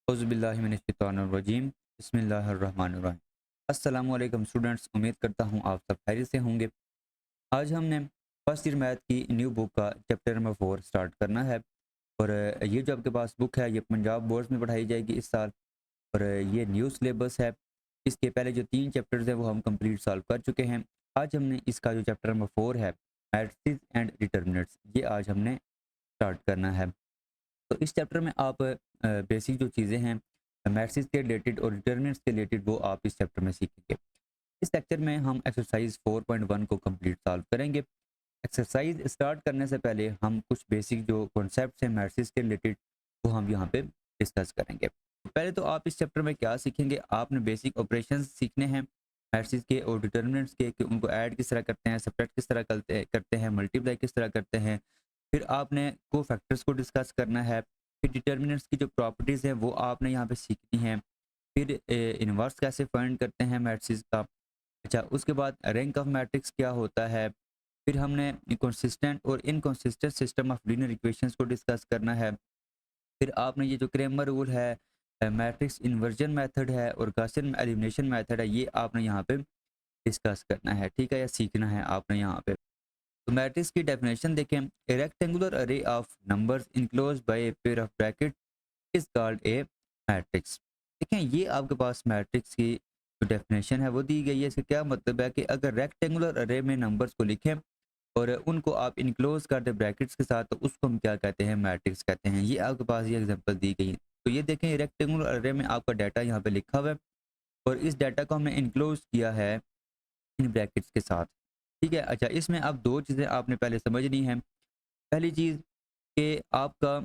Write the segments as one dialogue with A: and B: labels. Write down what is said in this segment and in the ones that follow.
A: औज़ुबिल्लाहिमिनश्शैतानिर्रजीम बिस्मिल्लाहिर्रहमानिर्रहीम। अस्सलामुअलैकुम स्टूडेंट्स, उम्मीद करता हूँ आप सब खैरियत से होंगे। आज हमने फर्स्ट ईयर मैथ की न्यू बुक का चैप्टर नंबर 4 स्टार्ट करना है। और ये जो आपके पास बुक है ये पंजाब बोर्ड्स में पढ़ाई जाएगी इस साल। और ये न्यू सिलेबस है। इसके पहले जो 3 चैप्टर्स हैं वो हम कंप्लीट सॉल्व कर चुके हैं। आज हमने इसका जो चैप्टर नंबर 4 है, मैट्रिसेस एंड डिटर्मिनेंट्स, ये आज हमने स्टार्ट करना है। तो इस चैप्टर में आप बेसिक जो चीज़ें हैं मैथ्स के रिलेटेड और डिटरमिनेंट्स के रिलेटेड वो आप इस चैप्टर में सीखेंगे। इस लेक्चर में हम एक्सरसाइज 4.1 को कंप्लीट सॉल्व करेंगे। एक्सरसाइज स्टार्ट करने से पहले हम कुछ बेसिक जो कॉन्सेप्ट्स हैं मैथ्स के रिलेटेड वो हम यहाँ पे डिस्कस करेंगे। पहले तो आप इस चैप्टर में क्या सीखेंगे, आपने बेसिक ऑपरेशंस सीखने हैं मैथ्स के और डिटरमिनेंट्स के, कि उनको ऐड किस तरह करते हैं, सब्ट्रैक्ट किस तरह करते हैं, मल्टीप्लाई किस तरह करते हैं। फिर आपने को फैक्टर्स को डिस्कस करना है। फिर डिटर्मिनेंट्स की जो प्रॉपर्टीज़ हैं वो आपने यहाँ पे सीखनी है। फिर इन्वर्स कैसे फाइंड करते हैं मैट्रिक्स का। अच्छा, उसके बाद रैंक ऑफ मैट्रिक्स क्या होता है। फिर हमने कंसिस्टेंट और inconsistent system of linear equations को डिस्कस करना है। फिर आपने ये जो क्रेमर रूल है, मैट्रिक्स इन्वर्जन मेथड है और गॉसियन एलिमिनेशन मेथड है, ये आपने यहाँ पे डिस्कस करना है, ठीक है, या सीखना है आपने यहाँ पे। तो मैट्रिक्स की डेफिनेशन देखें, ए रेक्टेंगुलर अरे of numbers enclosed bye a pair of bracket is called a matrix. देखें, ये आपके पास मैट्रिक्स की जो डेफिनेशन है वो दी गई है। इसका क्या मतलब है कि अगर रेक्टेंगुलर अरे में नंबर्स को लिखें और उनको आप इनक्लोज कर दें ब्रैकेट्स के साथ, तो उसको हम क्या कहते हैं, मैट्रिक्स कहते हैं। ये आपके पास ये एग्जांपल दी गई है। तो ये देखें, रेक्टेंगुलर अरे में आपका डाटा यहाँ पे लिखा हुआ है और इस डाटा को हमने इनक्लोज किया है इन ब्रैकेट्स के साथ, ठीक है। अच्छा, इसमें अब दो चीज़ें आपने पहले समझनी है। पहली चीज़ कि आपका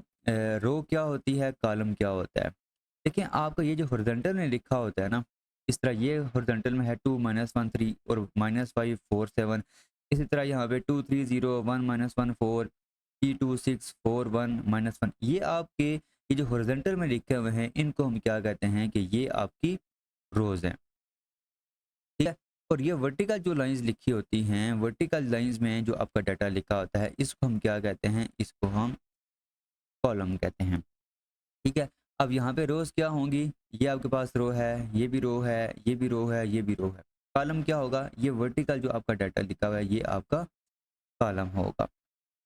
A: रो क्या होती है, कॉलम क्या होता है। देखिए, आपका ये जो हॉरिजॉन्टल में लिखा होता है ना, इस तरह ये हॉरिजॉन्टल में है 2 -1 3 और -5 4 7। इसी तरह यहाँ पे 2 3 0 1 -1 4 3 2 6 4 1 -1। ये आपके ये जो हॉरिजॉन्टल में लिखे हुए हैं इनको हम क्या कहते हैं कि ये आपकी रोज हैं, ठीक है। और ये वर्टिकल जो लाइंस लिखी होती हैं, वर्टिकल लाइंस में जो आपका डाटा लिखा होता है इसको हम क्या कहते हैं, इसको हम कॉलम कहते हैं, ठीक है। अब यहाँ पे रोज क्या होंगी, ये आपके पास रो है, ये भी रो है, ये भी रो है, ये भी रो है। कॉलम क्या होगा, ये वर्टिकल जो आपका डाटा लिखा हुआ है ये आपका कॉलम होगा,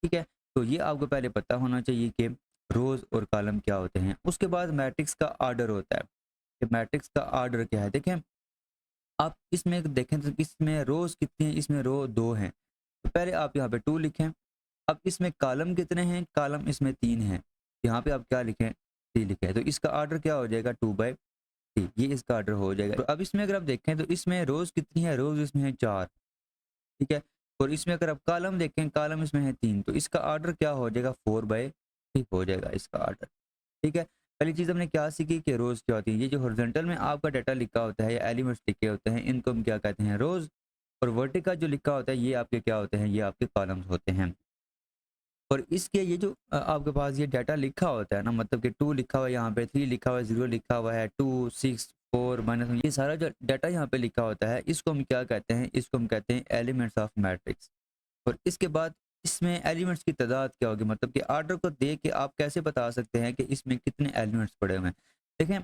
A: ठीक है। तो ये आपको पहले पता होना चाहिए कि रोज और कॉलम क्या होते हैं। उसके बाद मैट्रिक्स का ऑर्डर होता है कि मैट्रिक्स का ऑर्डर क्या है। देखें, आप इसमें देखें तो इसमें रोज कितनी है, इसमें रो 2 हैं। तो पहले आप यहाँ पे 2 लिखें। अब इसमें कॉलम कितने हैं, कॉलम इसमें 3 हैं। यहाँ पे आप क्या लिखें, 3 लिखें। तो इसका ऑर्डर क्या हो जाएगा, 2/3, ये इसका ऑर्डर हो जाएगा। तो अब इसमें अगर आप देखें तो इसमें रोज कितनी है, रोज इसमें है 4, ठीक है। और इसमें अगर आप कॉलम देखें, कॉलम इसमें है 3, तो इसका ऑर्डर क्या हो जाएगा, 4/3 हो जाएगा इसका ऑर्डर, ठीक है। पहली चीज़ हमने क्या सीखी कि रोज़ क्या होती है। ये जो हॉरिजॉन्टल में आपका डाटा लिखा होता है या एलिमेंट्स लिखे होते हैं इनको हम क्या कहते हैं, रोज़। और वर्टिकल जो लिखा होता है ये आपके क्या होते हैं, ये आपके कॉलम्स होते हैं। और इसके ये जो आपके पास ये डाटा लिखा होता है ना, मतलब कि 2 लिखा हुआ है, यहाँ पे 3 लिखा हुआ है, 0 लिखा हुआ है, 2 6 4 -1, ये सारा जो डाटा यहाँ पे लिखा होता है इसको हम क्या कहते हैं, इसको हम कहते हैं एलिमेंट्स ऑफ मैट्रिक्स। और इसके बाद इसमें एलिमेंट्स की तादाद क्या होगी, मतलब कि ऑर्डर को देख के आप कैसे बता सकते हैं कि इसमें कितने एलिमेंट्स पड़े हुए हैं। देखें,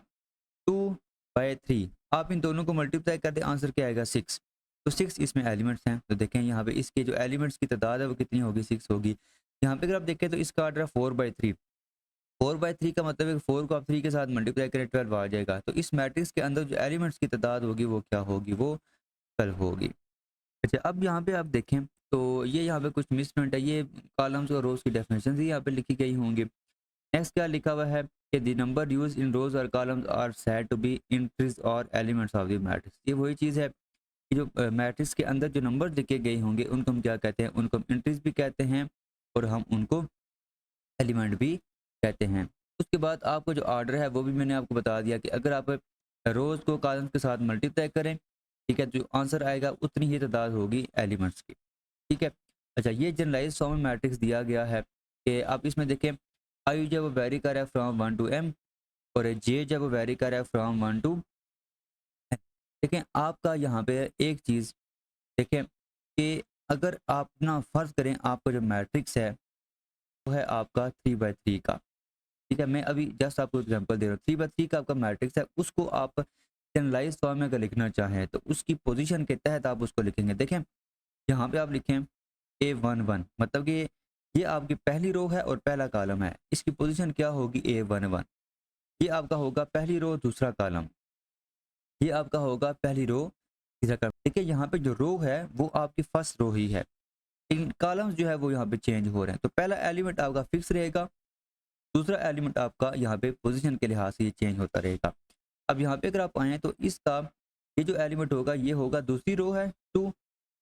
A: 2/3 आप इन दोनों को मल्टीप्लाई कर दें, आंसर क्या आएगा, 6। तो 6 इसमें एलिमेंट्स हैं। तो देखें यहाँ पे इसके जो एलिमेंट्स की तादाद है वो कितनी होगी, 6 होगी। यहाँ पे अगर आप देखें तो इसका ऑर्डर है 4/3। 4/3 का मतलब है कि 4 को आप 3 के साथ मल्टीप्लाई करें 12 आ जाएगा। तो इस मैट्रिक्स के अंदर जो एलिमेंट्स की तादाद होगी वो क्या होगी, वो 12 होगी। अच्छा, अब यहाँ पे आप देखें तो ये यहाँ पे कुछ मिसप्रिंट है। ये कॉलम्स और रोज़ की डेफिनेशन ही यहाँ पे लिखी गई होंगी। नेक्स्ट क्या लिखा हुआ है कि the number used in rows और columns are said to be entries और एलिमेंट्स ऑफ द मैट्रिक्स। ये वही चीज़ है कि जो मैट्रिक्स के अंदर जो नंबर लिखे गए होंगे उनको हम क्या कहते हैं, उनको हम एंट्रीज भी कहते हैं और हम उनको एलिमेंट भी कहते हैं। उसके बाद आपको जो ऑर्डर है वो भी मैंने आपको बता दिया कि अगर आप रोज़ को कॉलम्स के साथ मल्टीप्लाई करें, ठीक है, जो आंसर आएगा उतनी ही तादाद होगी एलिमेंट्स की, ठीक है। अच्छा, ये जनरलाइज फॉर्म में मैट्रिक्स दिया गया है कि आप इसमें देखें, आई जब वेरी कर रहा है फ्रॉम 1 टू m और जे जब वेरी कर रहा है फ्रॉम 1 टू n। देखें, आपका यहाँ पे एक चीज़ देखें कि अगर आप ना फ़र्ज़ करें आपका जो मैट्रिक्स है वो है आपका 3/3 का, ठीक है, मैं अभी जस्ट आपको एग्जांपल दे रहा हूँ। 3/3 का आपका मैट्रिक्स है, उसको आप जनरलाइज़ फॉर्म में अगर लिखना चाहें तो उसकी पोज़ीशन के तहत आप उसको लिखेंगे। देखें, यहाँ पे आप लिखें A11, मतलब कि ये आपकी पहली रो है और पहला कॉलम है। इसकी पोज़ीशन क्या होगी? A11। ये आपका होगा पहली रो दूसरा कॉलम, ये आपका होगा पहली रो तीसरा कॉलम। देखिए यहाँ पे जो रो है वो आपकी फर्स्ट रो ही है, लेकिन कॉलम्स जो है वो यहाँ पे चेंज हो रहे हैं। तो पहला एलिमेंट आपका फिक्स रहेगा, दूसरा एलिमेंट आपका यहाँ पे पोजीशन के लिहाज से ये चेंज होता रहेगा। अब यहाँ पे अगर आप आएँ तो इसका ये जो एलिमेंट होगा ये होगा दूसरी रो है 2,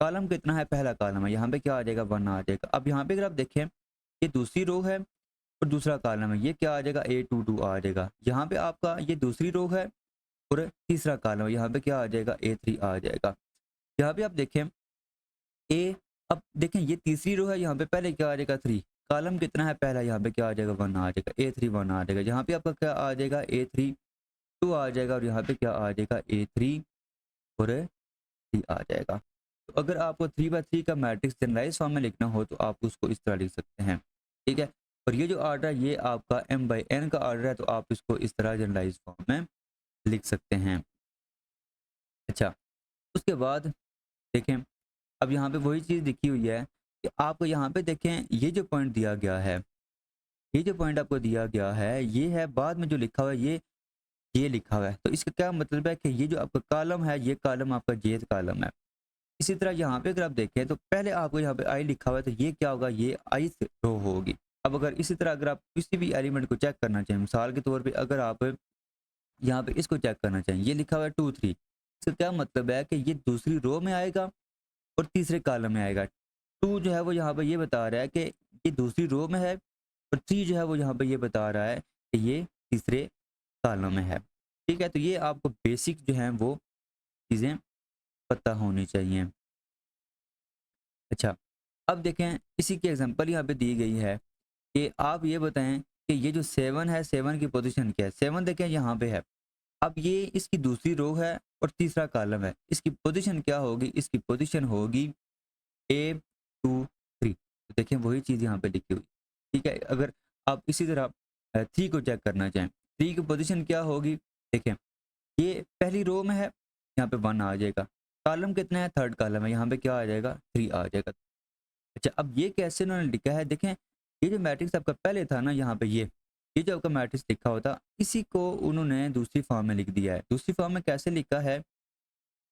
A: कॉलम कितना है? पहला कॉलम है, यहाँ पे क्या आ जाएगा? 1 आ जाएगा। अब यहाँ पे अगर आप देखें ये दूसरी रो है और दूसरा कॉलम है, ये क्या आ जाएगा? A22 आ जाएगा। यहाँ पे आपका ये दूसरी रो है और तीसरा कॉलम है, यहाँ पे क्या आ जाएगा? A3 आ जाएगा। यहाँ पे आप देखें ए, अब देखें ये तीसरी रो है, यहाँ पे पहले क्या आ जाएगा? 3, कॉलम कितना है? पहला, यहाँ पे क्या आ जाएगा? 1 आ जाएगा। A3 1 आ जाएगा। यहाँ पे आपका क्या आ जाएगा? A3 2 आ जाएगा और यहाँ पे क्या आ जाएगा? A3 और 3 आ जाएगा। तो अगर आपको 3/3 का मैट्रिक्स जनरलाइज़ फॉर्म में लिखना हो तो आप उसको इस तरह लिख सकते हैं, ठीक है? और ये जो ऑर्डर है ये आपका m/n का ऑर्डर है, तो आप इसको इस तरह जनरलाइज़ फॉर्म में लिख सकते हैं। अच्छा, उसके बाद देखें, अब यहाँ पे वही चीज़ लिखी हुई है कि आपको यहाँ पे देखें ये जो पॉइंट दिया गया है, ये जो पॉइंट आपको दिया गया है, ये है बाद में जो लिखा हुआ है ये लिखा हुआ है। तो इसका क्या मतलब है कि ये जो आपका कॉलम है, ये कॉलम आपका jth कॉलम है। इसी तरह यहाँ पे अगर आप देखें तो पहले आपको यहाँ पे i लिखा हुआ है, तो ये क्या होगा? ये ith रो होगी। अब अगर इसी तरह अगर आप किसी भी एलिमेंट को चेक करना चाहें, मिसाल के तौर पे अगर आप यहाँ पे इसको चेक करना चाहें, ये लिखा हुआ है 2 3, इसका क्या मतलब है कि ये दूसरी रो में आएगा और तीसरे कॉलम में आएगा। 2 जो है वो यहाँ पे ये बता रहा है कि ये दूसरी रो में है और 3 जो है वो यहाँ पे ये बता रहा है कि ये तीसरे कॉलम में है। ठीक है? तो ये आपको बेसिक जो हैं वो चीज़ें पता होनी चाहिए। अच्छा, अब देखें इसी की एग्ज़ाम्पल यहाँ पे दी गई है कि आप ये बताएँ कि ये जो 7 है, 7 की पोज़ीशन क्या है? 7 देखें यहाँ पे है। अब ये इसकी दूसरी रो है और तीसरा कॉलम है। इसकी पोज़ीशन क्या होगी? इसकी पोज़ीशन होगी A23। तो देखें वही चीज़ यहाँ पे लिखी हुई, ठीक है? अगर आप इसी तरह 3 को चेक करना चाहें, 3 की पोज़ीशन क्या होगी? देखें, ये पहली रो में है, यहाँ पे 1 आ जाएगा। कॉलम कितना है? थर्ड कॉलम है, यहाँ पे क्या आ जाएगा? 3 आ जाएगा। अच्छा, अब ये कैसे उन्होंने लिखा है? देखें, ये जो मैट्रिक्स आपका पहले था ना, यहाँ पे ये जो आपका मैट्रिक्स लिखा होता, इसी को उन्होंने दूसरी फॉर्म में लिख दिया है। दूसरी फॉर्म में कैसे लिखा है?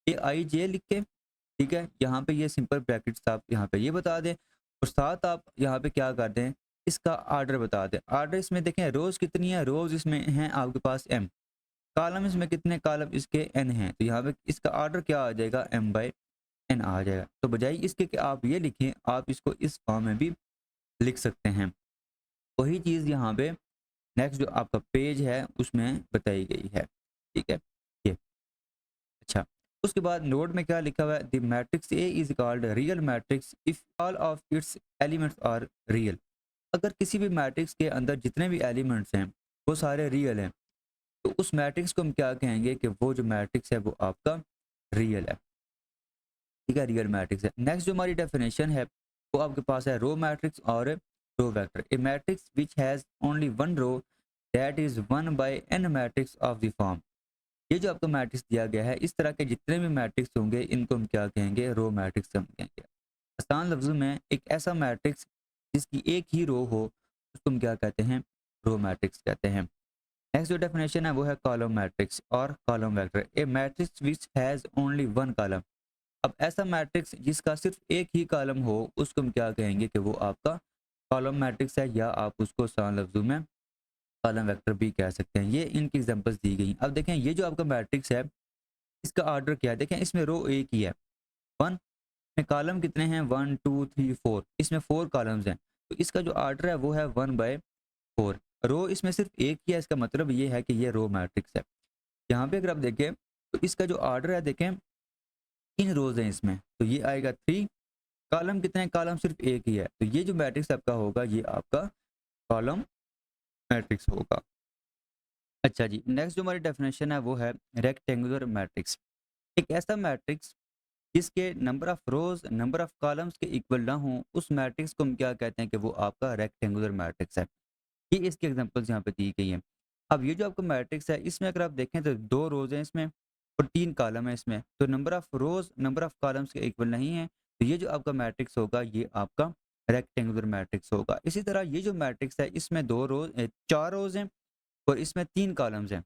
A: AIJ लिख के, ठीक है? यहाँ पे ये सिंपल ब्रैकेट्स आप यहाँ पे ये बता दें और साथ आप यहाँ पे क्या कर दें? इसका ऑर्डर बता दें। ऑर्डर इसमें देखें रोज़ कितनी है? रोज़ इसमें हैं आपके पास m, कॉलम इसमें कितने? कॉलम इसके n हैं। तो यहाँ पे इसका ऑर्डर क्या आ जाएगा? m/n आ जाएगा। तो बजाय इसके कि आप ये लिखें, आप इसको इस फॉर्म में भी लिख सकते हैं। वही चीज़ यहाँ पे नेक्स्ट जो आपका पेज है उसमें बताई गई है, ठीक है? ये अच्छा, उसके बाद नोट में क्या लिखा हुआ है? The matrix A is called real matrix if all of its elements are real. अगर किसी भी मैट्रिक्स के अंदर जितने भी एलिमेंट्स हैं वो सारे रियल हैं, तो उस मैट्रिक्स को हम क्या कहेंगे? कि वो जो मैट्रिक्स है वो आपका रियल है, ठीक है? रियल मैट्रिक्स है। नेक्स्ट जो हमारी डेफिनेशन है वो आपके पास है रो मैट्रिक्स और row vector. A matrix which has only one row that is one by n matrix of the form. ये जो आपका मैट्रिक्स दिया गया है, इस तरह के जितने भी मैट्रिक्स होंगे इनको हम क्या कहेंगे? रो मैट्रिक्स हम कहेंगे। आसान लफ्ज़ों में एक ऐसा मैट्रिक्स जिसकी एक ही रो हो उसको हम क्या कहते हैं? रो मैट्रिक्स कहते हैं। नेक्स्ट जो डेफिनेशन है वो है कॉलम मैट्रिक्स और column vector. A matrix which has only one column. अब ऐसा मैट्रिक्स जिसका सिर्फ एक ही कॉलम हो उसको हम क्या कहेंगे? कि वो आपका कॉलम मैट्रिक्स है, या आप उसको आसान लफ्ज़ों में कॉलम वेक्टर भी कह सकते हैं। ये इनकी एग्जांपल्स दी गई। अब देखें ये जो आपका मैट्रिक्स है इसका ऑर्डर क्या है? देखें इसमें रो एक ही है, 1 में कॉलम कितने हैं? 1 2 3 4, इसमें 4 कॉलम्स हैं। तो इसका जो ऑर्डर है वो है 1/4। रो इसमें सिर्फ एक ही है, इसका मतलब ये है कि ये रो मैट्रिक्स है। यहाँ पे अगर आप देखें तो इसका जो ऑर्डर है देखें 3 रोज़ हैं इसमें, तो ये आएगा 3। कॉलम कितने हैं? कॉलम सिर्फ एक ही है, तो ये जो मैट्रिक्स आपका होगा ये आपका कॉलम मैट्रिक्स होगा। अच्छा जी, नेक्स्ट जो हमारी डेफिनेशन है वो है रेक्टेंगुलर मैट्रिक्स। एक ऐसा मैट्रिक्स जिसके number of rose number of columns के इक्वल ना हो, उस मैट्रिक्स को हम क्या कहते हैं? कि वो आपका रेक्टेंगुलर मैट्रिक्स है। ये इसकी एग्जांपल्स यहाँ पे दी गई हैं। अब ये जो आपका मैट्रिक्स है इसमें अगर आप देखें तो 2 रोज़ हैं इसमें और 3 कॉलम है इसमें। तो number of rows number of columns के इक्वल नहीं है। तो ये जो आपका मैट्रिक्स होगा ये आपका रेक्टेंगुलर मैट्रिक्स होगा। इसी तरह ये जो मैट्रिक्स है इसमें 4 रोज़ हैं और इसमें 3 कॉलम्स हैं।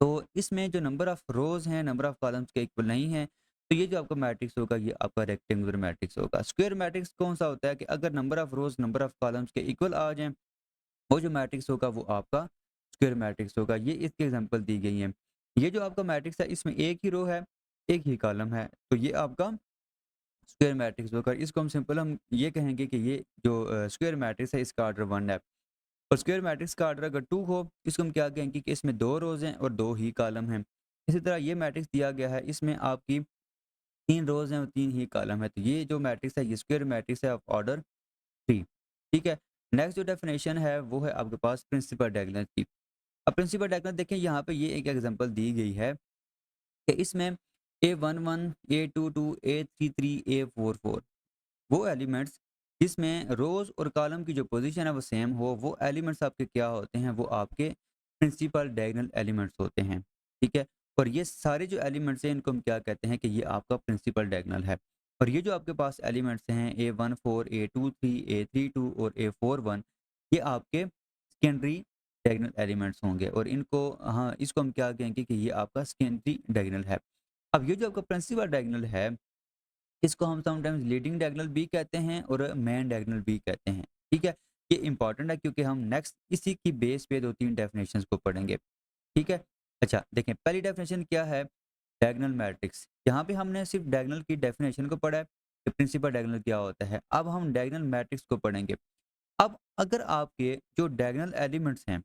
A: तो इसमें जो नंबर ऑफ रोज़ हैं, नंबर ऑफ कॉलम्स के इक्वल नहीं है, तो ये जो आपका मैट्रिक्स होगा ये आपका रेक्टेंगुलर मैट्रिक्स होगा। स्क्वायर मैट्रिक्स कौन-सा होता है कि अगर number of rows, number of columns के इक्वल आ जाएँ, वो जो मैट्रिक्स होगा वो आपका स्क्वायर मैट्रिक्स होगा। ये इसकी एग्ज़ाम्पल दी गई है। ये जो आपका मैट्रिक्स है इसमें एक ही रो है, एक ही कॉलम है, तो ये आपका स्क्वायर मैट्रिक्स होगा। इसको हम ये कहेंगे कि ये जो स्क्वायर मैट्रिक्स है इसका ऑर्डर 1 है। और स्क्वायर मैट्रिक्स का ऑर्डर अगर 2 हो, इसको हम क्या कहेंगे कि इसमें 2 रोज़ हैं और 2 ही कॉलम हैं। इसी तरह ये मैट्रिक्स दिया गया है, इसमें आपकी 3 रोज़ हैं और 3 ही कॉलम है। तो ये जो मैट्रिक्स है ये स्क्वायर मैट्रिक्स है ऑफ ऑर्डर 3। ठीक है? नेक्स्ट जो डेफिनिशन है वो है आपके पास प्रिंसिपल डायगोनल की। अब प्रिंसिपल डायगोनल देखें यहाँ पे ये एक एग्जांपल दी गई है कि इसमें A11, A22, A33, A44 वो एलिमेंट्स जिसमें रोज़ और कॉलम की जो पोज़ीशन है वो सेम हो, वो एलिमेंट्स आपके क्या होते हैं, वो आपके प्रिंसिपल डायगोनल एलिमेंट्स होते हैं, ठीक है? और ये सारे जो एलिमेंट्स हैं इनको हम क्या कहते हैं कि ये आपका प्रिंसिपल डायगोनल है। और ये जो आपके पास एलिमेंट्स हैं A14, A23, A32 और A41 ये आपके सेकेंडरी डायगोनल एलिमेंट्स होंगे और इनको हाँ, इसको हम क्या कहेंगे कि ये आपका सेकेंडरी डायगोनल है। अब ये जो आपका प्रिंसिपल डायगोनल है इसको हम समटाइम्स लीडिंग डायगोनल भी कहते हैं और मेन डायगोनल भी कहते हैं। ठीक है? ये इंपॉर्टेंट है क्योंकि हम नेक्स्ट इसी की बेस पे 2-3 डेफिनेशंस को पढ़ेंगे। ठीक है? अच्छा देखें पहली डेफिनेशन क्या है? Diagonal matrix. यहाँ पे हमने सिर्फ डायगोनल की डेफिनेशन को पढ़ा है कि प्रिंसिपल डायगोनल क्या होता है। अब हम डायगोनल मैट्रिक्स को पढ़ेंगे। अब अगर आपके जो डायगोनल एलिमेंट्स हैं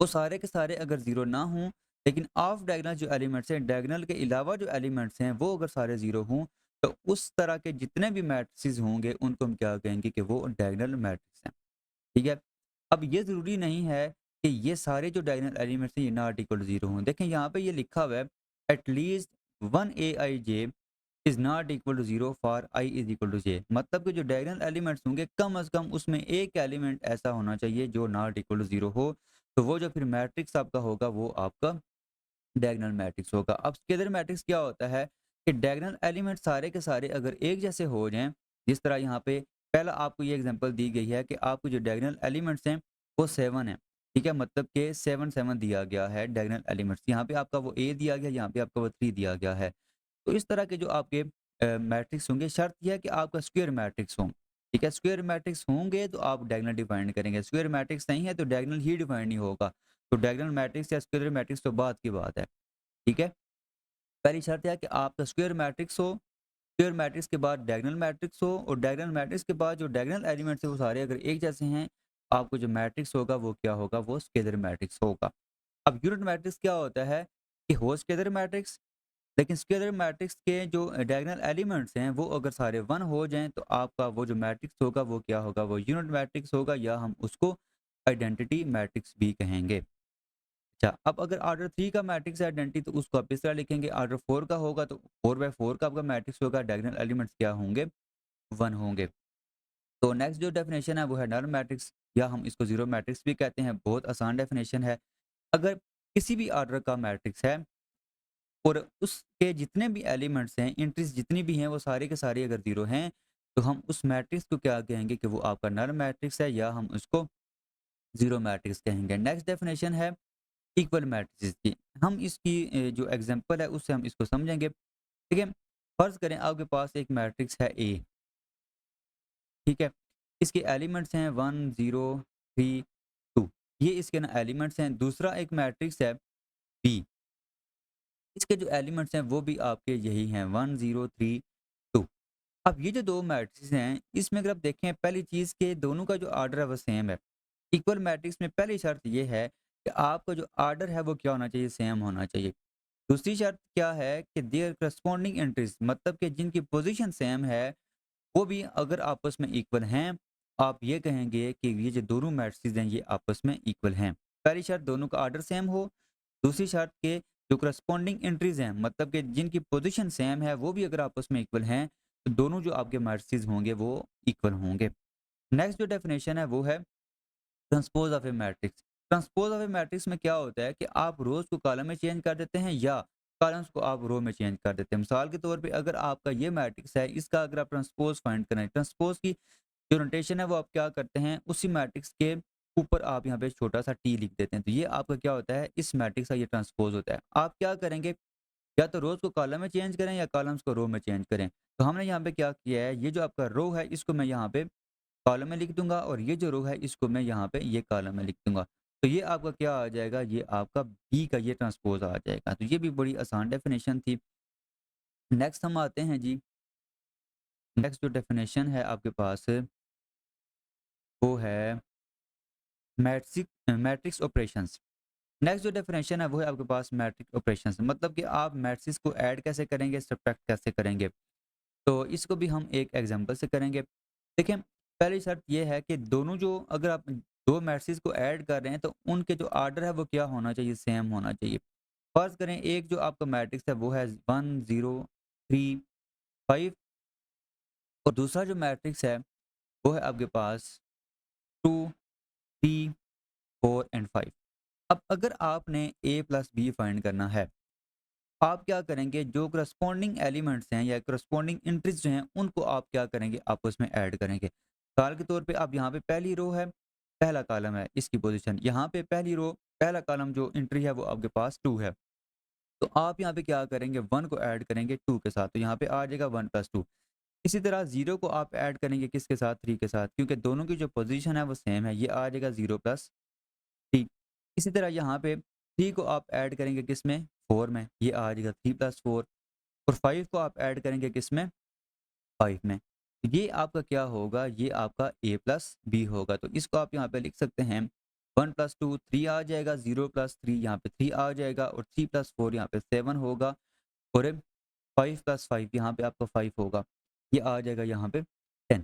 A: वो सारे के सारे अगर ज़ीरो ना हों, लेकिन ऑफ डायगोनल जो एलिमेंट्स हैं, डायगोनल के अलावा जो एलिमेंट्स हैं, वो अगर सारे ज़ीरो हों, तो उस तरह के जितने भी मैट्रिसेस होंगे, उनको हम क्या कहेंगे कि वो डायगोनल मैट्रिक्स हैं। ठीक है? अब ये ज़रूरी नहीं है कि ये सारे जो डायगोनल एलिमेंट्स हैं, ये नॉट इक्वल टू ज़ीरो हों। देखें यहाँ पे ये लिखा हुआ है, at least one aij is not equal to zero for I is equal to j। मतलब कि जो डायगोनल एलिमेंट्स होंगे, कम से कम उसमें एक एलिमेंट ऐसा होना चाहिए जो नॉट इक्वल टू ज़ीरो हो। तो वो जो फिर मैट्रिक्स आपका होगा, वो आपका डायगोनल मैट्रिक्स होगा। अब स्केलर मैट्रिक्स क्या होता है कि डायगोनल एलिमेंट सारे के सारे अगर एक जैसे हो जाएँ, जिस तरह यहाँ पे पहला आपको ये एग्ज़ाम्पल दी गई है कि आपको जो डायगोनल एलिमेंट्स हैं, वो 7 हैं। ठीक है? मतलब कि 7-7 दिया गया है डायगोनल एलिमेंट्स। यहाँ पे आपका वो A दिया गया, यहाँ पे आपका वो 3 दिया गया है। तो इस तरह के जो आपके मैट्रिक्स होंगे, शर्त ये है कि आपका स्क्वायर मैट्रिक्स हो। ठीक है? स्क्वायर मैट्रिक्स होंगे तो आप डायगोनल डिफाइन करेंगे, स्क्वायर मैट्रिक्स नहीं है तो डायगोनल ही डिफाइन नहीं होगा। तो डायगोनल मैट्रिक्स या स्क्वायर मैट्रिक्स तो बाद की बात है। ठीक है? पहली शर्त है कि आपका स्क्वायर मैट्रिक्स हो, स्क्वायर मैट्रिक्स के बाद डायगोनल मैट्रिक्स हो और डायगोनल मैट्रिक्स के बाद जो डायगोनल एलिमेंट्स हैं वो सारे अगर एक जैसे हैं, आपको जो मैट्रिक्स होगा वो क्या होगा? वो स्केलर मैट्रिक्स होगा। अब यूनिट मैट्रिक्स क्या होता है कि हो स्केलर मैट्रिक्स, लेकिन स्केलर मैट्रिक्स के जो डायगोनल एलिमेंट्स हैं वो अगर सारे 1 हो जाएँ तो आपका वो जो मैट्रिक्स होगा वो क्या होगा? वो यूनिट मैट्रिक्स होगा या हम उसको आइडेंटिटी मैट्रिक्स भी कहेंगे। अच्छा, अब अगर ऑर्डर 3 का मैट्रिक्स है आइडेंटिटी तो उसको आप इस तरह लिखेंगे, ऑर्डर 4 का होगा तो 4/4 का आपका मैट्रिक्स होगा, डायगोनल एलिमेंट्स क्या होंगे? 1 होंगे। तो नेक्स्ट जो डेफिनिशन है वो है नल मैट्रिक्स या हम इसको ज़ीरो मैट्रिक्स भी कहते हैं, बहुत आसान डेफिनिशन है। अगर किसी भी ऑर्डर का मैट्रिक्स है और उसके जितने भी एलिमेंट्स हैं, एंट्रीज़ जितनी भी हैं वो सारे के सारे अगर ज़ीरो हैं, तो हम उस मैट्रिक्स को क्या कहेंगे कि वो आपका नल मैट्रिक्स है या हम उसको ज़ीरो मैट्रिक्स कहेंगे। नेक्स्ट डेफिनिशन है इक्वल मैट्रिसेस की। हम इसकी जो एग्ज़ाम्पल है उससे हम इसको समझेंगे। ठीक है? फ़र्ज़ करें आपके पास एक मैट्रिक्स है A, ठीक है? इसके एलिमेंट्स हैं 1, 0, 3, 2 ये इसके ना एलिमेंट्स हैं। दूसरा एक मैट्रिक्स है B, इसके जो एलिमेंट्स हैं वो भी आपके यही हैं 1, 0, 3, 2। अब ये जो 2 मैट्रिसेस हैं, इसमें अगर आप देखें पहली चीज़ कि दोनों का जो ऑर्डर है वो सेम है। इक्वल मैट्रिक्स में पहली शर्त ये है कि आपका जो ऑर्डर है वो क्या होना चाहिए? सेम होना चाहिए। दूसरी शर्त क्या है कि देयर करस्पॉन्डिंग एंट्रीज़ मतलब कि जिनकी पोज़ीशन सेम है, वो भी अगर आपस में इक्वल हैं, आप ये कहेंगे कि ये जो दोनों मैट्रिसेस हैं ये आपस में इक्वल हैं। पहली शर्त दोनों का ऑर्डर सेम हो, दूसरी शर्त के जो करस्पॉन्डिंग एंट्रीज़ हैं मतलब कि जिनकी पोज़ीशन सेम है, वो भी अगर आपस में इक्वल हैं, तो दोनों जो आपके मैट्रिसेस होंगे वो इक्वल होंगे। नेक्स्ट जो डेफिनिशन है वो है transpose of A matrix. Transpose of A matrix में क्या होता है कि आप रोज को कॉलम में चेंज कर देते हैं या कॉलम्स को आप रो में चेंज कर देते हैं। मिसाल के तौर पे अगर आपका ये मैट्रिक्स है, इसका अगर आप ट्रांसपोज फाइंड करें, ट्रांसपोज की जो नोटेशन है वो आप क्या करते हैं, उसी मैट्रिक्स के ऊपर आप यहाँ पे छोटा सा टी लिख देते हैं। तो ये आपका क्या होता है, इस मैट्रिक्स का ये ट्रांसपोज होता है। आप क्या करेंगे, या तो रोज को कॉलम में चेंज करें या कॉलम्स को रो में चेंज करें। तो हमने यहाँ पे क्या किया है, ये जो आपका रो है इसको मैं यहाँ पे कॉलम में लिख दूंगा और ये जो रो है इसको मैं यहाँ पे ये कॉलम में लिख दूंगा। तो ये आपका क्या आ जाएगा, ये आपका बी का ये ट्रांसपोज आ जाएगा। तो ये भी बड़ी आसान डेफिनेशन थी। नेक्स्ट हम आते हैं जी, नेक्स्ट जो डेफिनेशन है आपके पास वो है मैट्रिक्स ऑपरेशंस। नेक्स्ट जो डेफिनेशन है वो है आपके पास मैट्रिक्स ऑपरेशंस, मतलब कि आप मैट्रिक्स को ऐड कैसे करेंगे, सब्ट्रैक्ट कैसे करेंगे। तो इसको भी हम एक एग्जांपल से करेंगे। देखिए, पहली शर्त ये है कि दोनों जो अगर आप दो मैट्रिक्स को ऐड कर रहे हैं तो उनके जो ऑर्डर है वो क्या होना चाहिए, सेम होना चाहिए। फर्ज करें एक जो आपका मैट्रिक्स है वो है 1 0 3 5 और दूसरा जो मैट्रिक्स है वो है आपके पास 2 3 4 एंड 5। अब अगर आपने a प्लस बी फाइंड करना है, आप क्या करेंगे, जो करस्पॉन्डिंग एलिमेंट्स हैं या करस्पॉन्डिंग एंट्रीज जो हैं उनको आप क्या करेंगे, आपस में ऐड करेंगे। मिसाल के तौर पे आप यहाँ पे पहली रो है, पहला कॉलम है, इसकी पोजीशन यहाँ पे पहली रो पहला कॉलम जो एंट्री है वो आपके पास 2 है। तो आप यहाँ पे क्या करेंगे, 1 को ऐड करेंगे 2 के साथ, तो यहाँ पे आ जाएगा 1 प्लस 2। इसी तरह 0 को आप ऐड करेंगे किसके साथ, 3 के साथ, क्योंकि दोनों की जो पोजीशन है वो सेम है, ये आ जाएगा 0 प्लस 3। इसी तरह यहाँ पे 3 को आप ऐड करेंगे किसमें, 4 में, ये आ जाएगा 3 प्लस 4। और 5 को आप ऐड करेंगे किसमें, 5 में। ये आपका क्या होगा, ये आपका a प्लस बी होगा। तो इसको आप यहाँ पे लिख सकते हैं 1 प्लस 2 3 आ जाएगा, 0 प्लस 3 यहाँ पे 3 आ जाएगा और 3 प्लस 4 यहाँ पे 7 होगा और 5 प्लस 5 यहाँ पे आपका 5 होगा, ये आ जाएगा यहाँ पे 10।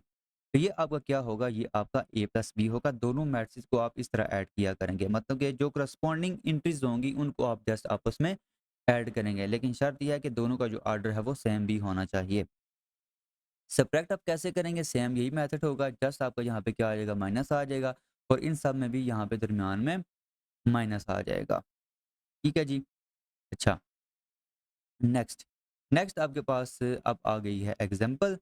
A: तो ये आपका क्या होगा, ये आपका a प्लस बी होगा। दोनों मैट्रिक्स को आप इस तरह ऐड किया करेंगे, मतलब कि जो करस्पॉन्डिंग एंट्रीज होंगी उनको आप जस्ट आपस में ऐड करेंगे, लेकिन शर्त यह है कि दोनों का जो ऑर्डर है वो सेम भी होना चाहिए। सब्ट्रैक्ट आप कैसे करेंगे, सेम यही मेथड होगा, जस्ट आपका यहाँ पे क्या आ जाएगा, माइनस आ जाएगा और इन सब में भी यहाँ पे दरमियान में माइनस आ जाएगा। ठीक है जी। अच्छा, नेक्स्ट नेक्स्ट आपके पास अब आ गई है एग्जाम्पल।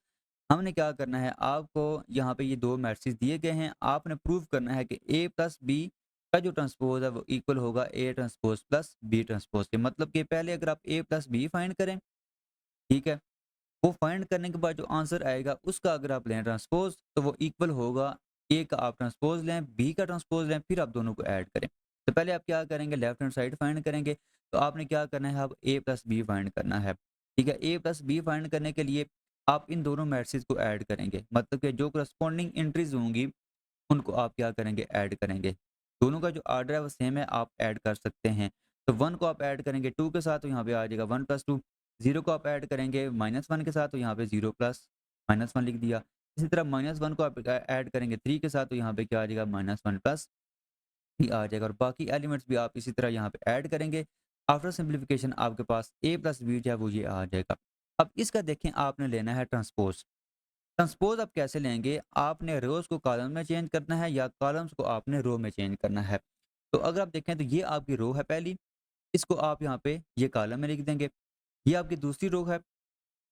A: हमने क्या करना है, आपको यहाँ पे ये दो मैट्रिक्स दिए गए हैं, आपने प्रूव करना है कि a प्लस बी का जो ट्रांसपोज है वो इक्वल होगा a transpose plus b transpose के। मतलब कि पहले अगर आप a प्लस बी फाइंड करें, ठीक है, वो फाइंड करने के बाद जो आंसर आएगा उसका अगर आप लें ट्रांसपोज तो वो इक्वल होगा ए का आप ट्रांसपोज लें, बी का ट्रांसपोज लें, फिर आप दोनों को ऐड करें। तो पहले आप क्या करेंगे, लेफ्ट हैंड साइड फाइंड करेंगे। तो आपने क्या करना है, अब ए प्लस बी फाइंड करना है। ठीक है, ए प्लस बी फाइंड करने के लिए आप इन दोनों मैट्रिक्स को ऐड करेंगे, मतलब कि जो करस्पॉन्डिंग एंट्रीज होंगी उनको आप क्या करेंगे, ऐड करेंगे। दोनों का जो ऑर्डर है वो सेम है, आप ऐड कर सकते हैं। तो 1 को आप ऐड करेंगे 2 के साथ तो यहाँ पे आ जाएगा 1 प्लस 2। 0 को आप ऐड करेंगे -1 के साथ तो यहाँ पे 0 प्लस -1 लिख दिया। इसी तरह -1 को आप ऐड करेंगे 3 के साथ तो यहाँ पे क्या आ जाएगा, -1 प्लस 3 आ जाएगा और बाकी एलिमेंट्स भी आप इसी तरह यहाँ पे ऐड करेंगे। आफ्टर सिंप्लीफिकेशन आपके पास a प्लस बी जो है वो ये आ जाएगा। अब इसका देखें, आपने लेना है ट्रांसपोज। ट्रांसपोज आप कैसे लेंगे, आपने रोज को कॉलम में चेंज करना है या कॉलम्स को आपने रो में चेंज करना है। तो अगर आप देखें तो ये आपकी रो है पहली, इसको आप यहाँ पे ये कॉलम में लिख देंगे। ये आपकी दूसरी रो है,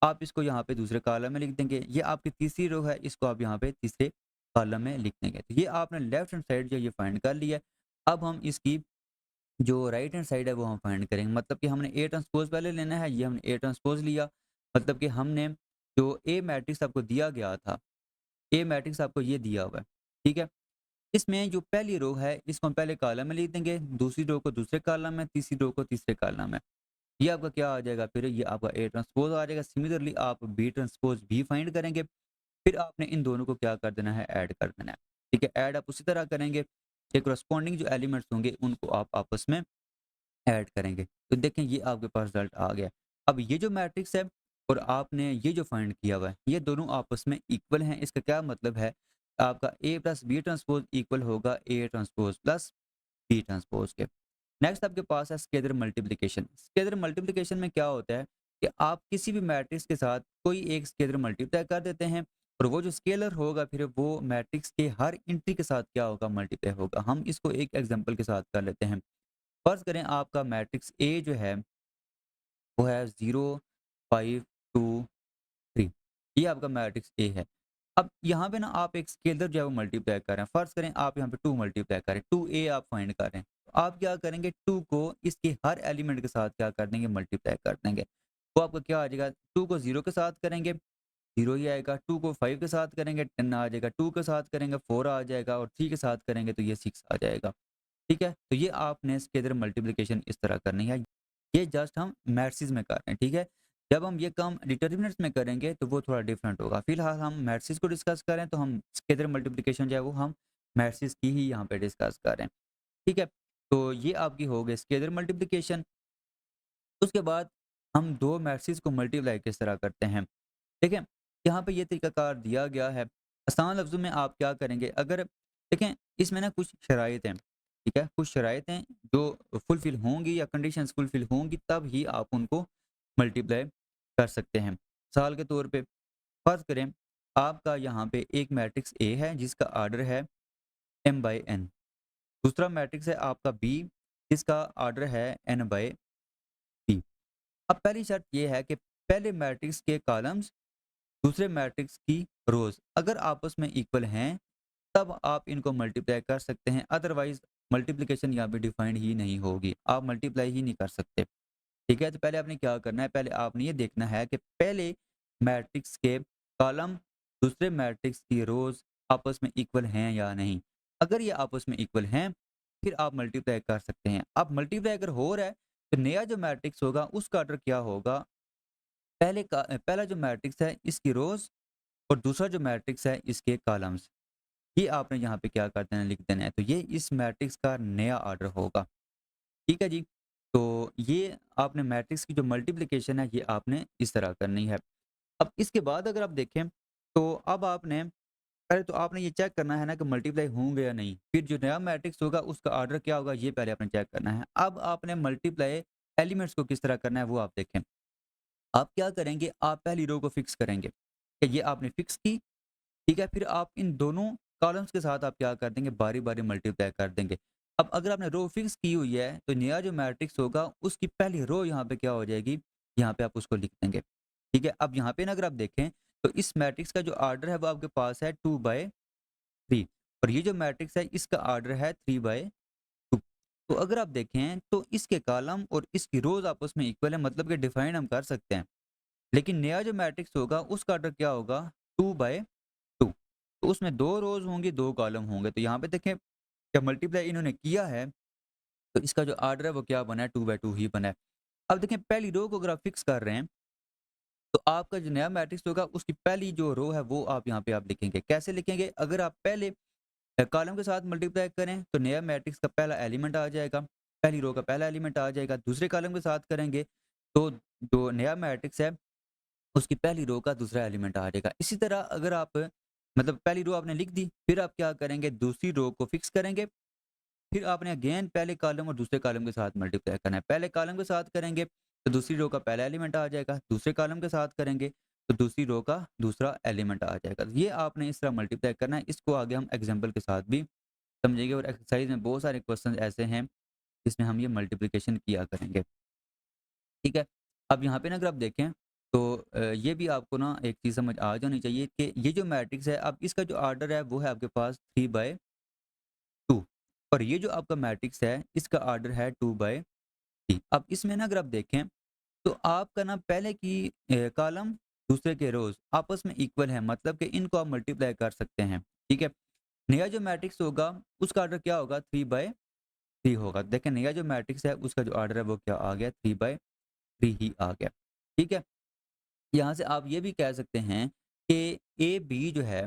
A: आप इसको यहाँ पे दूसरे कॉलम में लिख देंगे। ये आपकी तीसरी रो है, इसको आप यहाँ पे तीसरे कॉलम में लिख देंगे। तो ये आपने लेफ्ट हैंड साइड जो ये फाइंड कर लिया है। अब हम इसकी जो राइट हैंड साइड है वो हम फाइंड करेंगे, मतलब कि हमने ए ट्रांसपोज पहले लेना है, ये हमने ए ट्रांसपोज लिया। मतलब कि हमने जो ए मैट्रिक्स आपको दिया गया था, ए मैट्रिक्स आपको ये दिया हुआ है, ठीक है। इसमें जो पहली रो है इसको हम पहले कॉलम में लिख देंगे, दूसरी रो को दूसरे कॉलम में, तीसरी रो को तीसरे कॉलम में। ये आपका क्या आ जाएगा, फिर ये आपका ए ट्रांसपोज आ जाएगा। सिमिलरली आप बी ट्रांसपोज भी फाइंड करेंगे, फिर आपने इन दोनों को क्या कर देना है, ऐड कर देना है। ठीक है, ऐड आप उसी तरह करेंगे कि करस्पॉन्डिंग जो एलिमेंट्स होंगे उनको आप आपस में ऐड करेंगे। तो देखें ये आपके पास रिजल्ट आ गया। अब ये जो मैट्रिक्स है और आपने ये जो फाइंड किया हुआ है, ये दोनों आपस में इक्वल हैं। इसका क्या मतलब है, आपका A plus B transpose equal होगा A transpose plus B transpose के। नेक्स्ट आपके पास है स्केलर मल्टीप्लिकेशन। स्केलर मल्टीप्लिकेशन में क्या होता है कि आप किसी भी मैट्रिक्स के साथ कोई एक स्केलर मल्टीप्लाई कर देते हैं और वो जो स्केलर होगा फिर वो मैट्रिक्स के हर एंट्री के साथ क्या होगा, मल्टीप्लाई होगा। हम इसको एक एग्जांपल के साथ कर लेते हैं। फर्ज़ करें आपका मैट्रिक्स ए जो है वो है 0, 5, 2, 3। ये आपका मैट्रिक्स ए है। अब यहाँ पे ना आप एक स्केलर जो है वो मल्टीप्लाई कर रहे हैं। फ़र्ज़ करें आप यहाँ पे 2 मल्टीप्लाई कर रहे हैं, 2a आप फाइंड कर रहे हैं। तो आप क्या करेंगे, 2 को इसके हर एलिमेंट के साथ क्या कर देंगे, मल्टीप्लाई कर देंगे। तो आपका क्या आ जाएगा, 2 को 0 के साथ करेंगे, 0 ही आएगा, 2 को 5 के साथ करेंगे, 10 आ जाएगा, 2 के साथ करेंगे 4 आ जाएगा और 3 के साथ करेंगे तो ये 6 आ जाएगा। ठीक है? तो ये आपने स्केलर मल्टीप्लिकेशन इस तरह करनी है। ये जस्ट हम मैट्रिसेस में कर रहे हैं, ठीक है? जब हम ये काम डिटर्मिनेंट्स में करेंगे तो वो थोड़ा डिफरेंट होगा। फिलहाल हम मैट्रिसेस को डिस्कस कर रहे हैं तो हम स्केलर मल्टीप्लिकेशन जो है वो हम मैट्रिसेस की ही यहाँ पे डिस्कस कर रहे हैं, ठीक है? तो ये आपकी हो गई स्केलर मल्टीप्लिकेशन। उसके बाद हम 2 मैट्रिसेस को मल्टीप्लाई किस तरह करते हैं? देखिए, यहाँ पे ये तरीकाकार दिया गया है। आसान लफ्ज़ों में आप क्या करेंगे, अगर देखें इसमें ना कुछ शराइत हैं, ठीक है? कुछ शराइत हैं जो फुलफ़िल होंगी या कंडीशंस फुलफ़िल होंगी तब ही आप उनको मल्टीप्लाई कर सकते हैं। मिसाल के तौर पे फ़र्ज़ करें आपका यहाँ पे एक मैट्रिक्स ए है जिसका ऑर्डर है m/n। दूसरा मैट्रिक्स है आपका बी जिसका ऑर्डर है n/p। अब पहली शर्त ये है कि पहले मैट्रिक्स के कॉलम्स दूसरे मैट्रिक्स की रोज़ अगर आपस में इक्वल हैं, तब आप इनको मल्टीप्लाई कर सकते हैं, अदरवाइज़ मल्टीप्लिकेशन यहाँ पे डिफाइंड ही नहीं होगी, आप मल्टीप्लाई ही नहीं कर सकते। ठीक है? तो पहले आपने क्या करना है, पहले आपने ये देखना है कि पहले मैट्रिक्स के कॉलम दूसरे मैट्रिक्स की रोज़ आपस में इक्वल हैं या नहीं। अगर ये आपस में इक्वल हैं, फिर आप मल्टीप्लाई कर सकते हैं। अब मल्टीप्लाई अगर हो रहा है, तो नया जो मैट्रिक्स होगा उसका ऑर्डर क्या होगा, पहला जो मैट्रिक्स है इसकी रोज़ और दूसरा जो मैट्रिक्स है इसके कॉलम्स। ये आपने यहाँ पे क्या कर देना है, लिख देना है। तो ये इस मैट्रिक्स का नया ऑर्डर होगा। ठीक है जी? तो ये आपने मैट्रिक्स की जो मल्टीप्लिकेशन है ये आपने इस तरह करनी है। अब इसके बाद अगर आप देखें तो अब आपने पहले तो आपने ये चेक करना है ना कि मल्टीप्लाई होंगे या नहीं। फिर जो नया मैट्रिक्स होगा उसका ऑर्डर क्या होगा ये पहले आपने चेक करना है। अब आपने मल्टीप्लाई एलिमेंट्स को किस तरह करना है वो आप देखें। आप क्या करेंगे, आप पहली रो को फिक्स करेंगे। कि ये आपने फिक्स की, ठीक है? फिर आप इन दोनों कॉलम्स के साथ आप क्या कर देंगे, बारी-बारी मल्टीप्लाई कर देंगे। अब अगर आपने रो फिक्स की हुई है, तो नया जो मैट्रिक्स होगा, उसकी पहली रो यहाँ पे क्या हो जाएगी, यहाँ पे आप उसको लिख देंगे। ठीक है? अब यहाँ पे ना अगर आप देखें, तो इस मैट्रिक्स का जो ऑर्डर है, वो आपके पास है 2/3 और ये जो मैट्रिक्स है, इसका ऑर्डर है 3/2। तो अगर आप देखें, तो इसके कॉलम और इसकी रोज़ आपस में इक्वल है, मतलब कि डिफाइन हम कर सकते हैं। लेकिन नया जो मैट्रिक्स होगा, उसका ऑर्डर क्या होगा, 2/2। तो उसमें 2 रोज़ होंगी, 2 कॉलम होंगे। तो यहाँ पे देखें जब मल्टीप्लाई इन्होंने किया है, तो इसका जो ऑर्डर है वो क्या बना है, 2/2 ही बना है। अब देखें पहली रो को अगर आप फिक्स कर रहे हैं, तो आपका जो नया मैट्रिक्स होगा उसकी पहली जो रो है वो आप यहाँ पे आप लिखेंगे। कैसे लिखेंगे? अगर आप पहले कॉलम के साथ मल्टीप्लाई करें तो नया मैट्रिक्स का पहला एलिमेंट आ जाएगा, पहली रो का पहला एलिमेंट आ जाएगा। दूसरे कॉलम के साथ करेंगे तो जो नया मैट्रिक्स है उसकी पहली रो का दूसरा एलिमेंट आ जाएगा। इसी तरह अगर आप मतलब पहली रो आपने लिख दी, फिर आप क्या करेंगे, दूसरी रो को फिक्स करेंगे, फिर आपने अगेन पहले कॉलम और दूसरे कॉलम के साथ मल्टीप्लाई करना है। पहले कॉलम के साथ करेंगे तो दूसरी रो का पहला एलिमेंट आ जाएगा, दूसरे कॉलम के साथ करेंगे तो दूसरी रो का दूसरा एलिमेंट आ जाएगा। तो ये आपने इस तरह मल्टीप्लाई करना है, इसको आगे हम एग्जाम्पल के साथ भी समझेंगे और एक्सरसाइज में बहुत सारे क्वेश्चन ऐसे हैं जिसमें हम ये मल्टीप्लिकेशन किया करेंगे। ठीक है? अब यहाँ पे ना अगर आप देखें तो ये भी आपको ना एक चीज़ समझ आ जानी चाहिए कि ये जो मैट्रिक्स है अब इसका जो ऑर्डर है वो है आपके पास 3/2 और ये जो आपका मैट्रिक्स है इसका ऑर्डर है 2/3। अब इसमें ना अगर आप देखें तो आपका ना पहले की कॉलम दूसरे के रोज़ आपस में इक्वल है, मतलब कि इनको आप मल्टीप्लाई कर सकते हैं। ठीक है? नया जो मैट्रिक्स होगा उसका ऑर्डर क्या होगा, 3/3 होगा। देखें नया जो मैट्रिक्स है उसका जो ऑर्डर है वो क्या आ गया, 3/3 ही आ गया। ठीक है? यहाँ से आप ये भी कह सकते हैं कि ए बी जो है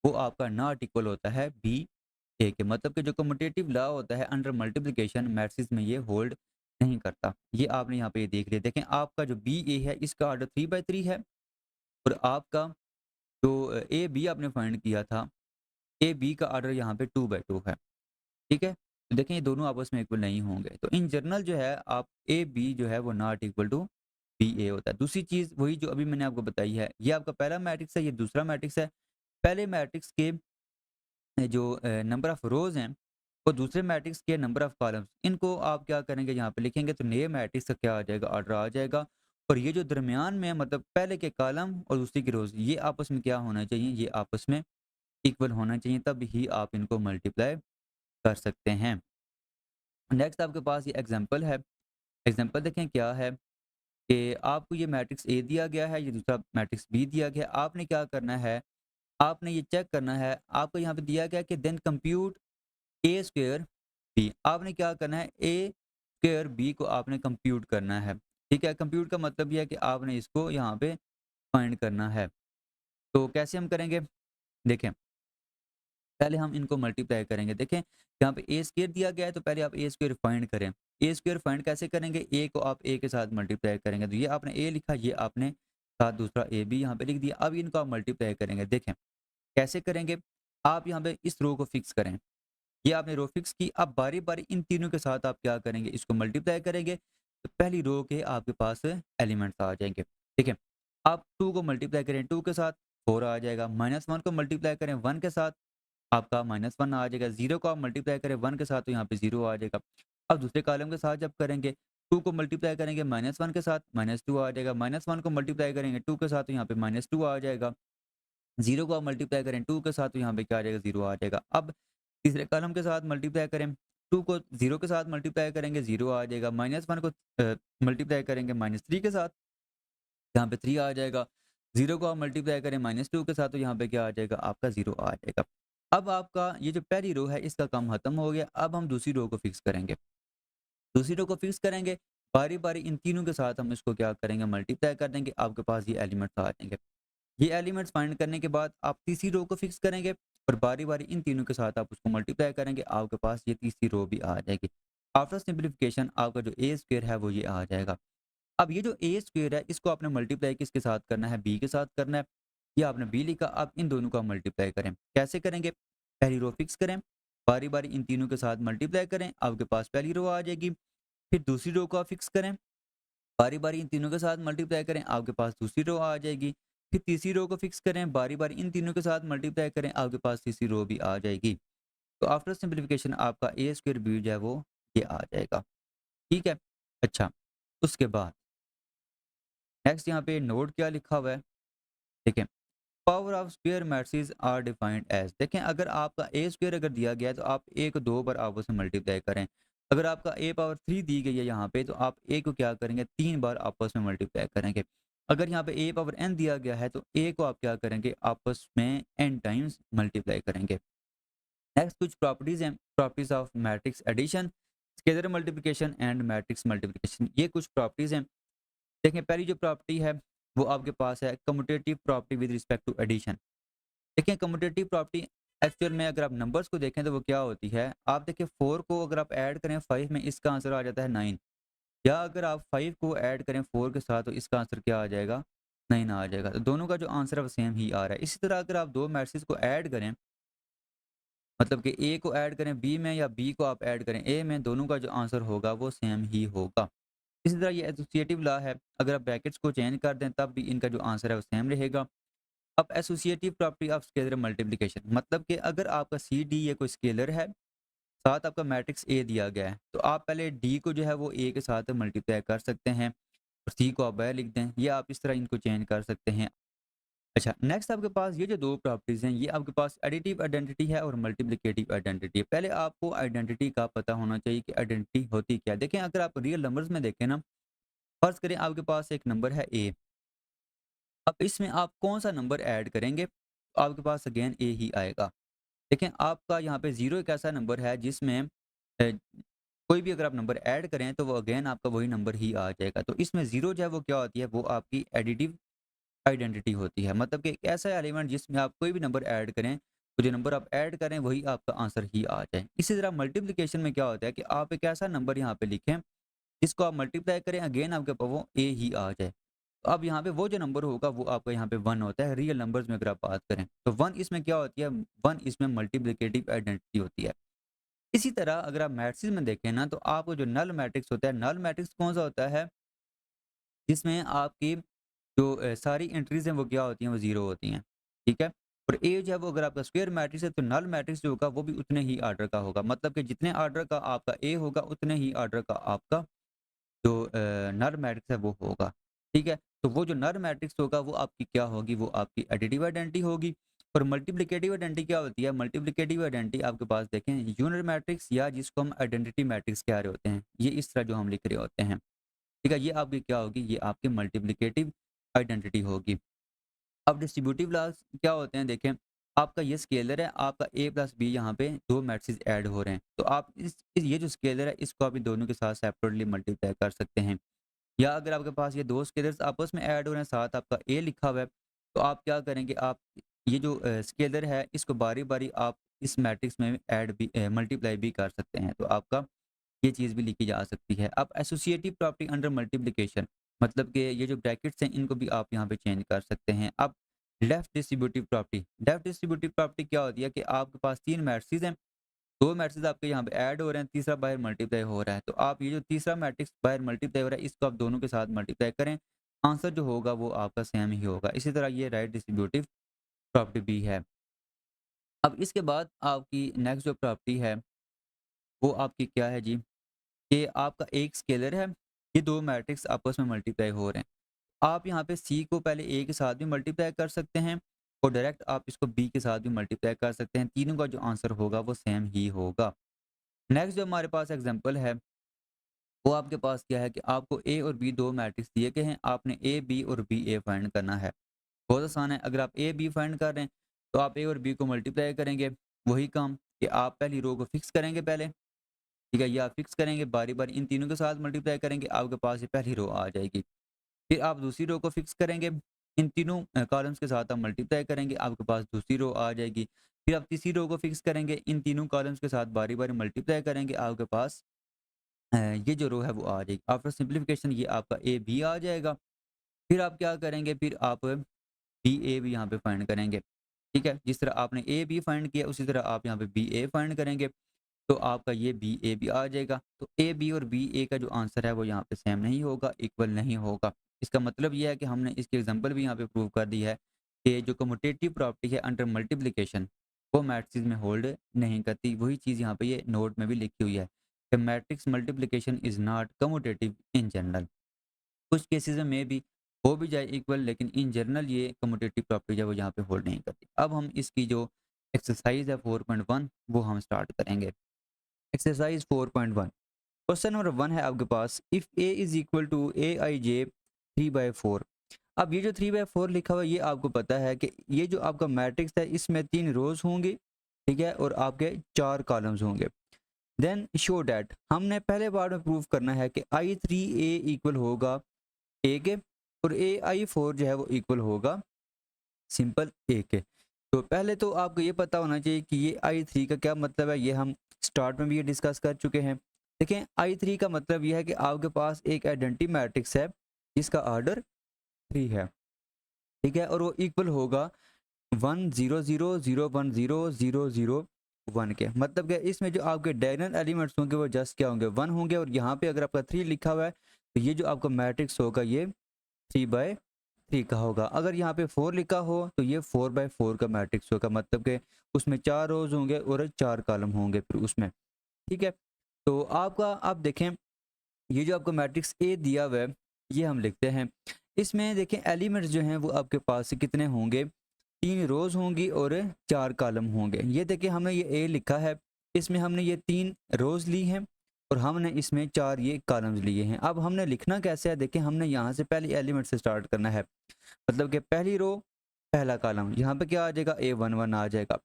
A: वो आपका नॉट इक्वल होता है बी ए के, मतलब कि जो कम्यूटेटिव लॉ होता है अंडर मल्टीप्लिकेशन मैट्रिक्स में ये होल्ड नहीं करता। ये आपने यहाँ पे ये देख लिया। देखें आपका जो बी ए है इसका ऑर्डर 3/3 है और आपका जो ए बी आपने फाइंड किया था, ए बी का ऑर्डर यहाँ पे 2/2 है। ठीक है? तो देखें ये दोनों आपस में इक्वल नहीं होंगे। तो इन जनरल जो है आप ए बी जो है वो नॉट इक्वल टू बी ए होता है। दूसरी चीज़ वही जो अभी मैंने आपको बताई है, ये आपका पहला मैट्रिक्स है, ये दूसरा मैट्रिक्स है। पहले मैट्रिक्स के जो नंबर ऑफ रोज़ हैं, वो दूसरे मैट्रिक्स के नंबर ऑफ कॉलम्स, इनको आप क्या करेंगे यहाँ पे लिखेंगे तो नए मैट्रिक्स का क्या आ जाएगा, ऑर्डर आ जाएगा। और ये जो दरमियान में है, मतलब पहले के कॉलम और दूसरे की रोज़, ये आपस में क्या होना चाहिए, ये आपस में इक्वल होना चाहिए, तब ही आप इनको मल्टीप्लाई कर सकते हैं। नेक्स्ट आपके पास ये एग्जांपल है। एग्जांपल देखें क्या है कि आपको ये मैट्रिक्स ए दिया गया है, ये दूसरा मैट्रिक्स बी दिया गया है। आपने क्या करना है, आपने ये चेक करना है, आपको यहाँ पे दिया गया है कि देन कंप्यूट ए स्क्वायर बी। आपने क्या करना है, ए स्क्वायर बी को आपने कंप्यूट करना है। ठीक है, कंप्यूट का मतलब ये है कि आपने इसको यहाँ पे फाइंड करना है। तो कैसे हम करेंगे, देखें पहले हम इनको मल्टीप्लाई करेंगे। देखें यहाँ पे ए स्क्वायर दिया गया है, तो पहले आप ए स्क्वायर फाइंड करें। ए स्क्वायर फाइंड कैसे करेंगे, ए को आप ए के साथ मल्टीप्लाई करेंगे, तो ये आपने ए लिखा, ये आपने साथ दूसरा ए भी यहाँ पे लिख दिया। अब इनको आप मल्टीप्लाई करेंगे। देखें कैसे करेंगे, आप यहाँ पे इस रो को फिक्स करें, ये आपने रो फिक्स की। अब बारी-बारी इन तीनों के साथ आप क्या करेंगे, इसको मल्टीप्लाई करेंगे, तो पहली रो के आपके पास एलिमेंट्स आ जाएँगे। ठीक है? आप 2 को मल्टीप्लाई करें 2 के साथ, 4 आ जाएगा। -1 को मल्टीप्लाई करें 1 के साथ, आपका -1 आ जाएगा। 0 को आप मल्टीप्लाई करें 1 के साथ, तो यहाँ पे 0 आ जाएगा। अब दूसरे कॉलम के साथ जब करेंगे, 2 को मल्टीप्लाई करेंगे -1 के साथ, -2 आ जाएगा। -1 को मल्टीप्लाई करेंगे 2 के साथ, तो यहाँ पे -2 आ जाएगा। 0 को आप मल्टीप्लाई करें 2 के साथ, तो यहाँ पे क्या आ जाएगा, 0 आ जाएगा। अब तीसरे कॉलम के साथ मल्टीप्लाई करें, 2 को 0 के साथ मल्टीप्लाई करेंगे, 0 आ जाएगा। -1 को मल्टीप्लाई करेंगे -3 के साथ, यहाँ पे 3 आ जाएगा। 0 को आप मल्टीप्लाई करें -2 के साथ, तो यहाँ पे क्या आ जाएगा, आपका 0 आ जाएगा। अब आपका ये जो पहली रो है, इसका काम खत्म हो गया। अब हम दूसरी रो को फिक्स करेंगे। दूसरी रो को फिक्स करेंगे, बारी-बारी इन तीनों के साथ हम इसको क्या करेंगे, मल्टीप्लाई कर देंगे, आपके पास ये एलिमेंट्स आ जाएँगे। ये एलिमेंट्स फाइंड करने के बाद आप तीसरी रो को फिक्स करेंगे और बारी-बारी इन तीनों के साथ आप उसको मल्टीप्लाई करेंगे, आपके पास ये तीसरी रो भी आ जाएगी। आफ्टर सिम्प्लिफिकेशन आपका जो ए स्क्वायर है वो ये आ जाएगा। अब ये जो ए स्क्वायर है, इसको आपने मल्टीप्लाई किसके साथ करना है, बी के साथ करना है। ये आपने बी लिखा, अब इन दोनों को आप मल्टीप्लाई करें। कैसे करेंगे, पहली रो फिक्स करें, बारी-बारी इन तीनों के साथ मल्टीप्लाई करें, आपके पास पहली रो आ जाएगी। फिर दूसरी रो को आप फिक्स करें, बारी-बारी इन तीनों के साथ मल्टीप्लाई करें, आपके पास दूसरी रो आ जाएगी। फिर तीसरी रो को फिक्स करें, बारी-बारी इन तीनों के साथ मल्टीप्लाई करें, आपके पास तीसरी रो भी आ जाएगी। तो आफ्टर सिम्प्लिफिकेशन आपका ए स्क्वायर बी जो है वो ये आ जाएगा। ठीक है? अच्छा, उसके बाद नेक्स्ट यहाँ पे नोट क्या लिखा हुआ है, देखें power of square matrices are defined as. देखें अगर आपका ए स्क्वायर अगर दिया गया है, तो आप ए को 2 बार आपस में मल्टीप्लाई करें। अगर आपका ए पावर 3 दी गई है यहाँ पे, तो आप ए को क्या करेंगे, 3 बार आपस में मल्टीप्लाई करेंगे। अगर यहाँ पे ए पावर n दिया गया है, तो ए को आप क्या करेंगे, आपस में n टाइम्स मल्टीप्लाई करेंगे। नेक्स्ट कुछ प्रॉपर्टीज हैं, properties of matrix addition, scalar multiplication and matrix multiplication. ये कुछ प्रॉपर्टीज हैं। देखें पहली जो प्रॉपर्टी है वो आपके पास है commutative property with respect to addition. देखिए कम्यूटेटिव प्रॉपर्टी एक्चुअल में अगर आप नंबर्स को देखें तो वो क्या होती है, आप देखिए 4 को अगर आप ऐड करें 5 में, इसका आंसर आ जाता है 9। या अगर आप 5 को ऐड करें 4 के साथ, तो इसका आंसर क्या आ जाएगा, 9 आ जाएगा। तो दोनों का जो आंसर है वो सेम ही आ रहा है। इसी तरह अगर आप दो मैट्रिक्स को ऐड करें, मतलब कि ए को ऐड करें बी में या बी को आप ऐड करें ए में, दोनों का जो आंसर होगा वो सेम ही होगा। इसी तरह ये एसोसिएटिव लॉ है, अगर आप ब्रैकेट्स को चेंज कर दें तब भी इनका जो आंसर है वो सेम रहेगा। अब associative property of scalar multiplication, मतलब कि अगर आपका सी डी ये कोई स्केलर है, साथ आपका मैट्रिक्स ए दिया गया है, तो आप पहले डी को जो है वो ए के साथ मल्टीप्लाई कर सकते हैं और सी को आप बाय लिख दें, या आप इस तरह इनको चेंज कर सकते हैं। अच्छा, नेक्स्ट आपके पास ये जो दो प्रॉपर्टीज हैं, ये आपके पास एडिटिव आइडेंटिटी है और मल्टीप्लिकेटिव आइडेंटिटी है। पहले आपको आइडेंटिटी का पता होना चाहिए कि आइडेंटिटी होती क्या है। देखें अगर आप रियल नंबर्स में देखें ना, फर्ज करें आपके पास एक नंबर है ए, अब इसमें आप कौन-सा नंबर ऐड करेंगे, तो आपके पास अगेन ए ही आएगा। देखें आपका यहाँ पे 0 एक ऐसा नंबर है जिसमें कोई भी अगर आप नंबर ऐड करें तो वो अगेन आपका वही नंबर ही आ जाएगा। तो इसमें 0 जो है वो क्या होती है, वो आपकी एडिटिव आइडेंटिटी होती है। मतलब कि एक ऐसा एलिमेंट जिसमें आप कोई भी नंबर ऐड करें, तो जो नंबर आप ऐड करें वही आपका आंसर ही आ जाए। इसी तरह मल्टीप्लिकेशन में क्या होता है कि आप एक ऐसा नंबर यहाँ पे लिखें, जिसको आप मल्टीप्लाई करें अगेन आपके पास वो ए ही आ जाए। तो अब यहाँ पे वो जो नंबर होगा वो आपका यहाँ पे 1 होता है, रियल नंबर्स में अगर आप बात करें। तो 1 इसमें क्या होती है, 1 इसमें मल्टीप्लिकेटिव आइडेंटिटी होती है। इसी तरह अगर आप मैट्रिक्स में देखें ना, तो आपको जो नल मैट्रिक्स होता है, नल मैट्रिक्स कौन-सा होता है, जिसमें आपकी जो सारी एंट्रीज हैं वो क्या होती हैं, वो ज़ीरो होती हैं, ठीक है। और ए जो है वो अगर आपका स्क्वायर मैट्रिक्स है तो नल मैट्रिक्स जो होगा वो भी उतने ही ऑर्डर का होगा, मतलब कि जितने ऑर्डर का आपका ए होगा उतने ही ऑर्डर का आपका जो नर मैट्रिक्स है वो होगा, ठीक है। तो वो जो नर मैट्रिक्स होगा वो आपकी क्या होगी, वो आपकी एडिटिव आइडेंटिटी होगी। और मल्टीप्लिकेटिव आइडेंटिटी क्या होती है, मल्टीप्लिकेटिव आइडेंटिटी आपके पास देखें यूनिट मैट्रिक्स या जिसको हम आइडेंटिटी मैट्रिक्स कह रहे होते हैं, ये इस तरह जो हम लिख रहे होते हैं, ठीक है। ये आपकी क्या होगी, ये आपकी मल्टीप्लिकेटिव आइडेंटिटी होगी। अब डिस्ट्रीब्यूटिव लॉज क्या होते हैं, देखें आपका ये स्केलर है, आपका a प्लस बी, यहाँ पे दो मैट्रिक्स ऐड हो रहे हैं, तो आप ये जो स्केलर है इसको आप इन दोनों के साथ सेपरेटली मल्टीप्लाई कर सकते हैं। या अगर आपके पास ये दो स्केलर्स आपस में ऐड हो रहे हैं, साथ आपका a लिखा हुआ है, तो आप क्या करेंगे, आप ये जो स्केलर है इसको बारी बारी आप इस मैट्रिक्स में ऐड भी मल्टीप्लाई भी कर सकते हैं, तो आपका ये चीज़ भी लिखी जा सकती है। अब एसोसिएटिव प्रॉपर्टी अंडर मल्टीप्लिकेशन, मतलब कि ये जो ब्रैकेट्स हैं इनको भी आप यहाँ पे चेंज कर सकते हैं। अब लेफ्ट डिस्ट्रीब्यूटिव प्रॉपर्टी क्या होती है कि आपके पास 3 मैट्रिसेस हैं, 2 मैट्रिसेस आपके यहाँ पे ऐड हो रहे हैं, तीसरा बाहर मल्टीप्लाई हो रहा है। तो आप ये जो तीसरा मैट्रिक्स बाहर मल्टीप्लाई हो रहा है इसको आप दोनों के साथ मल्टीप्लाई करें, आंसर जो होगा वो आपका सेम ही होगा। इसी तरह ये राइट डिस्ट्रीब्यूटिव प्रॉपर्टी भी है। अब इसके बाद आपकी नेक्स्ट जो प्रॉपर्टी है वो आपकी क्या है जी, कि आपका एक स्केलर है, ये 2 मैट्रिक्स आपस में मल्टीप्लाई हो रहे हैं। आप यहाँ पे C को पहले A के साथ भी मल्टीप्लाई कर सकते हैं और डायरेक्ट आप इसको B के साथ भी मल्टीप्लाई कर सकते हैं। तीनों का जो आंसर होगा वो सेम ही होगा। नेक्स्ट जो हमारे पास एग्जांपल है, वो आपके पास क्या है कि आपको A और B दो मैट्रिक्स दिए गए हैं, आपने A, B और B, A फाइंड करना है। बहुत आसान है, अगर आप A, B फाइंड कर रहे हैं, तो आप A और B को मल्टीप्लाई करेंगे। वही काम कि आप पहली रो को फिक्स करेंगे पहले, ठीक है? ये आप फिक्स करेंगे, बारी-बारी इन तीनों के साथ मल्टीप्लाई करेंगे, आपके पास ये पहली रो आ जाएगी। फिर आप दूसरी रो को फिक्स करेंगे, इन तीनों कॉलम्स के साथ आप मल्टीप्लाई करेंगे, आपके पास दूसरी रो आ जाएगी। फिर आप तीसरी रो को फिक्स करेंगे, इन तीनों कॉलम्स के साथ बारी-बारी मल्टीप्लाई करेंगे, आपके पास ये जो रो है वो आ जाएगी। आफ्टर सिम्प्लिफिकेशन ये आपका ए बी आ जाएगा। फिर आप क्या करेंगे, फिर आप बी ए भी यहाँ पे फाइंड करेंगे, ठीक है? जिस तरह आपने ए बी फाइंड किया उसी तरह आप यहाँ पे बी ए फाइंड करेंगे, तो आपका ये बी ए भी आ जाएगा। तो ए बी और बी ए का जो आंसर है वो यहाँ पे सेम नहीं होगा, इक्वल नहीं होगा। इसका मतलब ये है कि हमने इसकी एग्जांपल भी यहाँ पे प्रूव कर दी है कि जो कम्यूटेटिव प्रॉपर्टी है अंडर मल्टीप्लिकेशन वो मैट्रिक्स में होल्ड नहीं करती। वही चीज़ यहाँ पे ये नोट में भी लिखी हुई है कि matrix multiplication is not commutative in general. कुछ केसेस में भी हो भी जाए इक्वल, लेकिन इन जनरल ये कम्यूटेटिव प्रॉपर्टी जो है वो यहाँ पे होल्ड नहीं करती। अब हम इसकी जो एक्सरसाइज है 4.1 वो हम स्टार्ट करेंगे। एक्सरसाइज 4.1, क्वेश्चन नंबर 1 है आपके पास, if A is equal to A I J 3/4। अब ये जो 3/4 लिखा हुआ है ये आपको पता है कि ये जो आपका मैट्रिक्स है इसमें 3 रोज होंगी, ठीक है, और आपके 4 कॉलम्स होंगे। देन शो डैट, हमने पहले पार्ट में प्रूव करना है कि I3A इक्वल होगा ए के और AI4 जो है वो इक्वल होगा सिंपल ए के। तो पहले तो आपको ये पता होना चाहिए कि ये I3 का क्या मतलब है, ये हम स्टार्ट में भी ये डिस्कस कर चुके हैं। देखें I3 का मतलब ये है कि आपके पास एक आइडेंटिटी मैट्रिक्स है जिसका ऑर्डर 3 है, ठीक है, और वो इक्वल होगा 1 0 0 0 1 0 0 0 1 के। मतलब कि इसमें जो आपके डायगोनल एलिमेंट्स होंगे वो जस्ट क्या होंगे, 1 होंगे, और यहाँ पे अगर आपका 3 लिखा हुआ है तो ये जो आपका मैट्रिक्स होगा ये 3/3 का होगा। अगर यहाँ पे 4 लिखा हो तो ये 4/4 का मैट्रिक्स होगा, मतलब कि उसमें 4 रोज होंगे और 4 कॉलम होंगे फिर उसमें, ठीक है। तो आपका आप देखें ये जो आपको मैट्रिक्स ए दिया हुआ है ये हम लिखते हैं। इसमें देखें एलिमेंट्स जो हैं वो आपके पास कितने होंगे, 3 रोज होंगी और 4 कॉलम होंगे। ये देखिए हमने ये ए लिखा है, इसमें हमने ये 3 रोज ली हैं और हमने इसमें 4 ये कॉलम्स लिए हैं। अब हमने लिखना कैसे है, देखिए हमने यहाँ से पहली एलिमेंट से स्टार्ट करना है, मतलब कि पहली रो पहला कॉलम, यहाँ पे क्या आ जाएगा A11 आ जाएगा।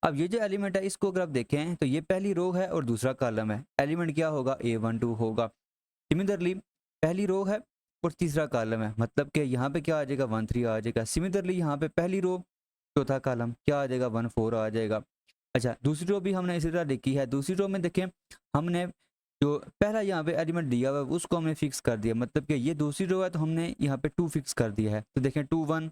A: अब ये जो एलिमेंट है इसको अगर आप देखें तो ये पहली रो है और दूसरा कॉलम है, एलिमेंट क्या होगा A12 होगा। सिमिलरली पहली रो है और तीसरा कॉलम है, मतलब कि यहाँ पे क्या आ जाएगा 13 आ जाएगा। सिमिलरली यहाँ पे पहली रो चौथा कॉलम क्या आ जाएगा 14 आ जाएगा। अच्छा दूसरी रो भी हमने इसी तरह लिखी है, दूसरी रो में देखें हमने जो पहला यहाँ पे एलिमेंट दिया हुआ है उसको हमने फिक्स कर दिया, मतलब कि ये दूसरी रो है तो हमने यहाँ पे 2 फिक्स कर दिया है। तो देखें 2 1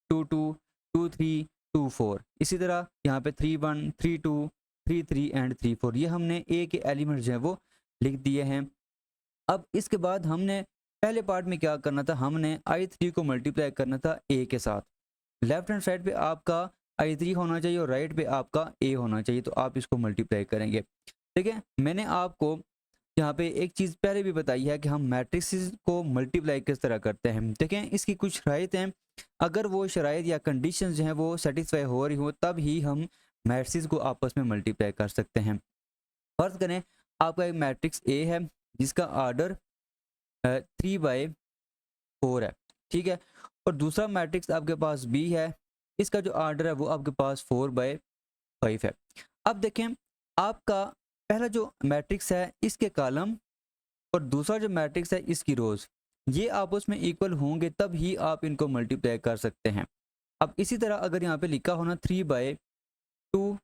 A: 2 2 2 3 2 4, इसी तरह यहाँ पे 3 1 3 2 3 3 एंड 3 4, ये हमने ए के एलिमेंट जो है वो लिख दिए हैं। अब इसके बाद हमने पहले पार्ट में क्या करना था, हमने i3 को मल्टीप्लाई करना था a के साथ। लेफ्ट हैंड साइड पे आपका i3 होना चाहिए और राइट पे आपका a होना चाहिए, तो आप इसको मल्टीप्लाई करेंगे। ठीक है, मैंने आपको यहाँ पे एक चीज़ पहले भी बताई है कि हम मैट्रिक्स को मल्टीप्लाई किस तरह करते हैं। देखें, इसकी कुछ शराइत हैं, अगर वो शराइत या कंडीशन जो हैं वो सेटिस्फाई हो रही हो तब ही हम मैट्रिक्स को आपस में मल्टीप्लाई कर सकते हैं। फर्ज करें आपका एक मैट्रिक्स ए है जिसका आर्डर 3/4 है, ठीक है, और दूसरा मैट्रिक्स आपके पास बी है, इसका जो आर्डर है वो आपके पास 4/5 है। अब देखें, आपका पहला जो मैट्रिक्स है इसके कॉलम और दूसरा जो मैट्रिक्स है इसकी रोज, ये आपस में इक्वल होंगे तब ही आप इनको मल्टीप्लाई कर सकते हैं। अब इसी तरह अगर यहाँ पे लिखा होना 3/2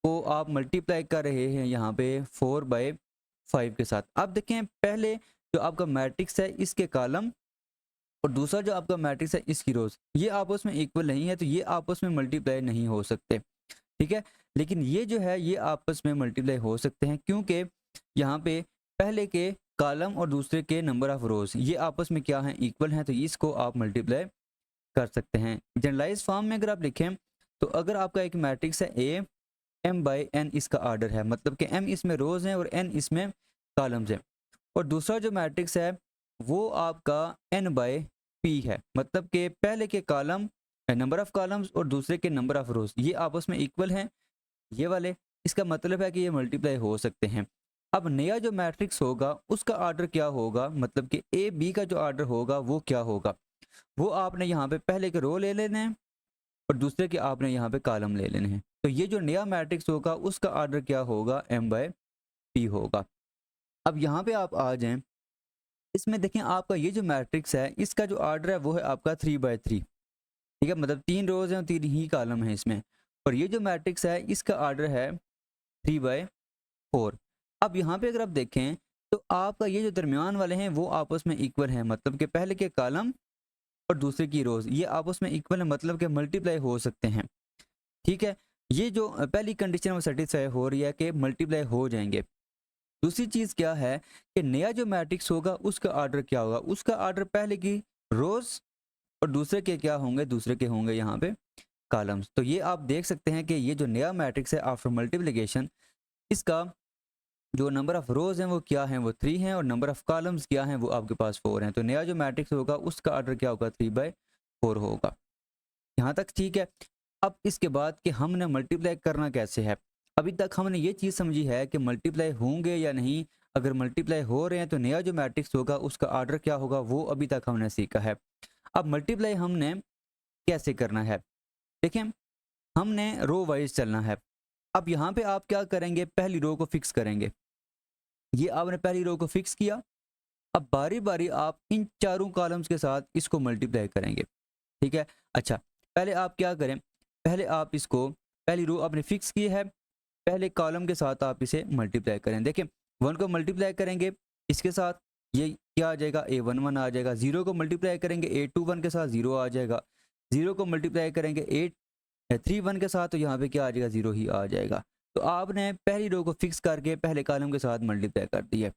A: को आप मल्टीप्लाई कर रहे हैं यहाँ पे 4/5 के साथ। अब देखें, पहले जो आपका मैट्रिक्स है इसके कॉलम और दूसरा जो आपका मैट्रिक्स है इसकी रोज, ये आपस में इक्वल नहीं है, तो ये आपस में मल्टीप्लाई नहीं हो सकते। ठीक है, लेकिन ये जो है ये आपस में मल्टीप्लाई हो सकते हैं, क्योंकि यहाँ पे पहले के कॉलम और दूसरे के नंबर ऑफ रोज ये आपस में क्या है, इक्वल हैं, तो इसको आप मल्टीप्लाई कर सकते हैं। जनरलाइज फॉर्म में अगर आप लिखें तो अगर आपका एक मैट्रिक्स है ए, m/n इसका आर्डर है, मतलब कि m इसमें रोज हैं और n इसमें कॉलम्स हैं, और दूसरा जो मैट्रिक्स है वो आपका n/p है, मतलब कि पहले के कॉलम नंबर ऑफ कॉलम्स और दूसरे के नंबर ऑफ रोज ये आपस में इक्वल हैं, ये वाले, इसका मतलब है कि ये मल्टीप्लाई हो सकते हैं। अब नया जो मैट्रिक्स होगा उसका आर्डर क्या होगा, मतलब कि ए बी का जो आर्डर होगा वो क्या होगा, वो आपने यहाँ पे पहले के रो ले लेने हैं और दूसरे के आपने यहाँ पे कॉलम ले लेने हैं। तो ये जो नया मैट्रिक्स होगा उसका आर्डर क्या होगा, m/p होगा। अब यहाँ पे आप आ जाएं, इसमें देखें आपका ये जो मैट्रिक्स है इसका जो आर्डर है वो है आपका 3/3, ठीक है, मतलब 3 रोज हैं और 3 ही कॉलम है इसमें, और ये जो मैट्रिक्स है इसका आर्डर है 3/4। अब यहाँ पे अगर आप देखें तो आपका ये जो दरमियान वाले हैं वो आपस में इक्वल हैं, मतलब कि पहले के कॉलम और दूसरे की रोज ये आपस में इक्वल है, मतलब कि मल्टीप्लाई हो सकते हैं। ठीक है, ये जो पहली कंडीशन वो सेटिस्फाई हो रही है कि मल्टीप्लाई हो जाएंगे। दूसरी चीज क्या है कि नया जो मैट्रिक्स होगा उसका आर्डर क्या होगा, उसका आर्डर पहले की रोज और दूसरे के क्या होंगे, दूसरे के होंगे यहाँ पे कॉलम्स। तो ये आप देख सकते हैं कि ये जो नया मैट्रिक्स है आफ्टर मल्टीप्लिकेशन, इसका जो नंबर ऑफ रोज हैं वो क्या हैं, वो 3 हैं, और नंबर ऑफ कॉलम्स क्या हैं, वो आपके पास 4 हैं। तो नया जो मैट्रिक्स होगा उसका आर्डर क्या होगा, 3/4 होगा। यहाँ तक ठीक है। अब इसके बाद कि हमने मल्टीप्लाई करना कैसे है, अभी तक हमने ये चीज़ समझी है कि मल्टीप्लाई होंगे या नहीं, अगर मल्टीप्लाई हो रहे हैं तो नया जो मैट्रिक्स होगा उसका आर्डर क्या होगा, वो अभी तक हमने सीखा है। अब मल्टीप्लाई हमने कैसे करना है, देखें, हमने रो वाइज चलना है। अब यहाँ पे आप क्या करेंगे, पहली रो को फिक्स करेंगे, ये आपने पहली रो को फिक्स किया। अब बारी बारी आप इन चारों कॉलम्स के साथ इसको मल्टीप्लाई करेंगे, ठीक है। अच्छा, पहले आप क्या करें, पहले आप इसको, पहली रो आपने फिक्स की है, पहले कॉलम के साथ आप इसे मल्टीप्लाई करें। देखें, 1 को मल्टीप्लाई करेंगे इसके साथ, ये क्या आ जाएगा, a11 आ जाएगा। 0 को मल्टीप्लाई करेंगे a21 के साथ, 0 आ जाएगा। 0 को मल्टीप्लाई करेंगे 831 के साथ, तो यहाँ पे क्या आ जाएगा, 0 ही आ जाएगा। तो आपने पहली रो को फिक्स करके पहले कॉलम के साथ मल्टीप्लाई कर दिया।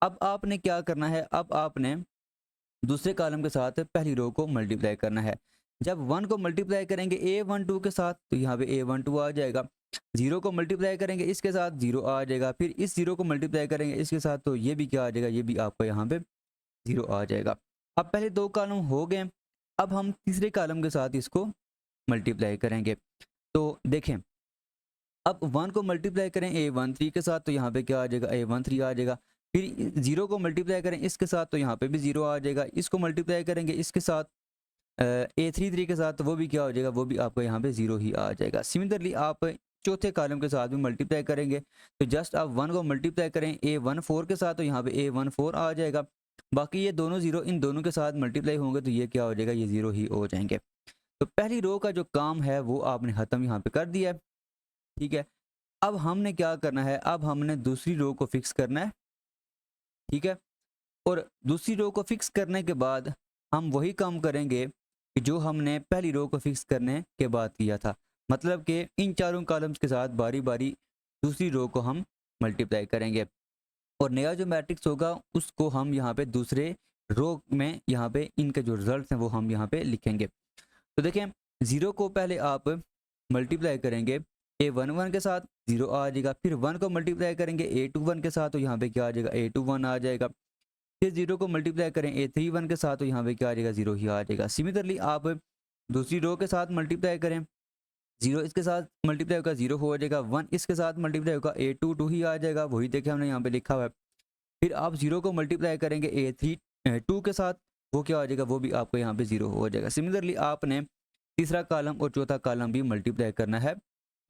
A: अब आपने क्या करना है, अब आपने दूसरे कॉलम के साथ पहली रो को मल्टीप्लाई करना है। जब 1 को मल्टीप्लाई करेंगे a12 के साथ, तो यहाँ पे a12 आ जाएगा। 0 को मल्टीप्लाई करेंगे इसके साथ, 0 आ जाएगा। फिर इस 0 को मल्टीप्लाई करेंगे इसके साथ, तो ये भी क्या आ जाएगा, ये भी आपको यहाँ पे 0 आ जाएगा। अब पहले 2 कॉलम हो गए, अब हम तीसरे कॉलम के साथ इसको मल्टीप्लाई करेंगे। तो देखें, अब 1 को मल्टीप्लाई करें a13 के साथ, तो यहाँ पे क्या आ जाएगा, a13 आ जाएगा। फिर 0 को मल्टीप्लाई करें इसके साथ, तो यहाँ पे भी 0 आ जाएगा। इसको मल्टीप्लाई करेंगे इसके साथ a33 के साथ, तो वो भी क्या हो जाएगा, वो भी आपको यहाँ पे 0 ही आ जाएगा। सिमिलरली आप चौथे कॉलम के साथ भी मल्टीप्लाई करेंगे, तो जस्ट आप 1 को मल्टीप्लाई करें a14 के साथ, तो यहाँ पे a14 आ जाएगा। बाकी ये दोनों 0 इन दोनों के साथ मल्टीप्लाई होंगे, तो ये क्या हो जाएगा, ये 0 ही हो जाएंगे। तो पहली रो का जो काम है वो आपने ख़त्म यहाँ पे कर दिया है, ठीक है। अब हमने क्या करना है, अब हमने दूसरी रो को फिक्स करना है, ठीक है। और दूसरी रो को फिक्स करने के बाद हम वही काम करेंगे कि जो हमने पहली रो को फिक्स करने के बाद किया था, मतलब कि इन चारों कॉलम्स के साथ बारी बारी दूसरी रो को हम मल्टीप्लाई करेंगे, और नया जो मैट्रिक्स होगा उसको हम यहाँ पे दूसरे रो में यहाँ पे इनके जो रिजल्ट हैं वो हम यहाँ पे लिखेंगे। तो देखें, 0 को पहले आप मल्टीप्लाई करेंगे A11 के साथ, 0 आ जाएगा। फिर 1 को मल्टीप्लाई करेंगे A21 के साथ, तो यहाँ पे क्या आ जाएगा, A21 आ जाएगा। फिर 0 को मल्टीप्लाई करें A31 के साथ, तो यहाँ पे क्या आ जाएगा, 0 ही आ जाएगा। सिमिलरली आप दूसरी रो के साथ मल्टीप्लाई करें, 0 इसके साथ मल्टीप्लाई होगा 0 हो जाएगा, 1 इसके साथ मल्टीप्लाई होगा A22 ही आ जाएगा, वही देखे हमने यहाँ पे लिखा हुआ है। फिर आप 0 को मल्टीप्लाई करेंगे A2 के साथ, वो क्या हो जाएगा, वो भी आपको यहाँ पे 0 हो जाएगा। सिमिलरली आपने तीसरा कॉलम और चौथा कॉलम भी मल्टीप्लाई करना है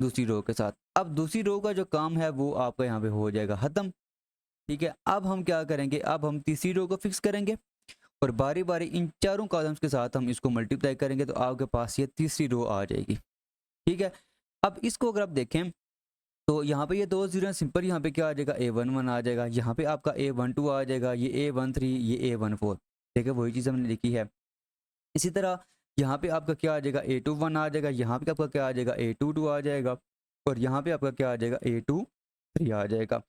A: दूसरी रो के साथ। अब दूसरी रो का जो काम है वो आपका यहाँ पे हो जाएगा खत्म। ठीक है, अब हम क्या करेंगे, अब हम तीसरी रो को फिक्स करेंगे और बारी बारी इन चारों कॉलम्स के साथ हम इसको मल्टीप्लाई करेंगे, तो आपके पास ये तीसरी रो आ जाएगी। ठीक है, अब इसको अगर आप देखें तो यहाँ पे ये दो जीरो सिंपल, यहाँ पे क्या आ जाएगा, A11 आ जाएगा, यहाँ पे आपका A12 आ जाएगा, ये A13, ये A14। ठीक है, वही चीज़ हमने लिखी है। इसी तरह यहाँ पे आपका क्या आ जाएगा, A21 आ जाएगा, यहाँ पे आपका क्या आ जाएगा, A22 आ जाएगा, और यहाँ पे आपका क्या आ जाएगा, A23 आ जाएगा,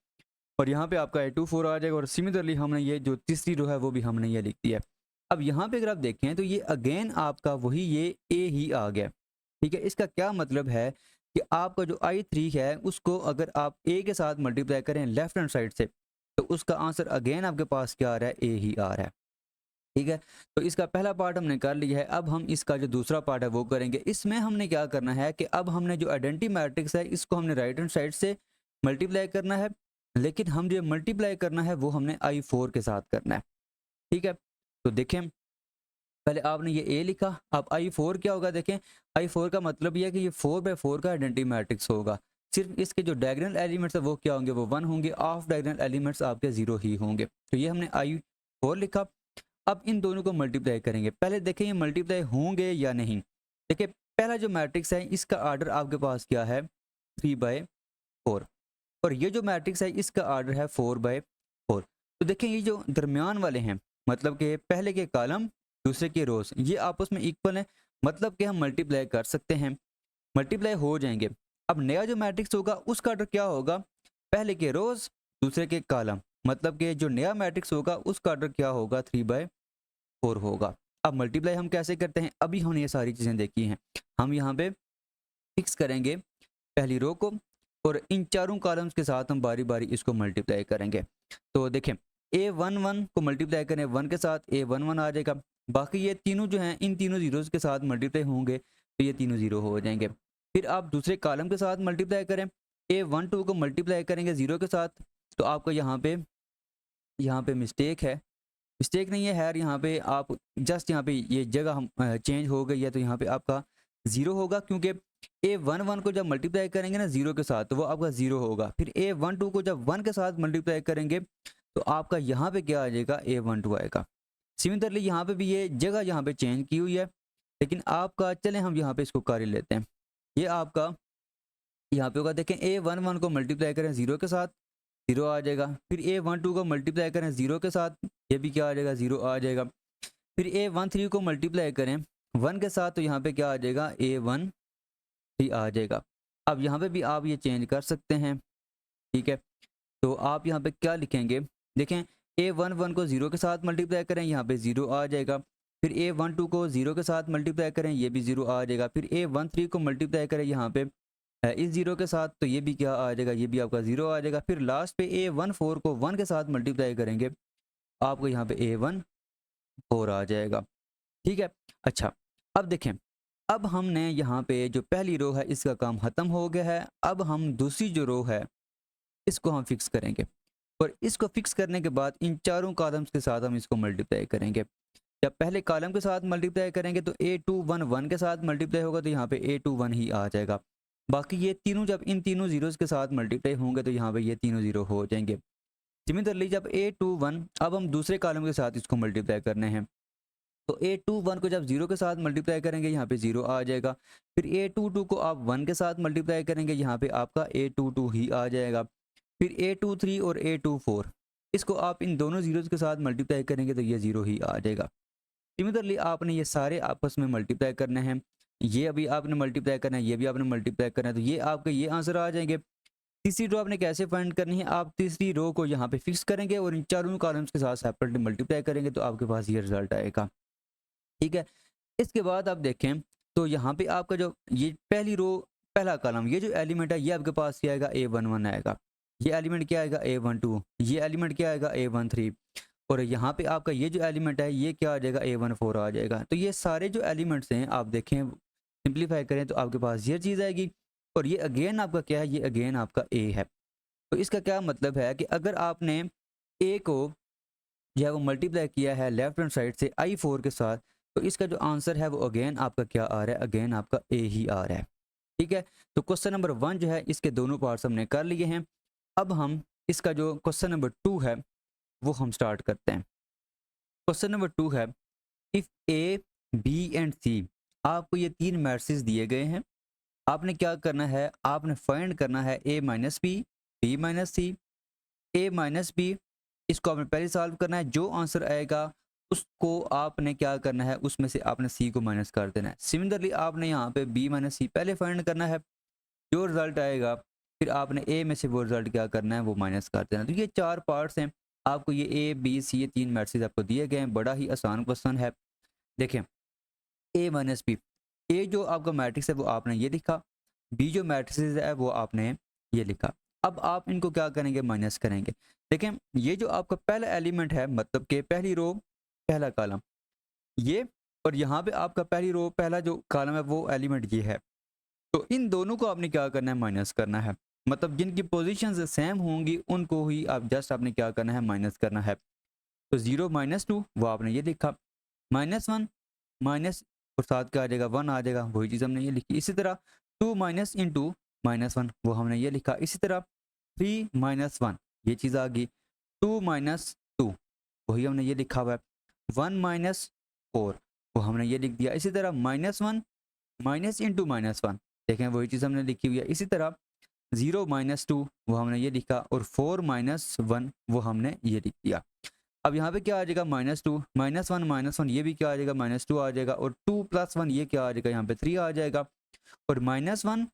A: और यहाँ पे आपका A24 आ जाएगा। और सिमिलरली हमने ये जो तीसरी रो है वो भी हमने ये लिख दी है। अब यहाँ पे अगर आप देखें तो ये अगेन आपका वही ये A ही आ गया। ठीक है, इसका क्या मतलब है कि आपका जो I3 है उसको अगर आप A के साथ मल्टीप्लाई करें लेफ्ट हैंड साइड से, तो उसका आंसर अगेन आपके पास क्या आ रहा है, A ही आ रहा है। ठीक है, तो इसका पहला पार्ट हमने कर लिया है। अब हम इसका जो दूसरा पार्ट है वो करेंगे। इसमें हमने क्या करना है कि अब हमने जो आइडेंटिटी मैट्रिक्स है इसको हमने राइट हैंड साइड से मल्टीप्लाई करना है, लेकिन हम जो मल्टीप्लाई करना है वो हमने I4 के साथ करना है। ठीक है, तो देखें, पहले आपने ये A लिखा, अब I4 क्या होगा, देखें I4 का मतलब ये है कि ये 4/4 का आइडेंटिटी मैट्रिक्स होगा। सिर्फ इसके जो डायगोनल एलिमेंट्स है वो क्या होंगे, वो 1 होंगे, ऑफ डायगोनल एलिमेंट्स आपके 0 ही होंगे। तो ये हमने I4 लिखा। अब इन दोनों को मल्टीप्लाई करेंगे। पहले देखें ये मल्टीप्लाई होंगे या नहीं। देखिए, पहला जो मैट्रिक्स है इसका आर्डर आपके पास क्या है, 3/4, और ये जो मैट्रिक्स है इसका आर्डर है 4/4। तो देखें ये जो दरमियान वाले हैं, मतलब कि पहले के कॉलम दूसरे के रोज, ये आपस में इक्वल है, मतलब कि हम मल्टीप्लाई कर सकते हैं, मल्टीप्लाई हो जाएंगे। अब नया जो मैट्रिक्स होगा उसका आर्डर क्या होगा, पहले के रोज दूसरे के कॉलम, मतलब कि जो नया मैट्रिक्स होगा उसका आर्डर क्या होगा, 3/4 होगा। अब मल्टीप्लाई हम कैसे करते हैं, अभी हमने ये सारी चीज़ें देखी हैं। हम यहाँ पे फिक्स करेंगे पहली रो को और इन चारों कॉलम्स के साथ हम बारी बारी इसको मल्टीप्लाई करेंगे। तो देखें, A11 को मल्टीप्लाई करें 1 के साथ, A11 आ जाएगा। बाकी ये तीनों जो हैं इन तीनों जीरोज़ के साथ मल्टीप्लाई होंगे तो ये तीनों जीरो हो जाएंगे। फिर आप दूसरे कॉलम के साथ मल्टीप्लाई करें, A12 को मल्टीप्लाई करेंगे 0 के साथ, तो आपको यहाँ पे मिस्टेक है, मिस्टेक नहीं है यार, यहाँ पे आप जस्ट यहाँ पे ये जगह हम चेंज हो गई है, तो यहाँ पे आपका 0 होगा, क्योंकि A11 को जब मल्टीप्लाई करेंगे ना 0 के साथ तो वो आपका 0 होगा। फिर A12 को जब 1 के साथ मल्टीप्लाई करेंगे तो आपका यहाँ पे क्या आ जाएगा, A12 आएगा। सिमिलरली यहाँ पे भी ये जगह यहाँ पे चेंज की हुई है, लेकिन आपका चलें हम यहाँ पे इसको कर ही लेते हैं। ये आपका यहाँ पे होगा, देखें A11 को मल्टीप्लाई करें 0 के साथ, 0 आ जाएगा। फिर A12 को मल्टीप्लाई करें 0 के साथ, ये भी क्या आ जाएगा, 0 आ जाएगा। फिर A13 को मल्टीप्लाई करें 1 के साथ, तो यहाँ पे क्या आ जाएगा, A13 आ जाएगा। अब यहाँ पे भी आप ये चेंज कर सकते हैं। ठीक है, तो आप यहाँ पे क्या लिखेंगे, देखें A11 को 0 के साथ मल्टीप्लाई करें, यहाँ पे 0 आ जाएगा। फिर A12 को 0 के साथ मल्टीप्लाई करें, ये भी 0 आ जाएगा। फिर A13 को मल्टीप्लाई करें यहाँ पे इस 0 के साथ, तो ये भी क्या आ जाएगा, ये भी आपका 0 आ जाएगा। फिर लास्ट पे A14 को 1 के साथ मल्टीप्लाई करेंगे, आपको यहाँ पे A14 आ जाएगा। ठीक है, अच्छा अब देखें, अब हमने यहाँ पे जो पहली रो है इसका काम ख़त्म हो गया है। अब हम दूसरी जो रो है इसको हम फिक्स करेंगे, और इसको फिक्स करने के बाद इन चारों कॉलम्स के साथ हम इसको मल्टीप्लाई करेंगे। जब पहले कॉलम के साथ मल्टीप्लाई करेंगे तो A21 1 के साथ मल्टीप्लाई होगा, तो यहाँ पे A21 ही आ जाएगा। बाकी ये तीनों जब इन तीनों जीरोज़ के साथ मल्टीप्लाई होंगे तो यहाँ पे ये तीनों जीरो हो जाएंगे। सिमिलरली जब A21, अब हम दूसरे कॉलम के साथ इसको मल्टीप्लाई करने हैं, तो A21 को जब 0 के साथ मल्टीप्लाई करेंगे यहाँ पे 0 आ जाएगा। फिर A22 को आप 1 के साथ मल्टीप्लाई करेंगे, यहाँ पे आपका A22 ही आ जाएगा। फिर A23 और A24, इसको आप इन दोनों जीरोज़ के साथ मल्टीप्लाई करेंगे तो ये 0 ही आ जाएगा। सिमिलरली आपने ये सारे आपस में मल्टीप्लाई करने हैं, ये अभी आपने मल्टीप्लाई करना है, ये भी आपने मल्टीप्लाई करना है, तो ये आपके ये आंसर आ जाएंगे। तीसरी रो आपने कैसे फाइंड करनी है, आप तीसरी रो को यहाँ पे फिक्स करेंगे और इन चारों कॉलम्स के साथ सेपरेटली मल्टीप्लाई करेंगे तो आपके पास ये रिजल्ट आएगा। ठीक है, इसके बाद आप देखें तो यहाँ पे आपका जो ये पहली रो पहला कॉलम ये जो एलिमेंट है ये आपके पास क्या आएगा A11 आएगा, ये एलिमेंट क्या आएगा A12, ये एलिमेंट क्या आएगा A13 और यहाँ पे आपका ये जो एलिमेंट है ये क्या आ जाएगा A14 आ जाएगा। तो ये सारे जो एलिमेंट्स हैं आप देखें सिंप्लीफाई करें तो आपके पास ये चीज़ आएगी और ये अगेन आपका क्या है, ये अगेन आपका A है। तो इसका क्या मतलब है कि अगर आपने A को जो है वो मल्टीप्लाई किया है लेफ्ट हैंड साइड से I4 के साथ तो इसका जो आंसर है वो अगेन आपका क्या आ रहा है, अगेन आपका A ही आ रहा है। ठीक है, तो क्वेश्चन नंबर 1 जो है इसके दोनों पार्ट्स हमने कर लिए हैं। अब हम इसका जो क्वेश्चन नंबर 2 है वो हम स्टार्ट करते हैं। क्वेश्चन नंबर 2 है if A, B and C आपको ये तीन मैट्रिसेस दिए गए हैं, आपने क्या करना है, आपने फाइंड करना है A minus B, B minus C, A minus B. इसको आपने पहले सॉल्व करना है, जो आंसर आएगा उसको आपने क्या करना है, उसमें से आपने C को माइनस कर देना है। सिमिलरली आपने यहाँ पे B माइनस सी पहले फाइंड करना है, जो रिजल्ट आएगा फिर आपने A में से वो रिजल्ट क्या करना है, वो माइनस कर देना। तो ये चार पार्ट्स हैं, आपको ये A, B, C ये तीन मैट्रिसेस आपको दिए गए हैं। बड़ा ही आसान क्वेश्चन है। देखें A माइनस बी, ए जो आपका मैट्रिक्स है वो आपने ये लिखा, बी जो मैट्रिक्स है वो आपने ये लिखा। अब आप इनको क्या करेंगे, माइनस करेंगे। देखें ये जो आपका पहला एलिमेंट है मतलब कि पहली रो पहला कॉलम ये, और यहाँ पे आपका पहली रो पहला जो कॉलम है वो एलिमेंट ये है। तो इन दोनों को आपने क्या करना है, माइनस करना है। मतलब जिनकी पोजीशन सेम होंगी उनको ही आप जस्ट आपने क्या करना है, माइनस करना है। तो 0 माइनस 2 वो आपने ये लिखा, -1 माइनस और साथ क्या आ जाएगा, 1 आ जाएगा, वही चीज़ हमने ये लिखी। इसी तरह 2 माइनस इंटू -1 वो हमने ये लिखा। इसी तरह 3 माइनस 1 ये चीज़ आ गई, 2 माइनस 2 वही हमने ये लिखा हुआ है, 1 माइनस 4 वो हमने ये लिख दिया। इसी तरह -1 माइनस इंटू -1 देखें वही चीज़ हमने लिखी हुई है। इसी तरह 0 माइनस 2 वो हमने ये लिखा और 4 माइनस 1 वो हमने ये लिख दिया। अब यहाँ पे क्या आ जाएगा, -2 -1 ये भी क्या आ जाएगा, -2 आ जाएगा और 2 + 1 ये क्या आ जाएगा, यहाँ पे 3 आ जाएगा और -1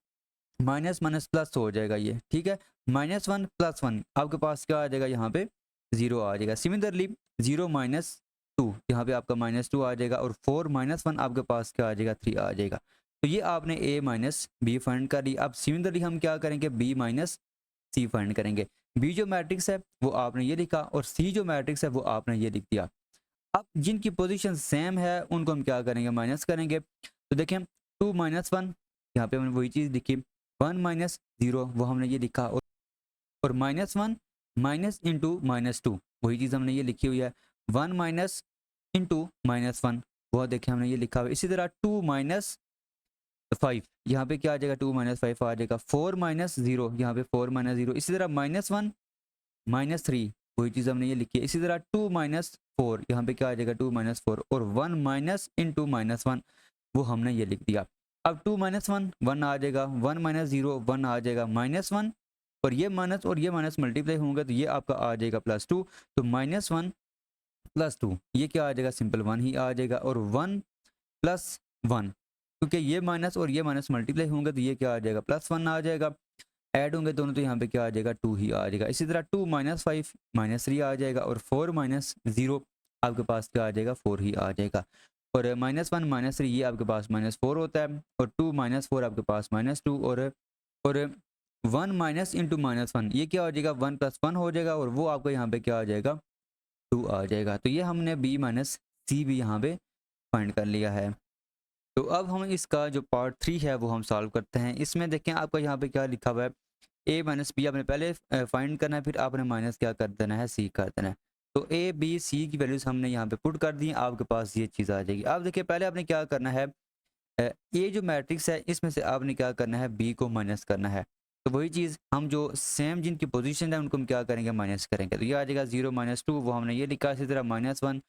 A: माइनस माइनस प्लस हो जाएगा ये। ठीक है, -1 + 1 आपके पास क्या आ जाएगा, यहाँ पे 0 आ जाएगा। सिमिलरली 0 माइनस 2 यहाँ पे आपका -2 आ जाएगा और 4 माइनस 1 आपके पास क्या आ जाएगा, 3 आ जाएगा। तो ये आपने A माइनस बी फाइंड कर ली। अब सिमिलरली हम क्या करेंगे, B माइनस सी फाइंड करेंगे। बी जो मैट्रिक्स है वो आपने ये लिखा और सी जो मैट्रिक्स है वो आपने ये लिख दिया। अब जिनकी पोजीशन सेम है उनको हम क्या करेंगे, माइनस करेंगे। तो देखें 2 माइनस 1 यहाँ पे हमने वही चीज़ लिखी, 1 माइनस 0 वो हमने ये लिखा और -1 माइनस इंटू -2 वही चीज़ हमने ये लिखी हुई है, 1 माइनस इंटू -1 वो देखें हमने ये लिखा हुआ है। इसी तरह 2 माइनस 5 यहाँ पे क्या आ जाएगा, 2 माइनस 5 आ जाएगा, 4 माइनस 0 यहाँ पे 4 माइनस 0। इसी तरह -1 -3 वही चीज़ हमने ये लिखी है। इसी तरह 2 माइनस 4 यहाँ पे क्या आ जाएगा, 2 माइनस 4 और 1 माइनस इंटू -1 वो हमने ये लिख दिया। अब 2 माइनस 1 1 आ जाएगा, 1 माइनस 0 1 आ जाएगा, -1 और ये माइनस मल्टीप्लाई होंगे तो ये आपका आ जाएगा +2। तो -1 + 2 ये क्या आ जाएगा, सिंपल 1 ही आ जाएगा और 1 + 1 क्योंकि ये माइनस और ये माइनस मल्टीप्लाई होंगे तो ये क्या आ जाएगा, +1 आ जाएगा। ऐड होंगे दोनों तो यहाँ पे क्या आ जाएगा, 2 ही आ जाएगा। इसी तरह 2 माइनस 5 -3 आ जाएगा और 4 माइनस 0 आपके पास क्या आ जाएगा, 4 ही आ जाएगा। और -1 -3 ये आपके पास -4 होता है और 2 माइनस 4 आपके पास -2 और 1 माइनस इंटू -1 ये क्या हो जाएगा, 1 + 1 हो जाएगा और वो आपको यहाँ पे क्या आ जाएगा, 2 आ जाएगा। तो ये हमने B माइनस सी भी यहाँ पे फाइंड कर लिया है। तो अब हम इसका जो पार्ट 3 है वो हम सॉल्व करते हैं। इसमें देखें आपका यहाँ पे क्या लिखा हुआ है, A माइनस बी आपने पहले फाइंड करना है, फिर आपने माइनस क्या कर देना है, C कर देना है। तो A B C की वैल्यूज हमने यहाँ पे पुट कर दी, आपके पास ये चीज़ आ जाएगी। आप देखिए पहले आपने क्या करना है, ये जो मैट्रिक्स है इसमें से आपने क्या करना है, B को माइनस करना है। तो वही चीज़ हम जो सेम जिनकी पोजीशन है उनको हम क्या करेंगे, माइनस करेंगे। तो ये आ जाएगा 0 -2 वो हमने ये लिखा। इसी तरह -1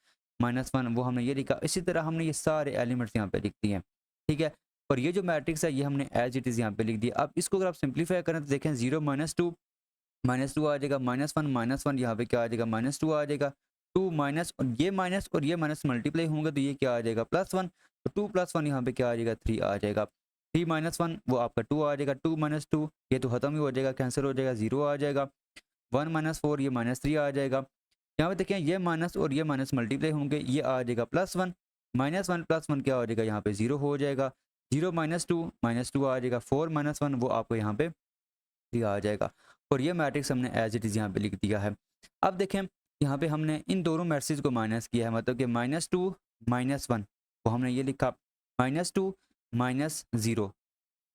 A: वो हमने ये लिखा। इसी तरह हमने ये सारे एलिमेंट्स यहाँ पे लिख दिए हैं। ठीक है, और ये जो मैट्रिक्स है ये हमने एज इट इज़ यहाँ पे लिख दिया। अब इसको अगर आप सिंप्लीफाई करें तो देखें 0 -2 आ जाएगा, -1 यहाँ पे क्या आ जाएगा, -2 आ जाएगा। 2 माइनस और ये माइनस मल्टीप्लाई होंगे तो ये क्या आ जाएगा, +1। तो 2 + 1 यहाँ पे क्या आ जाएगा, 3 आ जाएगा। 3 - 1 वो आपका 2 आ जाएगा, 2 - 2 ये तो खत्म ही हो जाएगा, कैंसिल हो जाएगा, 0 आ जाएगा। 1 - 4 ये -3 आ जाएगा। यहाँ पे देखें ये माइनस और ये माइनस मल्टीप्लाई होंगे, ये आ जाएगा +1, -1 +1 क्या हो जाएगा, यहाँ पे 0 हो जाएगा। 0 - 2 आ जाएगा, 4 - 1 वो आपको यहाँ पे 3 आ जाएगा। और ये मैट्रिक्स हमने एज इट इज़ यहाँ पे लिख दिया है। अब देखें यहाँ पे हमने इन दोनों मैट्रिक्स को माइनस किया है, मतलब कि -2 -1 वो हमने ये लिखा, -2 -0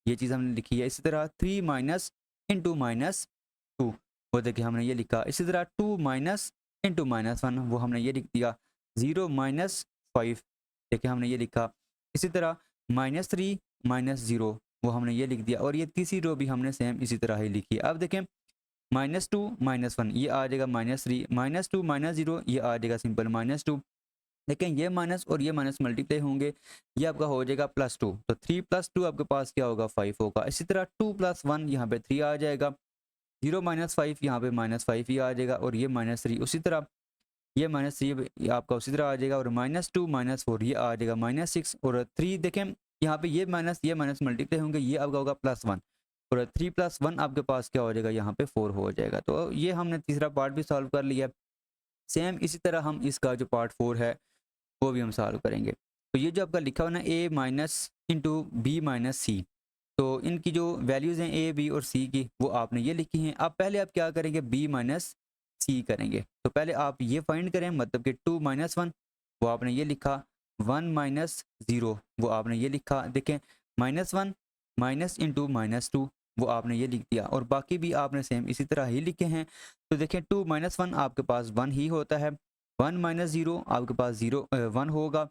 A: ये चीज़ हमने लिखी है। इसी तरह 3 माइनस इंटू -2 वो देखिए हमने ये लिखा। इसी तरह 2 माइनस इंटू -1 वो हमने ये लिख दिया। 0 -5 देखिए हमने ये लिखा। इसी तरह -3 -0 वो हमने ये लिख दिया। और ये तीसरी रो भी हमने सेम इसी तरह ही लिखी है। अब देखें -2 -1 ये आ जाएगा -3, -2 -0 ये आ जाएगा सिंपल -2। लेकिन ये माइनस और ये माइनस मल्टीप्लाई होंगे, ये आपका हो जाएगा +2, तो 3 + 2 आपके पास क्या होगा 5 होगा। इसी तरह 2 + 1 यहाँ पे 3 आ जाएगा। 0 -5 यहाँ पे -5 ही आ जाएगा। और ये -3 उसी तरह, ये -3 ये आपका उसी तरह आ जाएगा। और -2 -4 ये आ जाएगा -6। और 3 देखें यहाँ पे ये माइनस मल्टीप्लाई होंगे, ये आपका होगा +1। और 3 + 1 आपके पास क्या हो जाएगा, यहाँ पे 4 हो जाएगा। तो ये हमने तीसरा पार्ट भी सॉल्व कर लिया। सेम इसी तरह हम इसका जो पार्ट 4 है वो भी हम सॉल्व करेंगे। तो ये जो आपका लिखा हुआ ना a minus into B minus C, तो इनकी जो वैल्यूज़ हैं a b और c की वो आपने ये लिखी हैं। अब पहले आप क्या करेंगे, b माइनस सी करेंगे। तो पहले आप ये फाइंड करें, मतलब कि 2 - 1 वो आपने ये लिखा, 1 -0 वो आपने ये लिखा। देखें -1 माइनस इंटू -2 वो आपने ये लिख दिया। और बाकी भी आपने सेम इसी तरह ही लिखे हैं। तो देखें 2 - 1 आपके पास 1 ही होता है, 1 -0 आपके पास 1 होगा।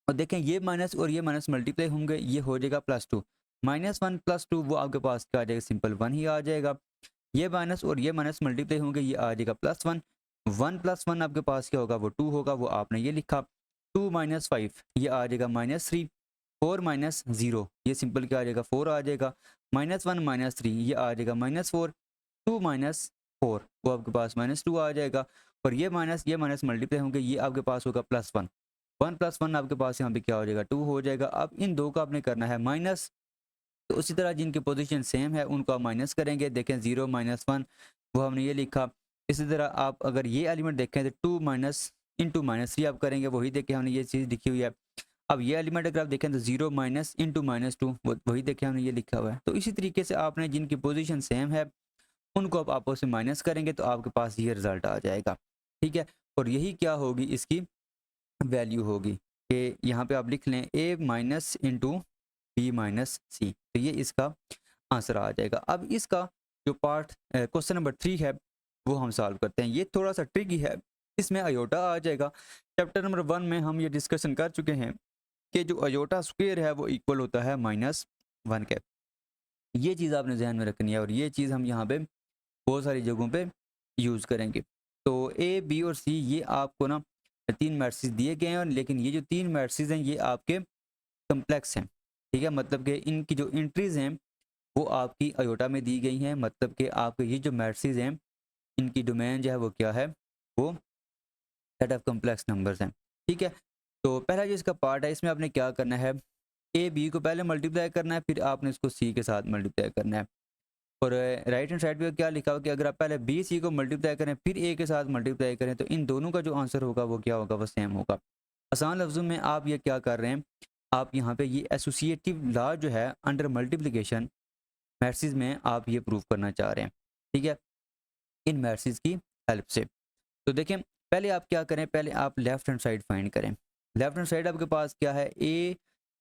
A: और देखें ये माइनस और ये माइनस मल्टीप्लाई होंगे, ये हो जाएगा +2, -1 +2 वो आपके पास क्या आ जाएगा, सिंपल 1 ही आ जाएगा। ये माइनस और ये माइनस मल्टीप्लाई होंगे, ये आ जाएगा +1, 1 + 1 आपके पास क्या होगा, वो 2 होगा, वो आपने ये लिखा। 2 - 5 ये आ जाएगा -3, 4 -0 ये सिंपल क्या आ जाएगा, 4 आ जाएगा। -1 -3 ये आ जाएगा -4, 2 -4 वो आपके पास -2 आ जाएगा। और ये माइनस मल्टीप्लाई होंगे, ये आपके पास होगा +1, 1 + 1 आपके पास यहाँ पे क्या हो जाएगा, 2 हो जाएगा। अब इन दो का आपने करना है माइनस। तो उसी तरह जिनकी पोजीशन सेम है उनको आप माइनस करेंगे। देखें 0 -1 वो हमने ये लिखा। इसी तरह आप अगर ये एलिमेंट देखें तो 2 माइनस इंटू -3 आप करेंगे, वही देखें हमने ये चीज़ लिखी हुई है। अब ये एलिमेंट अगर आप देखें तो 0 माइनस इंटू -2 वही देखें हमने ये लिखा हुआ है। तो इसी तरीके से आपने जिनकी पोजीशन सेम है उनको आप आपस में माइनस करेंगे तो आपके पास ये रिजल्ट आ जाएगा। ठीक है, और यही क्या होगी, इसकी वैल्यू होगी कि यहाँ पे आप लिख लें a minus into B minus C, तो ये इसका आंसर आ जाएगा। अब इसका जो पार्ट क्वेश्चन नंबर 3 है वो हम सॉल्व करते हैं। ये थोड़ा सा ट्रिकी है, इसमें अयोटा आ जाएगा। चैप्टर नंबर 1 में हम ये डिस्कशन कर चुके हैं कि जो अयोटा स्क्वायर है वो इक्वल होता है -1 के। ये चीज़ आपने ध्यान में रखनी है और ये चीज़ हम यहाँ पे बहुत सारी जगहों पे यूज़ करेंगे। तो ए, बी और सी ये आपको ना 3 मैट्रिक्स दिए गए हैं, लेकिन ये जो 3 मैट्रिक्स हैं ये आपके कम्प्लेक्स हैं। ठीक है, मतलब कि इनकी जो एंट्रीज़ हैं वो आपकी अयोटा में दी गई हैं। मतलब कि आपके ये जो मैट्रिक्स हैं इनकी डोमेन जो है वो क्या है, वो सेट ऑफ कम्प्लेक्स नंबर्स हैं। ठीक है, तो पहला जो इसका पार्ट है इसमें आपने क्या करना है, ए बी को पहले मल्टीप्लाई करना है, फिर आपने इसको सी के साथ मल्टीप्लाई करना है। और राइट हैंड साइड पे क्या लिखा हो कि अगर आप पहले बी सी को मल्टीप्लाई करें फिर ए के साथ मल्टीप्लाई करें तो इन दोनों का जो आंसर होगा वो क्या होगा, वो सेम होगा। आसान लफ्ज़ों में आप ये क्या कर रहे हैं, आप यहाँ पे ये एसोसिएटिव लॉ जो है अंडर मल्टीप्लिकेशन मैट्रिक्स में आप ये प्रूव करना चाह रहे हैं। ठीक है, इन मैट्रिक्स की हेल्प से। तो देखें पहले आप क्या करें, पहले आप लेफ्ट हैंड साइड फाइंड करें। लेफ्ट हैंड साइड आपके पास क्या है, ए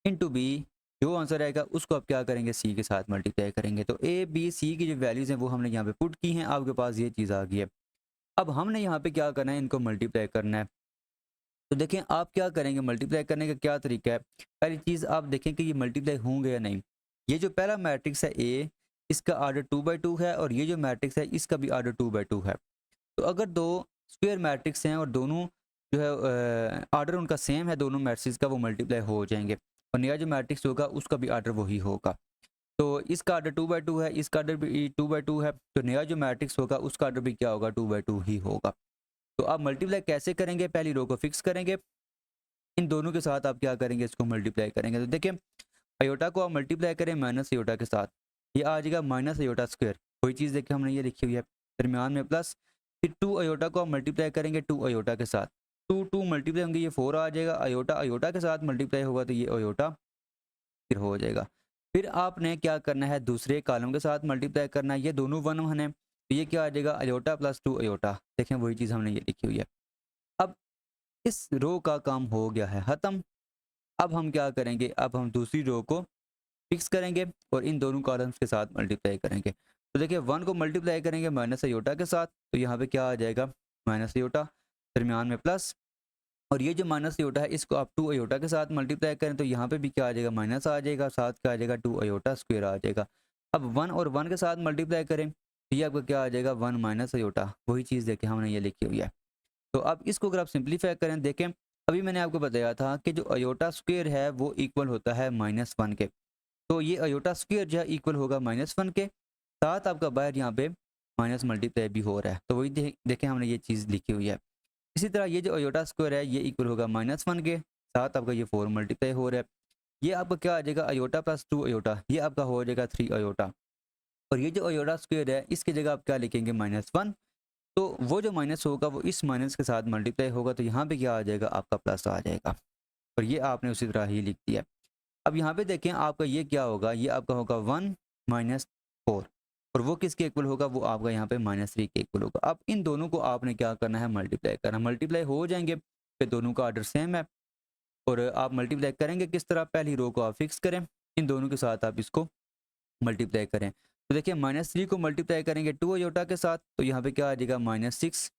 A: इंटू बी, जो आंसर आएगा उसको आप क्या करेंगे, सी के साथ मल्टीप्लाई करेंगे। तो ए बी सी की जो वैल्यूज़ हैं वो हमने यहाँ पे पुट की हैं, आपके पास ये चीज़ आ गई है। अब हमने यहाँ पे क्या करना है, इनको मल्टीप्लाई करना है। तो देखें आप क्या करेंगे, मल्टीप्लाई करने का क्या तरीका है। पहली चीज़ आप देखें कि ये मल्टीप्लाई होंगे या नहीं। ये जो पहला मैट्रिक्स है ए, इसका आर्डर 2/2 है और ये जो मैट्रिक्स है इसका भी आर्डर 2/2 है। तो अगर दो स्क्वायर मैट्रिक्स हैं और दोनों जो है आर्डर उनका सेम है, दोनों मैट्रिक्स का, वो मल्टीप्लाई हो जाएंगे। और नया जो मैट्रिक्स होगा उसका भी आर्डर वही होगा। तो इसका आर्डर 2/2 है, इसका आर्डर भी 2/2 है, तो नया जो मैट्रिक्स होगा उसका आर्डर भी क्या होगा, 2/2 ही होगा। तो आप मल्टीप्लाई कैसे करेंगे, पहली रो को फिक्स करेंगे, इन दोनों के साथ आप क्या करेंगे, इसको मल्टीप्लाई करेंगे। तो देखिए अयोटा को आप मल्टीप्लाई करें माइनस अयोटा के साथ, ये आ जाएगा माइनस अयोटा स्क्वायर। वही चीज़ देखिए हमने ये लिखी हुई है, दरमियान में प्लस, फिर 2 अयोटा को आप मल्टीप्लाई करेंगे 2 अयोटा के साथ, 2 मल्टीप्लाई होंगे ये 4 आ जाएगा, अयोटा अयोटा के साथ मल्टीप्लाई होगा तो ये अयोटा फिर हो जाएगा। फिर आपने क्या करना है, दूसरे कॉलम के साथ मल्टीप्लाई करना है, ये दोनों 1 है तो ये क्या आ जाएगा, अयोटा प्लस 2 अयोटा। देखें वही चीज़ हमने ये लिखी हुई है। अब इस रो का काम हो गया है ख़त्म। अब हम क्या करेंगे, अब हम दूसरी रो को फिक्स करेंगे और इन दोनों कॉलम्स के साथ मल्टीप्लाई करेंगे। तो देखिए 1 को मल्टीप्लाई करेंगे माइनस अयोटा के साथ, तो यहाँ पे क्या आ जाएगा, माइनस अयोटा, दरमियान में प्लस, और ये जो माइनस अयोटा है इसको आप 2 अयोटा के साथ मल्टीप्लाई करें तो यहाँ पे भी क्या आ जाएगा, माइनस आ जाएगा, साथ क्या आ जाएगा, 2 अयोटा स्क्वायर आ जाएगा। अब 1 और 1 के साथ मल्टीप्लाई करें तो ये आपका क्या आ जाएगा, 1 माइनस अयोटा। वही चीज़ देखें हमने ये लिखी हुई है। तो अब इसको अगर आप सिंप्लीफाई करें, देखें अभी मैंने आपको बताया था कि जो अयोटा स्क्वायर है वो इक्वल होता है -1 के। तो ये अयोटा स्क्वायर जो है इक्वल होगा -1 के, साथ आपका बाहर यहाँ पे माइनस मल्टीप्लाई भी हो रहा है, तो वही देखें हमने ये चीज़ लिखी हुई है। इसी तरह ये जो अयोटा स्क्वायर है ये इक्वल होगा -1 के, साथ आपका ये 4 मल्टीप्लाई हो रहा है, ये आपका क्या आ जाएगा, अयोटा प्लस 2 अयोटा, ये आपका हो जाएगा 3 अयोटा। और ये जो अयोटा स्क्वायर है इसकी जगह आप क्या लिखेंगे, -1, तो वो जो माइनस होगा वो इस माइनस के साथ मल्टीप्लाई होगा तो यहाँ पे क्या आ जाएगा, आपका प्लस आ जाएगा, और ये आपने उसी तरह ही लिख दिया। अब यहाँ पे देखें आपका ये क्या होगा, ये आपका होगा 1 माइनस 4, और वो किसके इक्वल होगा, वो आपका यहाँ पे -3 के इक्वल होगा। अब इन दोनों को आपने क्या करना है, मल्टीप्लाई करना, मल्टीप्लाई हो जाएंगे फिर दोनों का ऑर्डर सेम है, और आप मल्टीप्लाई करेंगे किस तरह, पहली रो को आप फिक्स करें, इन दोनों के साथ आप इसको मल्टीप्लाई करें। तो देखिए -3 को मल्टीप्लाई करेंगे 2 अयोटा के साथ तो यहाँ पे क्या आ जाएगा, -6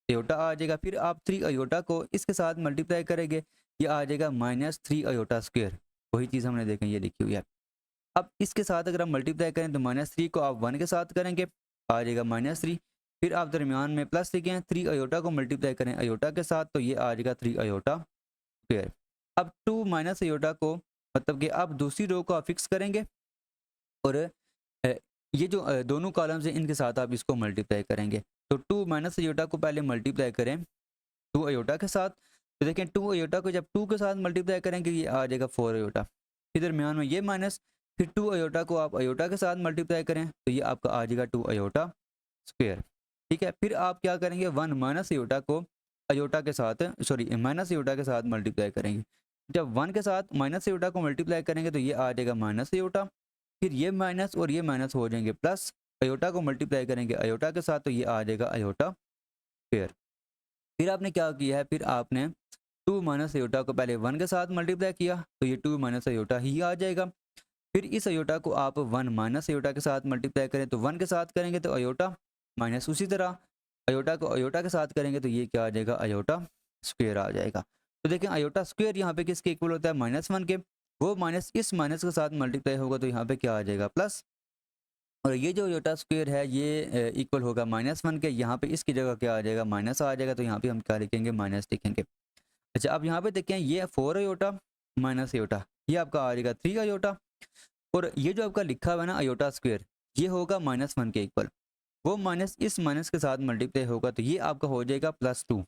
A: अयोटा आ जाएगा। फिर आप 3 अयोटा को इसके साथ मल्टीप्लाई करेंगे, ये आ जाएगा -3 अयोटा स्क्वायर। वही चीज़ हमने देखें ये लिखी हुई है। अब इसके साथ अगर आप मल्टीप्लाई करें तो -3 को आप 1 के साथ करेंगे, आ जाएगा -3। फिर आप दरमियान में प्लस लिखें, 3 अयोटा को मल्टीप्लाई करें अयोटा के साथ तो ये आ जाएगा 3 अयोटा स्क्वायर। अब 2 माइनस अयोटा को, मतलब कि आप दूसरी रो को आप फिक्स करेंगे, और अ, ये जो दोनों कॉलम्स हैं इनके साथ आप इसको मल्टीप्लाई करेंगे। तो 2 माइनस अयोटा को पहले मल्टीप्लाई करें 2 अयोटा के साथ, तो देखें 2 अयोटा को जब 2 के साथ मल्टीप्लाई करेंगे ये आ जाएगा 4 अयोटा। फिर दरमियान में ये माइनस, फिर 2 अयोटा को आप अयोटा के साथ मल्टीप्लाई करें तो ये आपका आ जाएगा 2 अयोटा स्क्वायर। ठीक है, फिर आप क्या करेंगे, 1 माइनस अयोटा को अयोटा के साथ, सॉरी माइनस अयोटा के साथ मल्टीप्लाई करेंगे। जब 1 के साथ माइनस अयोटा को मल्टीप्लाई करेंगे तो ये आ जाएगा माइनस अयोटा, फिर ये माइनस और ये माइनस हो जाएंगे प्लस, अयोटा को मल्टीप्लाई करेंगे अयोटा के साथ तो ये आ जाएगा अयोटा स्क्वायर। फिर आपने क्या किया है, फिर आपने 2 माइनस अयोटा को पहले 1 के साथ मल्टीप्लाई किया तो ये 2 माइनस अयोटा ही आ जाएगा। फिर इस अयोटा को आप 1 माइनस अयोटा के साथ मल्टीप्लाई करें तो 1 के साथ करेंगे तो अयोटा माइनस, उसी तरह अयोटा को अयोटा के साथ करेंगे तो ये क्या आ जाएगा, अयोटा स्क्वायर आ जाएगा। तो देखें अयोटा स्क्वायर यहाँ पे किसके इक्वल होता है, -1 के, वो माइनस इस माइनस के साथ मल्टीप्लाई होगा तो यहाँ पे क्या आ जाएगा, प्लस, और ये जो अयोटा स्क्वायर है ये इक्वल होगा -1 के, यहाँ पे इसकी जगह क्या आ जाएगा, माइनस आ जाएगा, तो यहाँ पे हम क्या लिखेंगे, माइनस लिखेंगे। अच्छा अब यहाँ पे देखें ये 4 अयोटा माइनस अयोटा, ये आपका आ जाएगा 3 अयोटा, और ये जो आपका लिखा हुआ है ना अयोटा स्क्वायर, ये होगा -1 के इक्वल, वो माइनस इस माइनस के साथ मल्टीप्लाई होगा तो ये आपका हो जाएगा +2।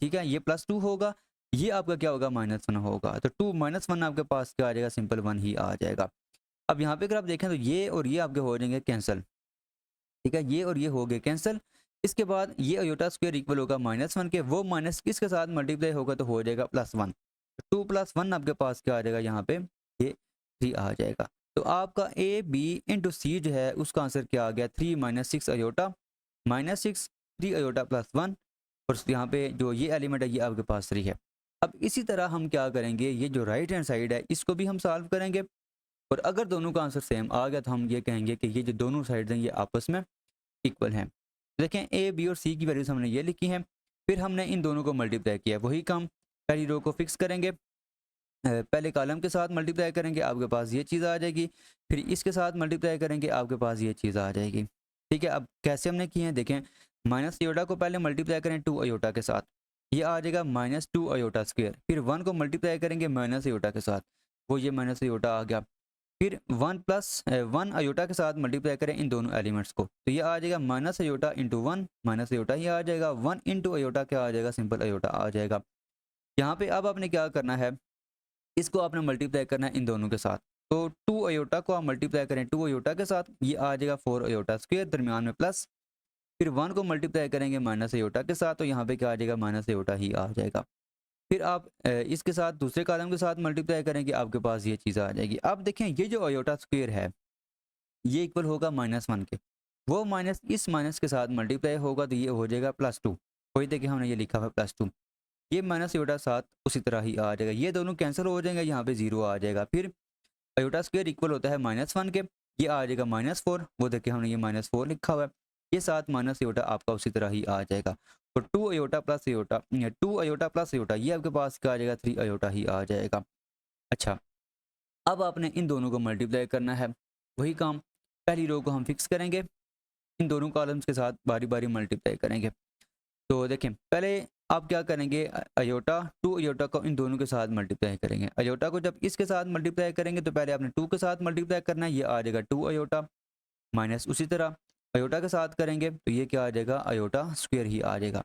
A: ठीक है, ये +2 होगा, ये आपका क्या होगा, -1 होगा, तो 2 -1 आपके पास क्या आ जाएगा, सिंपल 1 ही आ जाएगा। अब यहाँ पे अगर आप देखें तो ये और ये आपके हो जाएंगे कैंसिल। ठीक है, ये और ये हो गए कैंसिल। इसके बाद ये अयोटा स्क्वायर इक्वल होगा -1 के, वो माइनस किसके साथ मल्टीप्लाई होगा तो हो जाएगा +1। 2 + 1 आपके पास क्या आ जाएगा, यहाँ पे ये 3 आ जाएगा। तो आपका ए बी इंटू सी जो है उसका आंसर क्या आ गया, 3 - 6 अयोटा, -6 3 अयोटा +1, और यहाँ पे जो ये एलिमेंट है ये आपके पास 3 है। अब इसी तरह हम क्या करेंगे, ये जो राइट हैंड साइड है इसको भी हम सॉल्व करेंगे, और अगर दोनों का आंसर सेम आ गया तो हम ये कहेंगे कि ये जो दोनों साइड हैं ये आपस में इक्वल हैं। देखें ए बी और सी की वैल्यूज हमने ये लिखी हैं, फिर हमने इन दोनों को मल्टीप्लाई किया, वही काम, पहली रो को फिक्स करेंगे, पहले कॉलम के साथ मल्टीप्लाई करेंगे आपके पास ये चीज़ आ जाएगी, फिर इसके साथ मल्टीप्लाई करेंगे आपके पास ये चीज़ आ जाएगी। ठीक है, अब कैसे हमने किए हैं देखें, माइनस अयोटा को पहले मल्टीप्लाई करें 2 अयोटा के साथ, ये आ जाएगा -2 अयोटा स्क्वायर, फिर 1 को मल्टीप्लाई करेंगे माइनस अयोटा के साथ, वो ये माइनस अयोटा आ गया, फिर 1 + 1 अयोटा के साथ मल्टीप्लाई करें इन दोनों एलिमेंट्स को तो ये आ जाएगा minus iota into 1, minus iota ही आ जाएगा, 1 इंटू अयोटा क्या आ जाएगा, सिंपल अयोटा आ जाएगा। यहाँ पे अब आपने क्या करना है, इसको आपने मल्टीप्लाई करना है इन दोनों के साथ, तो 2 अयोटा को आप मल्टीप्लाई करें 2 अयोटा के साथ, ये आ जाएगा 4 अयोटा स्क्वायर, दरमियान में प्लस। फिर 1 को मल्टीप्लाई करेंगे माइनस अयोटा के साथ, तो यहाँ पे क्या आ जाएगा, माइनस अयोटा ही आ जाएगा। फिर आप इसके साथ दूसरे कॉलम के साथ मल्टीप्लाई करेंगे, आपके पास ये चीज़ आ जाएगी। अब देखें ये जो अयोटा स्क्वायर है ये इक्वल होगा -1 के, वो माइनस इस माइनस के साथ मल्टीप्लाई होगा तो ये हो जाएगा +2। वही देखिए हमने ये लिखा हुआ +2, ये माइनस अयोटा साथ उसी तरह ही आ जाएगा, ये दोनों कैंसिल हो जाएंगे, यहाँ पे 0 आ जाएगा। फिर अयोटा स्क्वायर इक्वल होता है -1 के, ये आ जाएगा -4, वो देखिए हमने ये -4 लिखा हुआ है, ये साथ माइनस अयोटा आपका उसी तरह ही आ जाएगा। तो 2 iota plus iota 2 iota plus iota ये आपके पास क्या आ जाएगा, 3 अयोटा ही आ जाएगा। अच्छा, अब आपने इन दोनों को मल्टीप्लाई करना है, वही काम, पहली रो को हम फिक्स करेंगे, इन दोनों कॉलम्स के साथ बारी बारी मल्टीप्लाई करेंगे। तो देखें पहले आप क्या करेंगे, अयोटा 2 अयोटा को इन दोनों के साथ मल्टीप्लाई करेंगे। अयोटा को जब इसके साथ मल्टीप्लाई करेंगे तो पहले आपने 2 के साथ मल्टीप्लाई करना है, ये आ जाएगा 2 अयोटा, माइनस उसी तरह अयोटा के साथ करेंगे तो ये क्या आ जाएगा, अयोटा स्क्वायर ही आ जाएगा।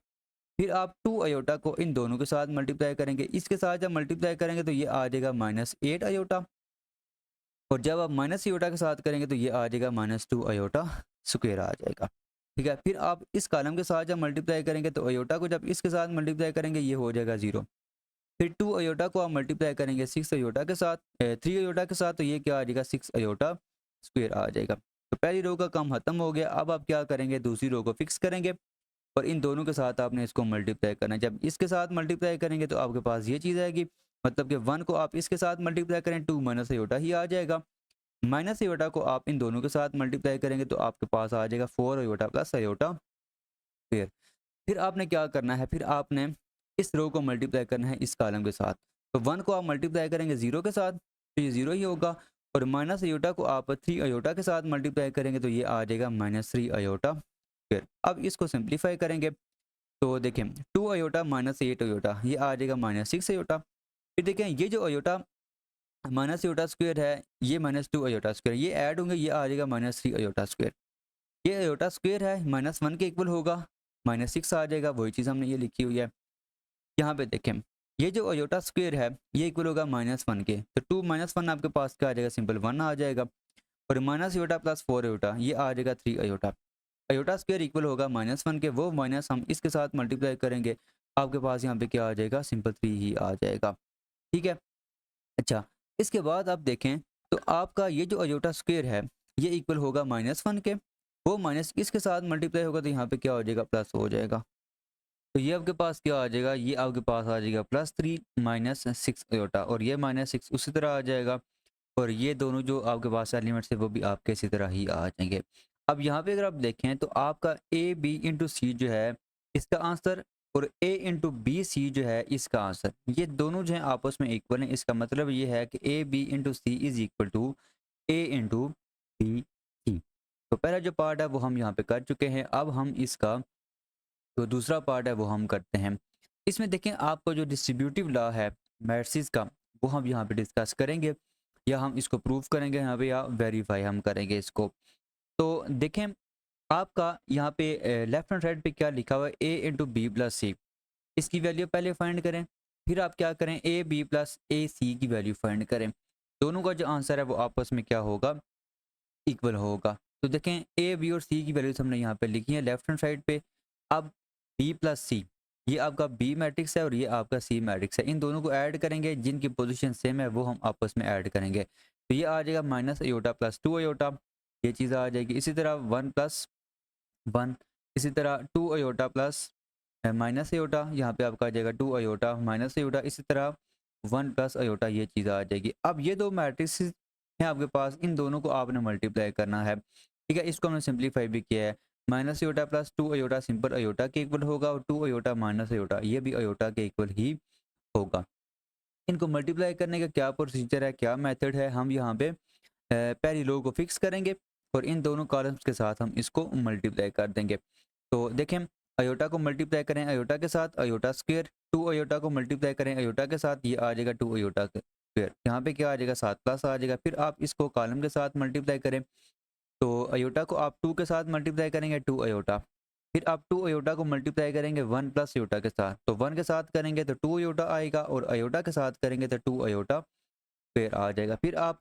A: फिर आप 2 अयोटा को इन दोनों के साथ मल्टीप्लाई करेंगे, इसके साथ जब मल्टीप्लाई करेंगे तो ये आ जाएगा -8 अयोटा, और जब आप माइनस अयोटा के साथ करेंगे तो ये आ जाएगा -2 अयोटा स्क्वायर आ जाएगा। ठीक है, फिर आप इस कॉलम के साथ जब मल्टीप्लाई करेंगे तो अयोटा को जब इसके साथ मल्टीप्लाई करेंगे ये हो जाएगा 0। फिर 2 अयोटा को आप मल्टीप्लाई करेंगे 6 अयोटा के साथ 3 अयोटा के साथ, तो ये क्या आ जाएगा, 6 अयोटा स्क्वायर आ जाएगा। तो पहली रो का काम खत्म हो गया। अब आप क्या करेंगे, दूसरी रो को फिक्स करेंगे और इन दोनों के साथ आपने इसको मल्टीप्लाई करना है। जब इसके साथ मल्टीप्लाई करेंगे तो आपके पास ये चीज़ आएगी, मतलब कि 1 को आप इसके साथ मल्टीप्लाई करें 2 माइनस अयोटा ही आ जाएगा, माइनस अयोटा को आप इन दोनों के साथ मल्टीप्लाई करेंगे तो आपके पास आ जाएगा 4 अयोटा प्लस अयोटा स्क्वायर। फिर आपने क्या करना है, फिर आपने इस रो को मल्टीप्लाई करना है इस कॉलम के साथ। तो 1 को आप मल्टीप्लाई करेंगे 0 के साथ तो ये 0 ही होगा, और माइनस अयोटा को आप 3 अयोटा के साथ मल्टीप्लाई करेंगे तो ये आ जाएगा -3 अयोटा स्क्वायर। अब इसको सिंप्लीफाई करेंगे तो देखें 2 अयोटा -8 अयोटा ये आ जाएगा -6 अयोटा। फिर देखें ये जो अयोटा माइनस अयोटा स्क्वायर है, ये -2 अयोटा स्क्वायर, ये ऐड होंगे, ये आ जाएगा -3 अयोटा स्क्वायर। ये अयोटा स्क्वायर है -1 के इक्वल होगा, -6 आ जाएगा, वही चीज़ हमने ये लिखी हुई है। यहाँ पे देखें ये जो अयोटा स्क्वायर है ये इक्वल होगा -1 के, तो 2 -1 आपके पास क्या आ जाएगा, सिंपल 1 आ जाएगा, और माइनस अयोटा प्लस 4 अयोटा ये आ जाएगा 3 अयोटा। अयोटा स्क्वायर इक्वल होगा -1 के, वो माइनस हम इसके साथ मल्टीप्लाई करेंगे, आपके पास यहाँ पे क्या आ जाएगा, सिंपल 3 ही आ जाएगा। ठीक है। अच्छा, इसके बाद आप देखें तो आपका ये जो अयोटा स्क्वायर है ये इक्वल होगा -1 के, वो माइनस इसके साथ मल्टीप्लाई होगा तो यहाँ पे क्या हो जाएगा, प्लस हो जाएगा। तो ये आपके पास क्या आ जाएगा, ये आपके पास आ जाएगा +3 -6 अयोटा, और ये -6 उसी तरह आ जाएगा, और ये दोनों जो आपके पास एलिमेंट्स है वो भी आपके इसी तरह ही आ जाएंगे। अब यहाँ पे अगर आप देखें तो आपका A B × C जो है इसका आंसर, और A × B C जो है इसका आंसर, ये दोनों जो है आपस में इक्वल हैं। इसका मतलब ये है कि AB × C is equal to A × B C। तो पहला जो पार्ट है वो हम यहाँ पे कर चुके हैं। अब हम इसका जो दूसरा पार्ट है वो हम करते हैं। इसमें देखें आपको जो डिस्ट्रीब्यूटिव लॉ है मैट्रिक्स का वो हम यहाँ पे डिस्कस करेंगे, या हम इसको प्रूव करेंगे यहाँ पे, या वेरीफाई हम करेंगे इसको। तो देखें आपका यहाँ पे लेफ्ट हैंड साइड पे क्या लिखा हुआ है, A × B + C, इसकी वैल्यू पहले फाइंड करें, फिर आप क्या करें AB + AC की वैल्यू फाइंड करें, दोनों का जो आंसर है वो आपस में क्या होगा, इक्वल होगा। तो देखें A B और C की वैल्यूज हमने यहाँ पे लिखी है लेफ्ट हैंड साइड पे। अब B + C ये आपका B मैट्रिक्स है और ये आपका C मैट्रिक्स है, इन दोनों को ऐड करेंगे, जिनकी पोजीशन सेम है वो हम आपस में ऐड करेंगे, तो ये आ जाएगा -अयोटा + 2 अयोटा, ये चीज़ आ जाएगी। इसी तरह 1 + 1, इसी तरह 2 अयोटा प्लस माइनस अयोटा, यहाँ पे आपका आ जाएगा 2 अयोटा माइनस अयोटा, इसी तरह 1 + अयोटा, ये चीज़ आ जाएगी। अब ये दो मैट्रिक्स हैं आपके पास, इन दोनों को आपने मल्टीप्लाई करना है। ठीक है, इसको हमने सिंप्लीफाई भी किया है, -अयोटा + 2 अयोटा सिंपल अयोटा के इक्वल होगा, और 2 अयोटा माइनस अयोटा ये भी अयोटा के इक्वल ही होगा। इनको मल्टीप्लाई करने का क्या प्रोसीजर है, क्या मेथड है, हम यहाँ पे पहली रो को फिक्स करेंगे और इन दोनों कॉलम्स के साथ हम इसको मल्टीप्लाई कर देंगे। तो देखें अयोटा को मल्टीप्लाई करें अयोटा के साथ, अयोटा स्क्वायर, 2 अयोटा को मल्टीप्लाई करें अयोटा के साथ, ये आ जाएगा 2 अयोटा स्क्वायर, यहाँ पे क्या आ जाएगा 7 प्लस आ जाएगा। फिर आप इसको कॉलम के साथ मल्टीप्लाई करें, तो अयोटा को आप 2 के साथ मल्टीप्लाई करेंगे 2 अयोटा, फिर आप 2 अयोटा को मल्टीप्लाई करेंगे 1 + अयोटा के साथ, तो 1 के साथ करेंगे तो 2 अयोटा आएगा, और अयोटा के साथ करेंगे तो 2 अयोटा स्क्वायर आ जाएगा। फिर आप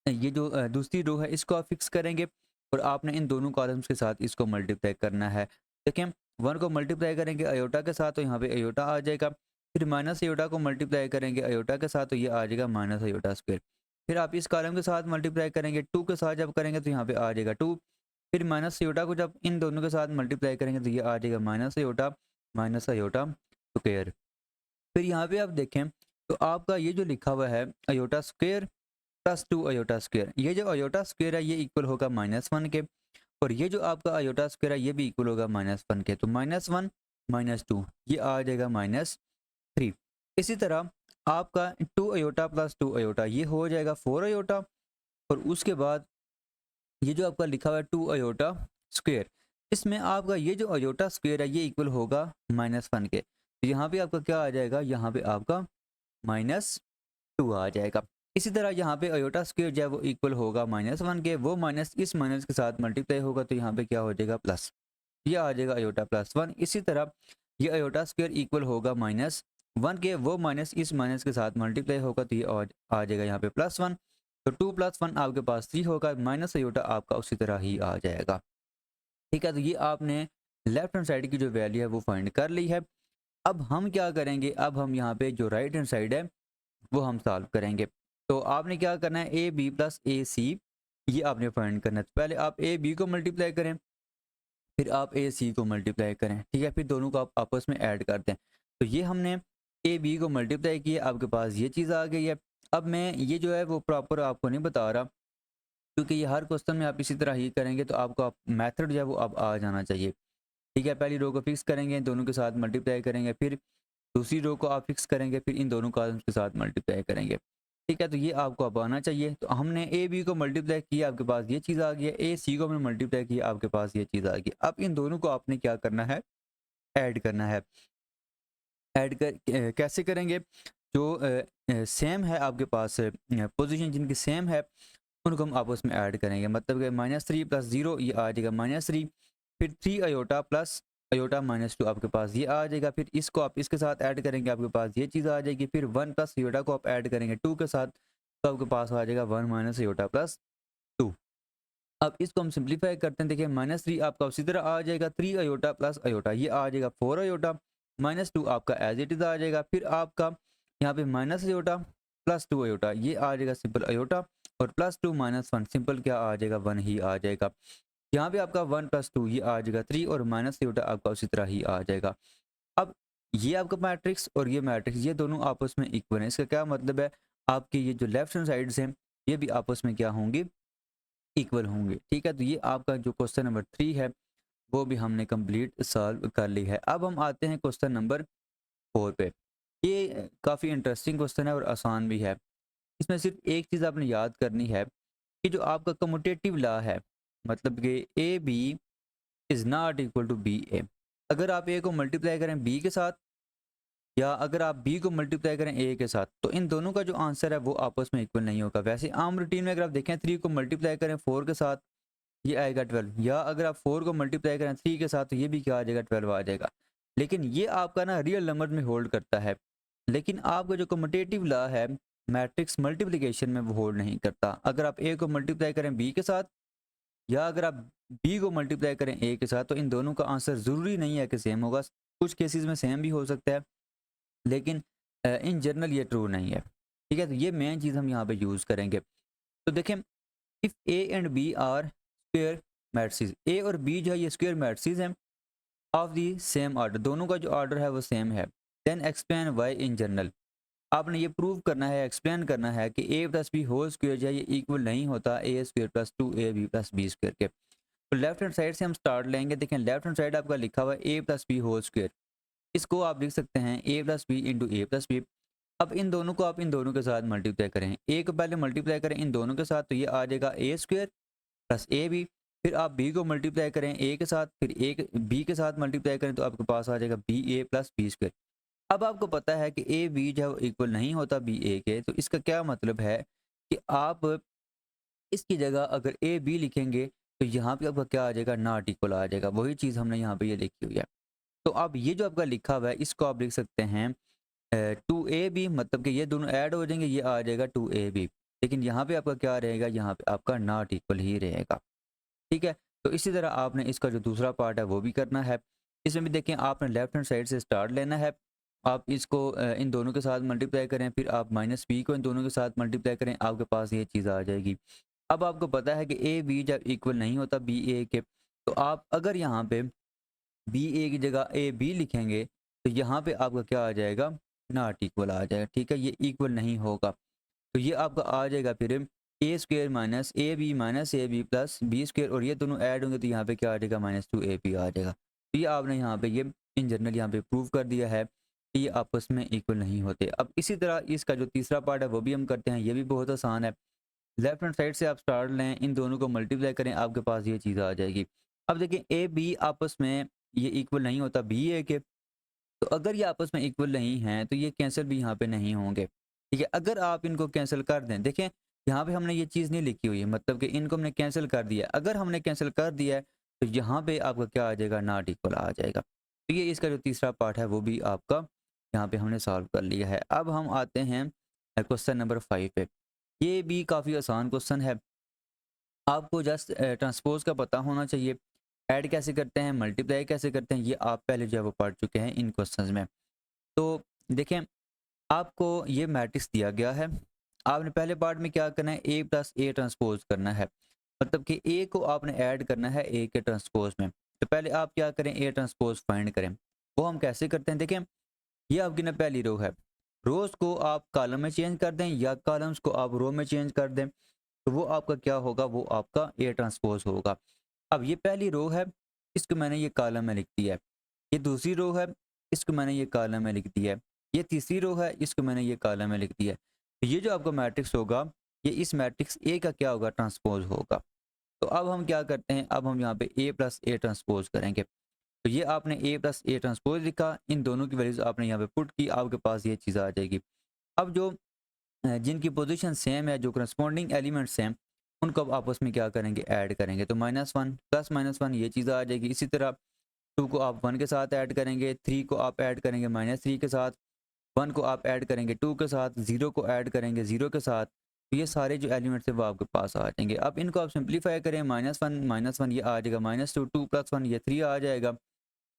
A: ये जो दूसरी रो है इसको आप फिक्स करेंगे और आपने इन दोनों कॉलम्स के साथ इसको मल्टीप्लाई करना है। देखिए 1 को मल्टीप्लाई करेंगे अयोटा के साथ तो यहाँ पे अयोटा आ जाएगा। फिर माइनस अयोटा को मल्टीप्लाई करेंगे अयोटा के साथ तो ये आ जाएगा माइनस अयोटा स्क्वायर। फिर आप इस कॉलम के साथ मल्टीप्लाई करेंगे 2 के साथ जब करेंगे तो यहाँ पे आ जाएगा 2। फिर माइनस अयोटा को जब इन दोनों के साथ मल्टीप्लाई करेंगे तो ये आ जाएगा माइनस अयोटा स्क्वायर। फिर यहाँ पे आप देखें तो आपका ये जो लिखा हुआ है iota square plus 2 iota square, ये जो अयोटा स्क्वायर है ये इक्वल होगा -1 के, और ये जो आपका अयोटा स्क्वायर है ये भी इक्वल होगा -1 के। तो -1 -2 ये आ जाएगा -3। इसी तरह आपका 2 अयोटा प्लस 2 अयोटा ये हो जाएगा 4 अयोटा, और उसके बाद ये जो आपका लिखा हुआ है 2 अयोटा स्क्वायर, इसमें आपका ये जो अयोटा स्क्वायर है ये इक्वल होगा -1 के। तो यहाँ पे आपका क्या आ जाएगा, यहाँ पे आपका -2 आ जाएगा। इसी तरह यहाँ पे अयोटा स्क्वायर जो है वो इक्वल होगा -1 के, वो माइनस इस माइनस के साथ मल्टीप्लाई होगा तो यहाँ पे क्या हो जाएगा प्लस, ये आ जाएगा अयोटा +1। इसी तरह ये अयोटा स्क्वायर इक्वल होगा -1 के, वो माइनस इस माइनस के साथ मल्टीप्लाई होगा तो ये आ जाएगा यहाँ पे +1। तो 2 + 1 आपके पास 3 होगा, माइनस अयोटा आपका उसी तरह ही आ जाएगा। ठीक है, तो ये आपने लेफ्ट हैंड साइड की जो वैल्यू है वो फाइंड कर ली है। अब हम क्या करेंगे, अब हम यहाँ पे जो राइट हैंड साइड है वो हम सॉल्व करेंगे। तो आपने क्या करना है, ए बी प्लस ए सी ये आपने फाइंड करना है। तो पहले आप ए बी को मल्टीप्लाई करें, फिर आप ए सी को मल्टीप्लाई करें, ठीक है, फिर दोनों को आप आपस में ऐड कर दें। तो ये हमने ए बी को मल्टीप्लाई किया, आपके पास ये चीज़ आ गई है। अब मैं ये जो है वो प्रॉपर आपको नहीं बता रहा, क्योंकि ये हर क्वेश्चन में आप इसी तरह ही करेंगे तो आपको मेथड जो है वो अब आ जाना चाहिए। ठीक है, पहली रो को फिक्स करेंगे, दोनों के साथ मल्टीप्लाई करेंगे, फिर दूसरी रो को आप फिक्स करेंगे, फिर इन दोनों कॉलम्स के साथ मल्टीप्लाई करेंगे। ठीक है, तो ये आपको अब आना चाहिए। तो हमने ए बी को मल्टीप्लाई किया, आपके पास ये चीज़ आ गई है। ए सी को हमने मल्टीप्लाई किया, आपके पास ये चीज़ आ गई। अब इन दोनों को आपने क्या करना है, ऐड करना है। ऐड कर कैसे करेंगे, जो सेम है आपके पास पोजीशन जिनकी सेम है उनको हम आपस में ऐड करेंगे। मतलब कि -3 + 0 ये आ जाएगा -3, फिर 3 अयोटा प्लस अयोटा -2 आपके पास ये आ जाएगा। फिर इसको आप इसके साथ ऐड करेंगे, आपके पास ये चीज़ आ जाएगी। फिर 1 + अयोटा को आप ऐड करेंगे 2 के साथ, तो आपके पास आ जाएगा 1 - अयोटा +2। अब इसको हम सिंप्लीफाई करते हैं, देखिए -3 आपका उसी तरह आ जाएगा, 3 अयोटा प्लस अयोटा ये आ जाएगा 4 अयोटा, -2 आपका एज इट इज़ आ जाएगा। फिर आपका यहाँ पे माइनस अयोटा प्लस 2 अयोटा ये आ जाएगा सिंपल अयोटा, और +2 - 1 सिंपल क्या आ जाएगा, 1 ही आ जाएगा। यहाँ पे आपका 1 + 2 ये आ जाएगा 3, और माइनस अयोटा आपका उसी तरह ही आ जाएगा। अब ये आपका मैट्रिक्स और ये मैट्रिक्स ये दोनों आपस में इक्वल है। इसका क्या मतलब है, आपके ये जो लेफ्ट हैंड साइड्स हैं ये भी आपस में क्या होंगे, इक्वल होंगे। ठीक है, तो ये आपका जो क्वेश्चन नंबर 3 है वो भी हमने कंप्लीट सॉल्व कर ली है। अब हम आते हैं क्वेश्चन नंबर 4 पे। ये काफ़ी इंटरेस्टिंग क्वेश्चन है और आसान भी है। इसमें सिर्फ एक चीज़ आपने याद करनी है कि जो आपका कम्यूटेटिव लॉ है, मतलब कि A B is not equal to B A. अगर आप ए को मल्टीप्लाई करें बी के साथ, या अगर आप बी को मल्टीप्लाई करें ए के साथ, तो इन दोनों का जो आंसर है वो आपस में इक्वल नहीं होगा। वैसे आम रूटीन में अगर आप देखें 3 को मल्टीप्लाई करें 4 के साथ ये आएगा 12, या अगर आप 4 को मल्टीप्लाई करें 3 के साथ तो ये भी क्या आ जाएगा, 12 आ जाएगा। लेकिन ये आपका ना रियल नंबर में होल्ड करता है, लेकिन आपका जो कम्यूटेटिव लॉ है मैट्रिक्स मल्टीप्लिकेशन में वो होल्ड नहीं करता। अगर आप ए को मल्टीप्लाई करें बी के साथ, या अगर आप बी को मल्टीप्लाई करें ए के साथ, तो इन दोनों का आंसर ज़रूरी नहीं है कि सेम होगा। कुछ केसेस में सेम भी हो सकता है, लेकिन इन जनरल ये ट्रू नहीं है। ठीक है, तो ये मेन चीज़ हम यहाँ पे यूज़ करेंगे। तो देखें, if A and B are square matrices, A और बी जो है ये स्क्वायर मैट्रिसेस हैं ऑफ दी सेम ऑर्डर, दोनों का जो ऑर्डर है वो सेम है, then explain why in general. आपने ये प्रूव करना है, एक्सप्लेन करना है कि A plus B whole square जो है ये इक्वल नहीं होता A square plus 2ab plus B square के। तो लेफ्ट हैंड साइड से हम स्टार्ट लेंगे। देखें, लेफ्ट हैंड साइड आपका लिखा हुआ है ए प्लस बी होल स्क्वायर, इसको आप लिख सकते हैं ए प्लस बी इंटू ए प्लस बी। अब इन दोनों को आप इन दोनों के साथ मल्टीप्लाई करें, ए को पहले मल्टीप्लाई करें इन दोनों के साथ, तो ये आ जाएगा ए स्क्वायर प्लस ए बी। फिर आप बी को मल्टीप्लाई करें ए के साथ, फिर ए बी के साथ मल्टीप्लाई करें तो आपके पास आ जाएगा बी ए प्लस बी स्क्वायर। अब आपको पता है कि ए बी जो है वो इक्वल नहीं होता बी ए के, तो इसका क्या मतलब है कि आप इसकी जगह अगर ए बी लिखेंगे तो यहाँ पे आपका क्या आ जाएगा, नॉट इक्वल आ जाएगा। वही चीज़ हमने यहाँ पे ये लिखी हुई है। तो अब ये जो आपका लिखा हुआ है इसको आप लिख सकते हैं 2ab, मतलब कि ये दोनों ऐड हो जाएंगे, ये आ जाएगा 2ab। लेकिन यहाँ पे आपका क्या रहेगा, यहाँ पे आपका नॉट इक्वल ही रहेगा। ठीक है, तो इसी तरह आपने इसका जो दूसरा पार्ट है वो भी करना है। इसमें भी देखें, आपने लेफ्ट हैंड साइड से स्टार्ट लेना है। आप इसको इन दोनों के साथ मल्टीप्लाई करें, फिर आप माइनस बी को इन दोनों के साथ मल्टीप्लाई करें, आपके पास ये चीज़ आ जाएगी। अब आपको पता है कि ए बी जब इक्वल नहीं होता बी ए के, तो आप अगर यहाँ पे बी ए की जगह ए बी लिखेंगे, तो यहाँ पे आपका क्या आ जाएगा, नॉट इक्वल आ जाएगा। ठीक है, ये इक्वल नहीं होगा, तो ये आपका आ जाएगा फिर A square minus A B plus B square, और ये दोनों ऐड होंगे तो यहाँ पे क्या आ जाएगा, माइनस टू ए बी आ जाएगा। तो ये आपने यहाँ पे ये इन जनरल यहाँ पे प्रूव कर दिया है कि ये आपस में इक्वल नहीं होते। अब इसी तरह इसका जो तीसरा पार्ट है वो भी हम करते हैं, ये भी बहुत आसान है। लेफ्ट हैंड साइड से आप स्टार्ट लें, इन दोनों को मल्टीप्लाई करें, आपके पास ये चीज़ आ जाएगी। अब देखिए ए बी आपस में ये इक्वल नहीं होता बी ए के, तो अगर ये आपस में इक्वल नहीं हैं तो ये कैंसिल भी यहाँ पे नहीं होंगे। ठीक है, अगर आप इनको कैंसिल कर दें, देखें यहाँ पे हमने ये चीज़ नहीं लिखी हुई है, मतलब कि इनको हमने कैंसिल कर दिया। अगर हमने कैंसिल कर दिया है तो यहाँ पे आपका क्या आ जाएगा, नॉट इक्वल आ जाएगा। तो ये इसका जो तीसरा पार्ट है वो भी आपका यहाँ पे हमने सॉल्व कर लिया है। अब हम आते हैं क्वेश्चन नंबर 5 पे। ये भी काफ़ी आसान क्वेश्चन है, आपको जस्ट ट्रांसपोज का पता होना चाहिए। ऐड कैसे करते हैं, मल्टीप्लाई कैसे करते हैं, ये आप पहले जो है वो पढ़ चुके हैं इन क्वेश्चंस में। तो देखें, आपको ये मैट्रिक्स दिया गया है, आपने पहले पार्ट में क्या करना है, ए प्लस ए ट्रांसपोज करना है, मतलब कि ए को आपने ऐड करना है ए के ट्रांसपोज में। तो पहले आप क्या करें, ए ट्रांसपोज फाइंड करें। वो हम कैसे करते हैं, देखें ये आपकी ना पहली रो है, रोज को आप कॉलम में चेंज कर दें या कॉलम्स को आप रो में चेंज कर दें, तो वो आपका क्या होगा, वो आपका ए ट्रांसपोज होगा। अब ये पहली रो है, इसको मैंने ये कॉलम में लिख दिया है। ये दूसरी रो है, इसको मैंने ये कॉलम में लिख दिया है। ये तीसरी रो है, इसको मैंने ये कॉलम में लिख दिया है। तो ये जो आपका मैट्रिक्स होगा, ये इस मैट्रिक्स ए का क्या होगा, ट्रांसपोज होगा। तो अब हम क्या करते हैं, अब हम यहाँ पे ए प्लस ए ट्रांसपोज करेंगे। तो ये आपने ए प्लस ए ट्रांसपोज लिखा, इन दोनों की वैल्यूज आपने यहाँ पे पुट की, आपके पास ये चीज़ आ जाएगी। अब जो जिनकी पोजीशन सेम है, जो करस्पॉन्डिंग एलिमेंट्स हैं, उनको अब आपस में क्या करेंगे, ऐड करेंगे। तो -1 प्लस -1 ये चीज़ आ जाएगी। इसी तरह 2 को आप 1 के साथ ऐड करेंगे, 3 को आप ऐड करेंगे -3 के साथ, 1 को आप ऐड करेंगे 2 के साथ, 0 को ऐड करेंगे 0 के साथ। तो ये सारे जो एलिमेंट्स हैं वो आपके पास आ जाएंगे। अब इनको आप सिंप्लीफाई करें, -1 ये आ जाएगा, -2 2 + 1 ये 3 आ जाएगा,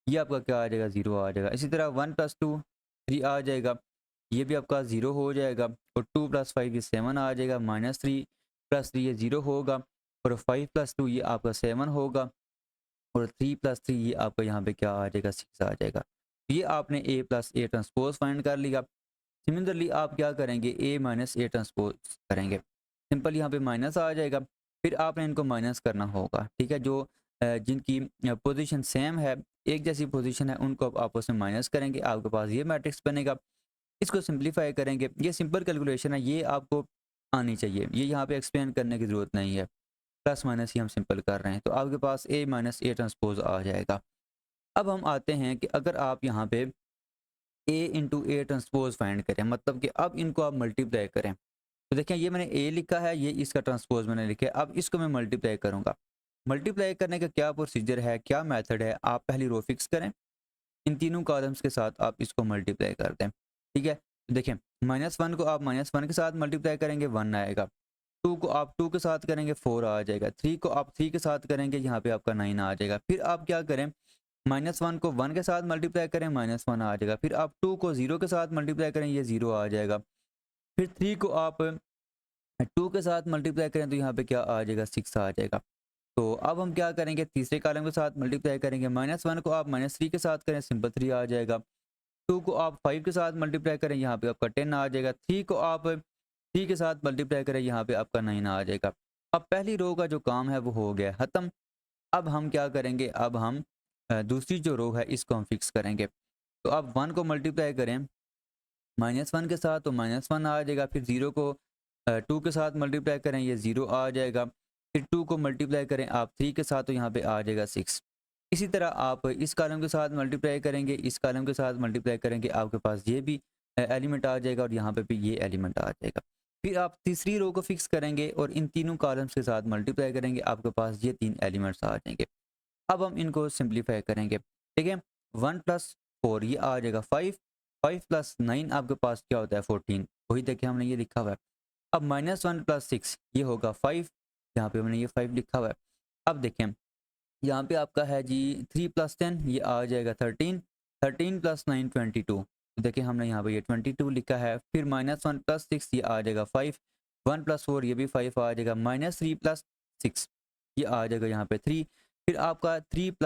A: ये आपका क्या आ जाएगा, 0 आ जाएगा। इसी तरह 1 + 2 3 आ जाएगा, ये भी आपका 0 हो जाएगा। और 2 + 5 ये 7 आ जाएगा, -3 + 3 ये 0 होगा, और 5 + 2 ये आपका 7 होगा, और 3 + 3 ये आपका यहाँ पे क्या आ जाएगा, 6 आ जाएगा। ये आपने ए प्लस ए ट्रांसपोज फाइंड कर लिया। सिमिलरली आप क्या करेंगे, ए माइनस ए ट्रांसपोज करेंगे। सिंपल यहाँ पे माइनस आ जाएगा, फिर आपने इनको माइनस करना होगा। ठीक है, जो जिनकी पोजीशन सेम है, एक जैसी पोजीशन है, उनको आप आपस में माइनस करेंगे, आपके पास ये मैट्रिक्स बनेगा। इसको सिंप्लीफाई करेंगे, ये सिंपल कैलकुलेशन है, ये आपको आनी चाहिए, ये यहाँ पे एक्सप्लेन करने की ज़रूरत नहीं है। प्लस माइनस ही हम सिंपल कर रहे हैं, तो आपके पास ए माइनस ए ट्रांसपोज आ जाएगा। अब हम आते हैं कि अगर आप यहाँ पे ए इंटू ए ट्रांसपोज फाइंड करें, मतलब कि अब इनको आप मल्टीप्लाई करें। तो देखें, ये मैंने ए लिखा है, ये इसका ट्रांसपोज मैंने लिखा है, अब इसको मैं मल्टीप्लाई करूँगा। मल्टीप्लाई करने का क्या प्रोसीजर है, क्या मेथड है, आप पहली रो फिक्स करें, इन तीनों कॉलम्स के साथ आप इसको मल्टीप्लाई कर दें। ठीक है, तो देखें -1 को आप -1 के साथ मल्टीप्लाई करेंगे, 1 आएगा। 2 को आप 2 के साथ करेंगे, 4 आ जाएगा। 3 को आप 3 के साथ करेंगे, यहाँ पे आपका 9 आ जाएगा। फिर आप क्या करें, -1 को 1 के साथ मल्टीप्लाई करें, -1 आ जाएगा। फिर आप 2 को 0 के साथ मल्टीप्लाई करें, ये 0 आ जाएगा। फिर 3 को आप 2 के साथ मल्टीप्लाई करें, तो यहाँ पे क्या आ जाएगा, 6 आ जाएगा। तो अब हम क्या करेंगे, तीसरे कॉलम के साथ मल्टीप्लाई करेंगे। -1 को आप -3 के साथ करें, सिंपल 3 आ जाएगा। 2 को आप 5 के साथ मल्टीप्लाई करें, यहाँ पे आपका 10 आ जाएगा। 3 को आप 3 के साथ मल्टीप्लाई करें, यहाँ पे आपका 9 आ जाएगा। अब पहली रो का जो काम है वो हो गया ख़त्म। अब हम क्या करेंगे, अब हम दूसरी जो रो है इसको हम फिक्स करेंगे। तो अब 1 को मल्टीप्लाई करें -1 के साथ, तो -1 आ जाएगा। फिर 0 को 2 के साथ मल्टीप्लाई करें, ये 0 आ जाएगा। फिर 2 को मल्टीप्लाई करें आप 3 के साथ, तो यहाँ पे आ जाएगा 6। इसी तरह आप इस कॉलम के साथ मल्टीप्लाई करेंगे, इस कॉलम के साथ मल्टीप्लाई करेंगे, आपके पास ये भी एलिमेंट आ जाएगा, और यहाँ पे भी ये एलिमेंट आ जाएगा। फिर आप तीसरी रो को फिक्स करेंगे और इन तीनों कॉलम्स के साथ मल्टीप्लाई करेंगे, आपके पास ये 3 एलिमेंट्स आ जाएंगे। अब हम इनको सिंप्लीफाई करेंगे। ठीक है, 1 + 4 ये आ जाएगा 5, 5 + 9 आपके पास क्या होता है, 14। वही देखिए हमने ये लिखा हुआ है। अब -1 + 6 ये होगा 5, यहाँ पे मैंने ये 5 लिखा हुआ है। अब देखें यहाँ पे आपका है जी 3 + 10 ये आ जाएगा 13, 13 + 9 22। तो देखिए हमने यहाँ पे ये 22 लिखा है। फिर -1 + 6 ये आ जाएगा 5, 1 + 4 ये भी 5 आ जाएगा, -3 + 6 ये आ जाएगा यहाँ पे 3। फिर आपका 3 +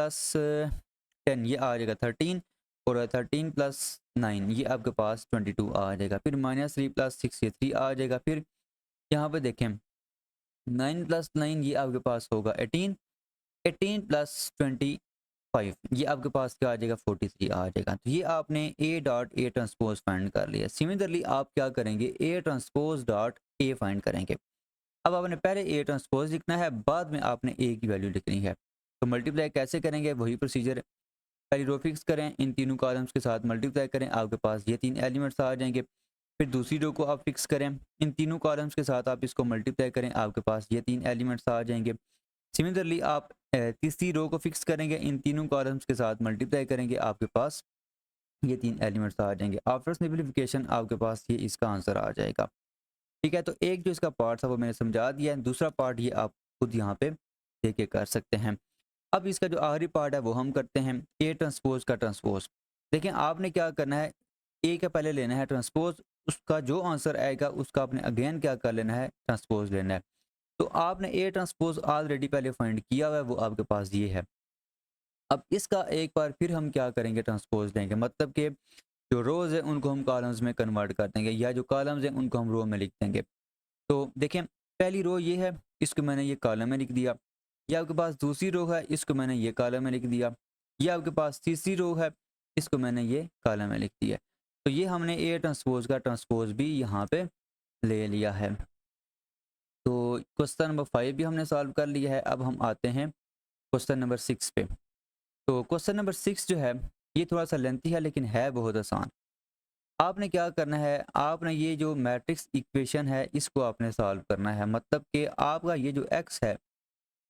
A: 10 ये आ जाएगा 13, और 13 + 9 ये आपके पास 22 आ जाएगा। फिर -3 + 6 ये 3 आ जाएगा। फिर यहाँ पे देखें 9 + 9 ये आपके पास होगा 18, 18 + 25 ये आपके पास क्या आ जाएगा 43 आ जाएगा। तो ये आपने A dot A transpose find कर लिया। सिमिलरली आप क्या करेंगे A transpose dot A find करेंगे। अब आपने पहले A ट्रांसपोज लिखना है, बाद में आपने A की वैल्यू लिखनी है। तो मल्टीप्लाई कैसे करेंगे, वही प्रोसीजर। पहली रो फिक्स करें, इन तीनों कॉलम्स के साथ मल्टीप्लाई करें, आपके पास ये 3 एलिमेंट्स आ जाएंगे। फिर दूसरी रो को आप फिक्स करें, इन तीनों कॉलम्स के साथ आप इसको मल्टीप्लाई करें, आपके पास ये 3 एलिमेंट्स आ जाएंगे। सिमिलरली आप तीसरी रो को फिक्स करेंगे, इन तीनों कॉलम्स के साथ मल्टीप्लाई करेंगे, आपके पास ये 3 एलिमेंट्स आ जाएंगे। आफ्टर सिंपलीफिकेशन आपके पास ये इसका आंसर आ जाएगा। ठीक है, तो एक जो इसका पार्ट था वो मैंने समझा दिया है, दूसरा पार्ट ये आप खुद यहाँ पे देख के कर सकते हैं। अब इसका जो आखिरी पार्ट है वो हम करते हैं ए ट्रांसपोज का ट्रांसपोज। देखें आपने क्या करना है, ए का पहले लेना है ट्रांसपोज, उसका जो आंसर आएगा उसका आपने अगेन क्या कर लेना है, ट्रांसपोज लेना है। तो आपने ए ट्रांसपोज ऑलरेडी पहले फाइंड किया हुआ है, वो आपके पास ये है। अब इसका एक बार फिर हम क्या करेंगे, ट्रांसपोज देंगे, मतलब कि जो रोज़ है उनको हम कॉलम्स में कन्वर्ट कर देंगे, या जो कॉलम्स हैं उनको हम रो में लिख देंगे। तो देखें पहली रो ये है, इसको मैंने ये कॉलम में लिख दिया। ये आपके पास दूसरी रो है, इसको मैंने ये कॉलम में लिख दिया। ये आपके पास तीसरी रो है, इसको मैंने ये कॉलम में लिख दिया। तो ये हमने ए ट्रांसपोज का ट्रांसपोज भी यहाँ पे ले लिया है। तो क्वेश्चन नंबर 5 भी हमने सॉल्व कर लिया है। अब हम आते हैं क्वेश्चन नंबर 6 पे। तो क्वेश्चन नंबर 6 जो है ये थोड़ा सा लेंथी है, लेकिन है बहुत आसान। आपने क्या करना है, आपने ये जो मैट्रिक्स इक्वेशन है इसको आपने सॉल्व करना है, मतलब कि आपका ये जो x है,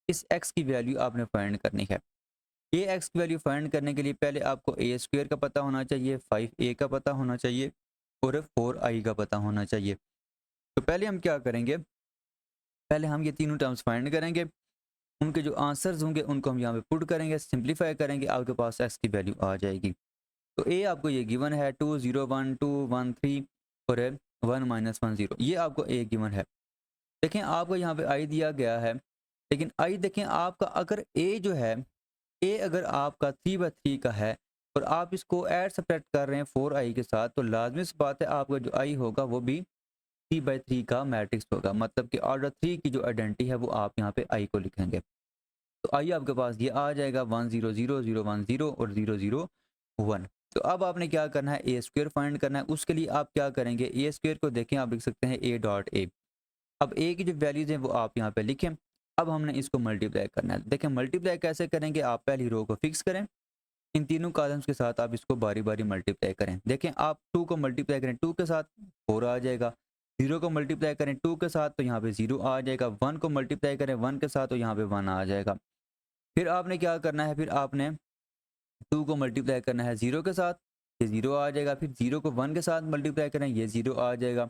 A: इस x की वैल्यू आपने फाइंड करनी है। ये x की वैल्यू फाइंड करने के लिए पहले आपको a² का पता होना चाहिए, 5a का पता होना चाहिए, और 4i का पता होना चाहिए। तो पहले हम क्या करेंगे, पहले हम ये तीनों टर्म्स फाइंड करेंगे, उनके जो आंसर्स होंगे उनको हम यहाँ पे पुट करेंगे, सिंप्लीफाई करेंगे, आपके पास x की वैल्यू आ जाएगी। तो ए आपको ये गिवन है 2 0 1 2 1 3 और 1 -1 0, ये आपको ए गिवन है। देखें आपको यहाँ पे आई दिया गया है, लेकिन आई देखें आपका अगर ए जो है, ए अगर आपका 3/3 का है और आप इसको ऐड सब्ट्रैक्ट कर रहे हैं 4i के साथ, तो लाजमी सी बात है आपका जो आई होगा वो भी 3/3 का मैट्रिक्स होगा, मतलब कि ऑर्डर 3 की जो आइडेंटिटी है वो आप यहाँ पे आई को लिखेंगे। तो आई आपके पास ये आ जाएगा 1 0 0 0 1 0 और 0 0 1। तो अब आपने क्या करना है, A² फाइंड करना है। उसके लिए आप क्या करेंगे, A² को देखें, आप लिख सकते हैं A डॉट A। अब A की जो वैल्यूज हैं वो आप यहाँ पे लिखें। अब हमने इसको मल्टीप्लाई करना है। देखें मल्टीप्लाई कैसे करेंगे, आप पहली रो को फिक्स करें, इन तीनों कॉलम्स के साथ आप इसको बारी बारी मल्टीप्लाई करें। देखें आप 2 को मल्टीप्लाई करें 2 के साथ 4 आ जाएगा, 0 को मल्टीप्लाई करें 2 के साथ तो यहाँ पे 0 आ जाएगा, 1 को मल्टीप्लाई करें 1 के साथ तो यहाँ पे 1 आ जाएगा। फिर आपने क्या करना है, फिर आपने 2 को मल्टीप्लाई करना है 0 के साथ, ये 0 आ जाएगा। फिर 0 को 1 के साथ मल्टीप्लाई करें, ये 0 आ जाएगा।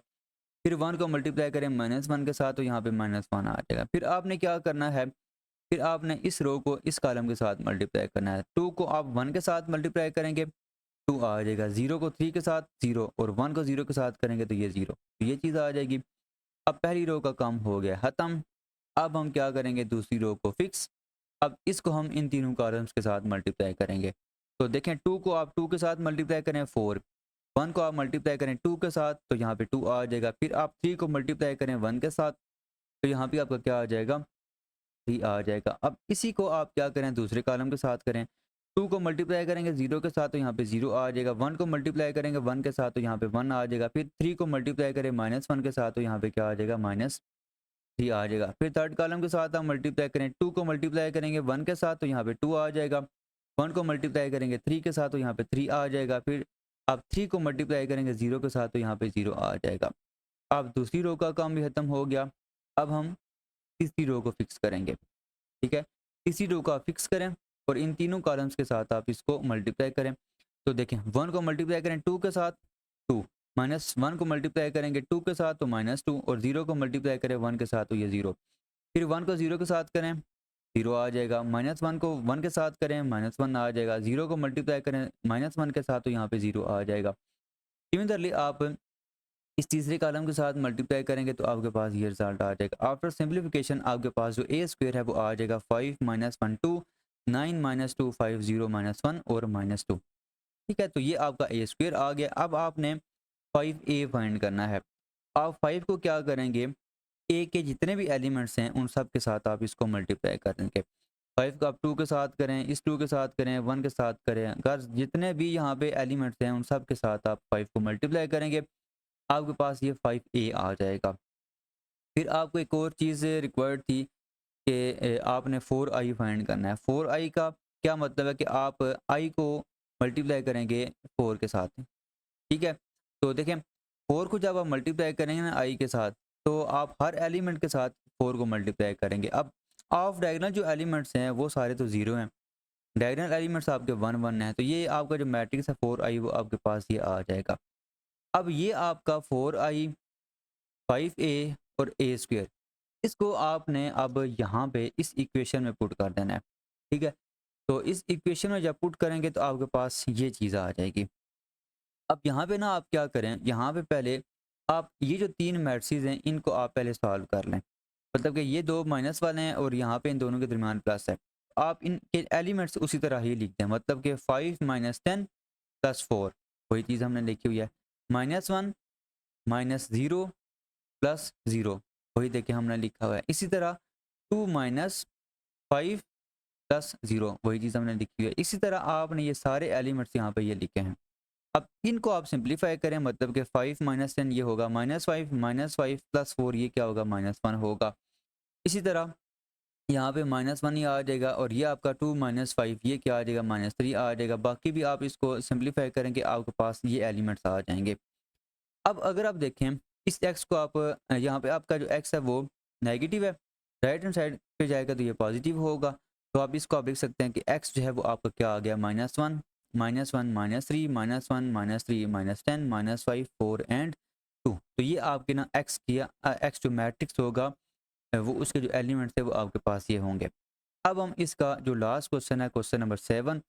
A: फिर 1 को मल्टीप्लाई करें -1 के साथ तो यहाँ पे -1 आ जाएगा। फिर आपने क्या करना है, फिर आपने इस रो को इस कॉलम के साथ मल्टीप्लाई करना है। 2 को आप 1 के साथ मल्टीप्लाई करेंगे 2 आ जाएगा, 0 को 3 के साथ 0 और 1 को 0 के साथ करेंगे तो ये 0, तो ये चीज़ आ जाएगी। अब पहली रो का काम हो गया ख़त्म। अब हम क्या करेंगे, दूसरी रो को फिक्स। अब इसको हम इन तीनों कॉलम्स के साथ मल्टीप्लाई करेंगे। तो देखें 2 को आप 2 के साथ मल्टीप्लाई करें 4, 1 को आप मल्टीप्लाई करें 2 के साथ तो यहाँ पे 2 आ जाएगा। फिर आप 3 को मल्टीप्लाई करें 1 के साथ तो यहाँ पे आपका क्या आ जाएगा, 3 आ जाएगा। अब इसी को आप क्या करें, दूसरे कॉलम के साथ करें। 2 को मल्टीप्लाई करेंगे 0 के साथ तो यहाँ पे 0 आ जाएगा, 1 को मल्टीप्लाई करेंगे 1 के साथ तो यहाँ पे 1 आ जाएगा। फिर 3 को मल्टीप्लाई करें -1 के साथ तो यहाँ पे क्या आ जाएगा, -3 आ जाएगा। फिर थर्ड कॉलम के साथ आप मल्टीप्लाई करें, 2 को मल्टीप्लाई करेंगे 1 के साथ तो यहाँ पे 2 आ जाएगा, 1 को मल्टीप्लाई करेंगे 3 के साथ तो यहाँ पे 3 आ जाएगा। फिर आप 3 को मल्टीप्लाई करेंगे 0 के साथ तो यहाँ पे 0 आ जाएगा। अब दूसरी रो का काम भी खत्म हो गया। अब हम तीसरी रो को फिक्स करेंगे। ठीक है, तीसरी रो को आप फिक्स करें और इन तीनों कॉलम्स के साथ आप इसको मल्टीप्लाई करें। तो देखें 1 को मल्टीप्लाई करें 2 के साथ 2, -1 को मल्टीप्लाई करेंगे 2 के साथ तो -2, और 0 को मल्टीप्लाई करें 1 के साथ तो ये 0। फिर 1 को 0 के साथ करें 0 आ जाएगा, -1 को 1 के साथ करें -1 आ जाएगा, 0 को मल्टीप्लाई करें -1 के साथ तो यहाँ पे 0 आ जाएगा। सिमिलरली आप इस तीसरे कॉलम के साथ मल्टीप्लाई करेंगे तो आपके पास ये रिजल्ट आ जाएगा। आफ्टर सिंप्लीफिकेशन आपके पास जो ए स्क्वायर है वो आ जाएगा 5 - 1 2 9 - 2 5 0 -1 और -2। ठीक है, तो ये आपका ए स्क्वायर आ गया। अब आपने 5a फाइंड करना है। आप 5 को क्या करेंगे, ए के जितने भी एलिमेंट्स हैं उन सब के साथ आप इसको मल्टीप्लाई करेंगे। 5 को आप 2 के साथ करें, इस 2 के साथ करें, 1 के साथ करें, अगर जितने भी यहाँ पे एलिमेंट्स हैं उन सब के साथ आप 5 को मल्टीप्लाई करेंगे, आपके पास ये 5a आ जाएगा। फिर आपको एक और चीज़ रिक्वायर्ड थी कि आपने 4i फाइंड करना है। 4i का क्या मतलब है कि आप i को मल्टीप्लाई करेंगे 4 के साथ। ठीक है, तो देखें 4 को जब आप मल्टीप्लाई करेंगे ना i के साथ, तो आप हर एलिमेंट के साथ 4 को मल्टीप्लाई करेंगे। अब ऑफ डायगोनल जो एलिमेंट्स हैं वो सारे तो 0 हैं, डायगोनल एलिमेंट्स आपके 1 1 हैं, तो ये आपका जो मैट्रिक्स है 4i वो आपके पास ये आ जाएगा। अब ये आपका 4i 5a और a स्क्वायर, इसको आपने अब यहाँ पे इस इक्वेशन में पुट कर देना है। ठीक है, तो इस इक्वेशन में जब पुट करेंगे तो आपके पास ये चीज़ आ जाएगी। अब यहाँ पे ना आप क्या करें, यहाँ पे पहले आप ये जो 3 मैट्रिसेस हैं इनको आप पहले सॉल्व कर लें। मतलब कि ये 2 माइनस वाले हैं और यहाँ पे इन दोनों के दरमियान प्लस है। आप इनके एलिमेंट्स उसी तरह ही लिख दें, मतलब कि 5 - 10 + 4, वही चीज़ हमने लिखी हुई है। -1 -0 + 0, वही देखिए हमने लिखा हुआ है। इसी तरह 2 - 5 + 0, वही चीज़ हमने लिखी हुई है। इसी तरह आपने ये सारे एलिमेंट्स यहाँ पे ये लिखे हैं। अब इनको आप सिंप्लीफाई करें, मतलब कि 5 - 10 ये होगा -5 -5 + 4 ये क्या होगा, -1 होगा। इसी तरह यहाँ पे -1 ही आ जाएगा, और ये आपका 2 - 5 ये क्या आ जाएगा, -3 आ जाएगा। बाकी भी आप इसको सिंप्लीफाई करेंगे आपके पास ये एलिमेंट्स आ जाएंगे। अब अगर आप देखें इस x को आप यहाँ पे आपका जो x है वो नेगेटिव है, राइट हैंड साइड पे जाएगा तो ये पॉजिटिव होगा। तो आप इसको आप लिख सकते हैं कि x जो है वो आपका क्या आ गया, -1 -1 -3 -1 -3 -10 -5 4 एंड 2। तो ये आपके ना x किया x जो मैट्रिक्स होगा वो उसके जो एलिमेंट्स है वो आपके पास ये होंगे। अब हम इसका जो लास्ट क्वेश्चन है, क्वेश्चन नंबर 7,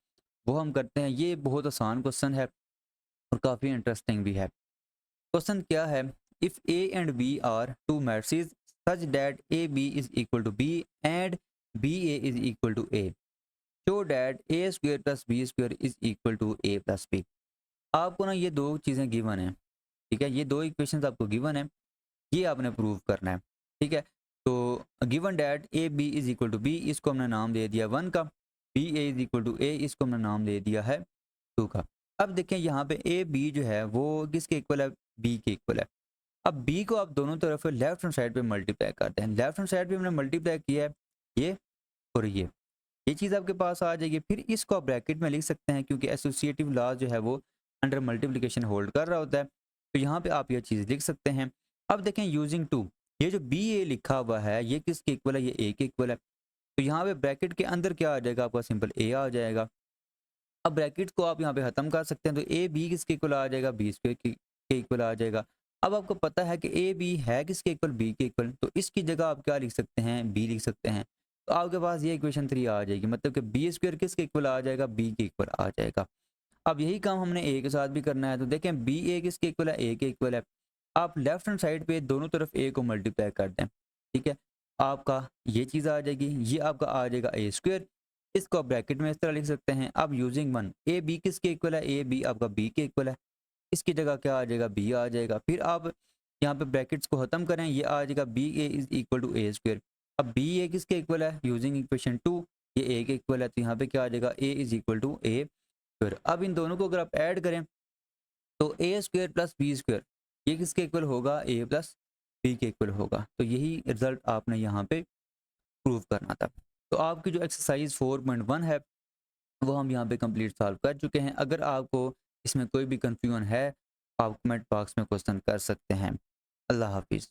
A: वो हम करते हैं। ये बहुत आसान क्वेश्चन है और काफ़ी इंटरेस्टिंग भी है। क्वेश्चन क्या है, if A and B are two matrices such that A B is equal to B and B A is equal to A, show that A square plus B square is equal to A plus B. आपको ना ये दो चीज़ें given है, ठीक है, ये दो इक्वेशंस आपको गिवन है, ये आपने प्रूव करना है। ठीक है, तो given that A B is equal to B, इसको हमने नाम दे दिया 1 का, B A is equal to A, इसको हमने नाम दे दिया है 2 का। अब देखें यहाँ पे ए बी जो है वो किसके इक्वल है, बी के इक्वल है। अब बी को आप दोनों तरफ लेफ्ट हैंड साइड पे मल्टीप्लाई करते हैं। लेफ्ट हैंड साइड पे हमने मल्टीप्लाई किया है ये और ये चीज़ आपके पास आ जाएगी। फिर इसको आप ब्रैकेट में लिख सकते हैं क्योंकि एसोसिएटिव लॉ जो है वो अंडर मल्टीप्लिकेशन होल्ड कर रहा होता है, तो यहाँ पे आप ये चीज़ लिख सकते हैं। अब देखें यूजिंग 2, ये जो बी ए लिखा हुआ है ये किसके इक्वल है, ये ए के इक्वल है। तो यहाँ पे ब्रैकेट के अंदर क्या आ जाएगा, आपका सिंपल ए आ जाएगा। अब ब्रैकेट को आप यहाँ पे खत्म कर सकते हैं, तो ए बी किसके इक्वल आ जाएगा, बी स्क्वायर के इक्वल आ जाएगा। अब आपको पता है कि ए बी है किसके इक्वल, बी के इक्वल, तो इसकी जगह आप क्या लिख सकते हैं, बी लिख सकते हैं। तो आपके पास ये इक्वेशन 3 आ जाएगी, मतलब कि बी स्क्वायर किसके इक्वल आ जाएगा, बी के इक्वल आ जाएगा। अब यही काम हमने ए के साथ भी करना है, तो देखें बी ए किसके इक्वल है, ए के इक्वल है। आप लेफ्ट हैंड साइड पे दोनों तरफ ए को मल्टीप्लाई कर दें, ठीक है, आपका ये चीज़ आ जाएगी, ये आपका आ जाएगा ए स्क्वायर। इसको आप ब्रैकेट में इस तरह लिख सकते हैं। अब यूजिंग 1, ए बी किसके इक्वल है, ए बी आपका बी के इक्वल है, इसकी जगह क्या आ जाएगा, बी आ जाएगा। फिर आप यहाँ पे ब्रैकेट्स को खत्म करें, ये आ जाएगा B A is equal to A square. अब बी ए किसके इक्वल है, यूजिंग इक्वेशन 2, ये ए के इक्वल है, तो यहाँ पे क्या आ जाएगा, A is equal to A square. अब इन दोनों को अगर आप ऐड करें तो A square plus B square ये किसके इक्वल होगा, ए प्लस बी के इक्वल होगा। तो यही रिजल्ट आपने यहाँ पे प्रूव करना था। तो आपकी जो एक्सरसाइज 4.1 है वो हम यहाँ पे कंप्लीट सॉल्व कर चुके हैं। अगर आपको इसमें कोई भी कंफ्यूजन है आप कमेंट बॉक्स में क्वेश्चन कर सकते हैं। अल्लाह हाफिज़।